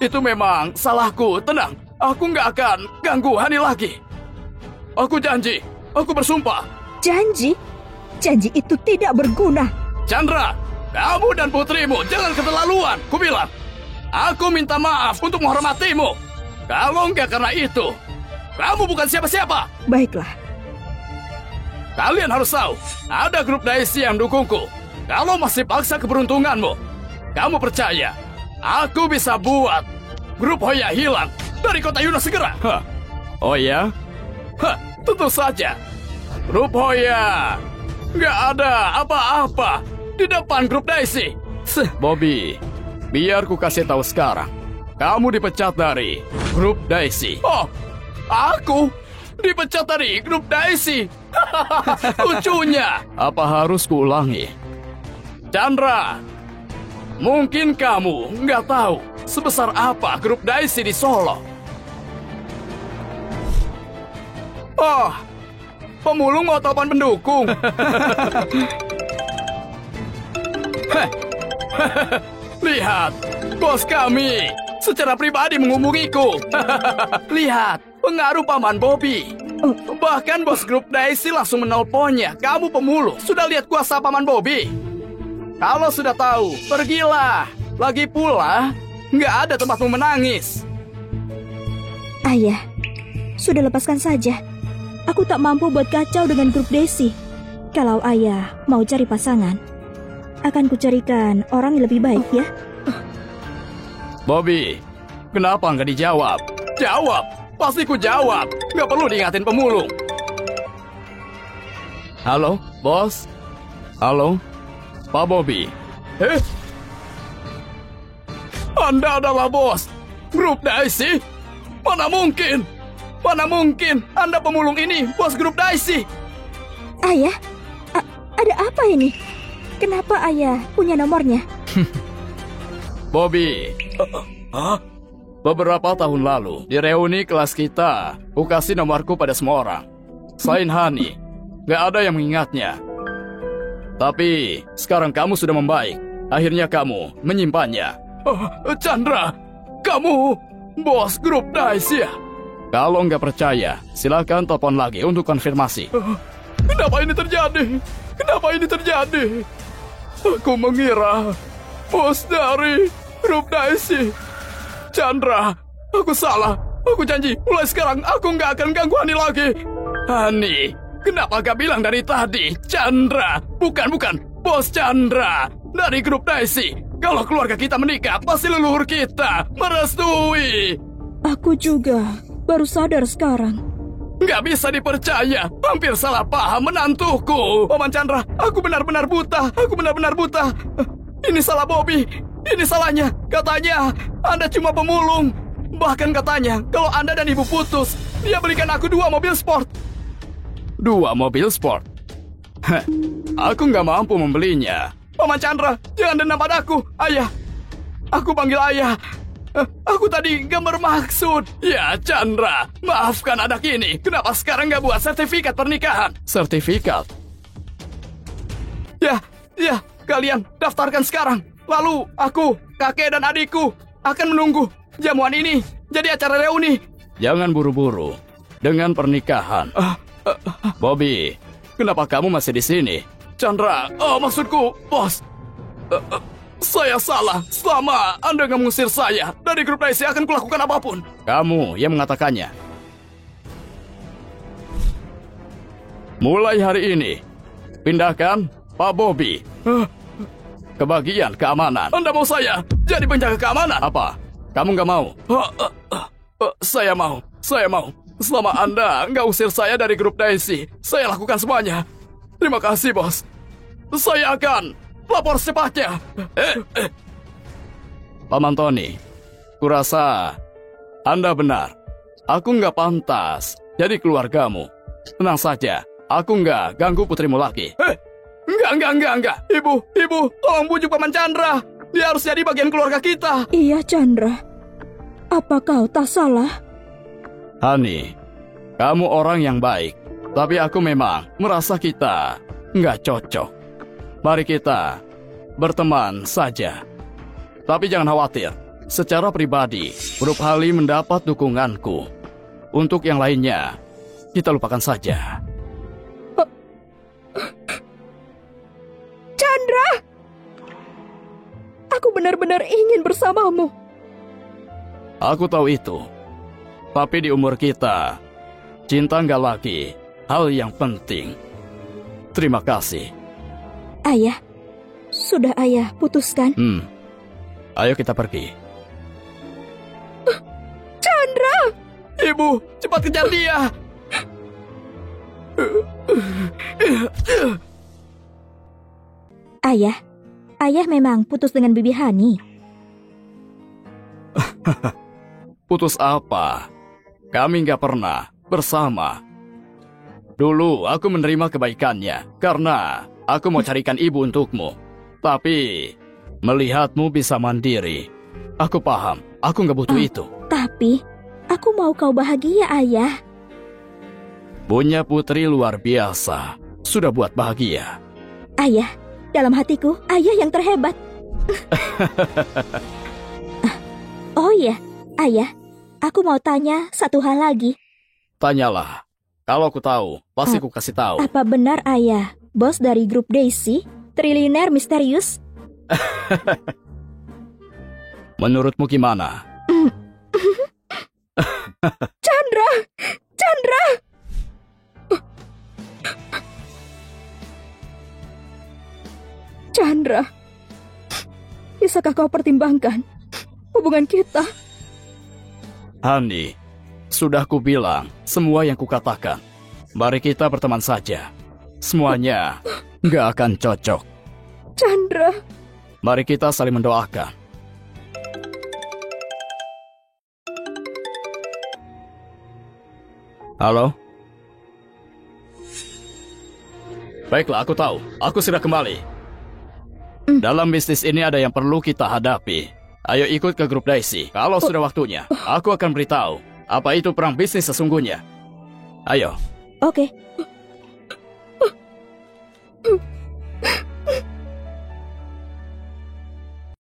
Itu memang salahku. Tenang, aku nggak akan ganggu Hani lagi. Aku janji. Aku bersumpah. Janji? Janji itu tidak berguna. Chandra, kamu dan putrimu jangan keterlaluan. Kubilang, aku minta maaf untuk menghormatimu. Kalau nggak karena itu, kamu bukan siapa-siapa. Baiklah. Kalian harus tahu, ada grup Daisy yang dukungku. Kalau masih paksa keberuntunganmu, kamu percaya, aku bisa buat grup Hoya hilang dari kota Yuna segera. Hah. Oh ya? Hah, tentu saja. Grup Hoya nggak ada apa-apa di depan grup Daisy. Bobby, biar ku kasih tahu sekarang. Kamu dipecat dari grup Daisy. Oh, aku dipecat dari grup Daisy. Lucunya. Apa harus kuulangi? Chandra, mungkin kamu nggak tahu sebesar apa grup Daisy di Solo. Oh, pemulung mau telepon pendukung. Lihat, bos kami secara pribadi menghubungiku. Lihat, pengaruh Paman Bobby. Bahkan bos grup Daisy langsung menelponnya. Kamu pemulung, sudah lihat kuasa Paman Bobby? Kalau sudah tahu, pergilah. Lagi pula, nggak ada tempatmu menangis. Ayah, sudah lepaskan saja. Aku tak mampu buat kacau dengan grup Daisy. Kalau ayah mau cari pasangan, akan kucarikan orang yang lebih baik ya. Bobby, kenapa nggak dijawab? Jawab, pasti ku jawab. Nggak perlu diingatin pemulung. Halo, bos? Halo, Pak Bobby? Anda adalah bos grup Daisy? Mana mungkin? Mana mungkin Anda pemulung ini bos grup Daisy? Ayah, ada apa ini? Kenapa ayah punya nomornya? Bobby, beberapa tahun lalu di reuni kelas kita, ku kasih nomorku pada semua orang. Selain Hani, nggak ada yang mengingatnya. Tapi sekarang kamu sudah membaik. Akhirnya kamu menyimpannya. Chandra, kamu bos grup Daisy ya? Kalau nggak percaya, silakan telepon lagi untuk konfirmasi. Kenapa ini terjadi? Kenapa ini terjadi? Aku mengira bos dari grup Daisy. Chandra, aku salah. Aku janji, mulai sekarang aku nggak akan ganggu Hani lagi. Hani, kenapa gak bilang dari tadi? Chandra, bukan, bos Chandra dari grup Daisy. Kalau keluarga kita menikah, pasti leluhur kita merestui. Aku juga baru sadar sekarang. Nggak bisa dipercaya, hampir salah paham menantuku. Paman Chandra, aku benar-benar buta. Aku benar-benar buta. Ini salah Bobby. Ini salahnya. Katanya Anda cuma pemulung. Bahkan katanya kalau Anda dan Ibu putus, dia belikan aku 2 mobil sport. 2 mobil sport? Aku nggak mampu membelinya. Paman Chandra, jangan dendam padaku. Ayah, Aku panggil ayah. Aku tadi gak bermaksud. Ya, Chandra, maafkan anak ini. Kenapa sekarang gak buat sertifikat pernikahan? Sertifikat? Ya, kalian daftarkan sekarang. Lalu aku, kakek dan adikku akan menunggu. Jamuan ini jadi acara reuni. Jangan buru-buru dengan pernikahan. Bobby, kenapa kamu masih di sini? Chandra, maksudku, bos. Saya salah. Selama Anda nggak mengusir saya dari grup Daisy, akan kulakukan apapun. Kamu yang mengatakannya. Mulai hari ini, pindahkan Pak Bobby ke bagian keamanan. Anda mau saya jadi penjaga keamanan? Apa? Kamu nggak mau? Saya mau. Selama Anda nggak usir saya dari grup Daisy, saya lakukan semuanya. Terima kasih, bos. Saya akan lapor secepatnya. Paman Tony, kurasa Anda benar. Aku nggak pantas jadi keluargamu. Tenang saja, aku nggak ganggu putrimu lagi. Enggak. Ibu, tolong bujuk Paman Chandra. Dia harus jadi bagian keluarga kita. Iya, Chandra. Apa kau tak salah? Hani, kamu orang yang baik. Tapi aku memang merasa kita nggak cocok. Mari kita berteman saja. Tapi jangan khawatir. Secara pribadi, Grup Hali mendapat dukunganku. Untuk yang lainnya, kita lupakan saja. Chandra! Aku benar-benar ingin bersamamu. Aku tahu itu. Tapi di umur kita, cinta nggak lagi hal yang penting. Terima kasih. Ayah, sudah ayah putuskan. Ayo kita pergi. Chandra! Ibu, cepat kejar dia. Ayah memang putus dengan Bibi Hani. Putus apa? Kami nggak pernah bersama. Dulu aku menerima kebaikannya karena aku mau carikan ibu untukmu. Tapi melihatmu bisa mandiri, aku paham. Aku nggak butuh itu. Tapi aku mau kau bahagia, Ayah. Punya putri luar biasa. Sudah buat bahagia. Ayah, dalam hatiku, ayah yang terhebat. Oh iya, ayah, aku mau tanya satu hal lagi. Tanyalah. Kalau aku tahu, pasti aku kasih tahu. Apa benar ayah, bos dari grup Daisy, triliuner misterius? Menurutmu gimana? Chandra! Chandra, bisakah kau pertimbangkan hubungan kita? Hani, sudah kubilang semua yang kukatakan. Mari kita berteman saja. Semuanya nggak akan cocok. Chandra, Mari kita saling mendoakan. Halo? Baiklah, aku tahu. Aku sudah kembali. Dalam bisnis ini ada yang perlu kita hadapi. Ayo ikut ke grup Daisy. Kalau sudah waktunya, aku akan beritahu apa itu perang bisnis sesungguhnya. Ayo. Oke.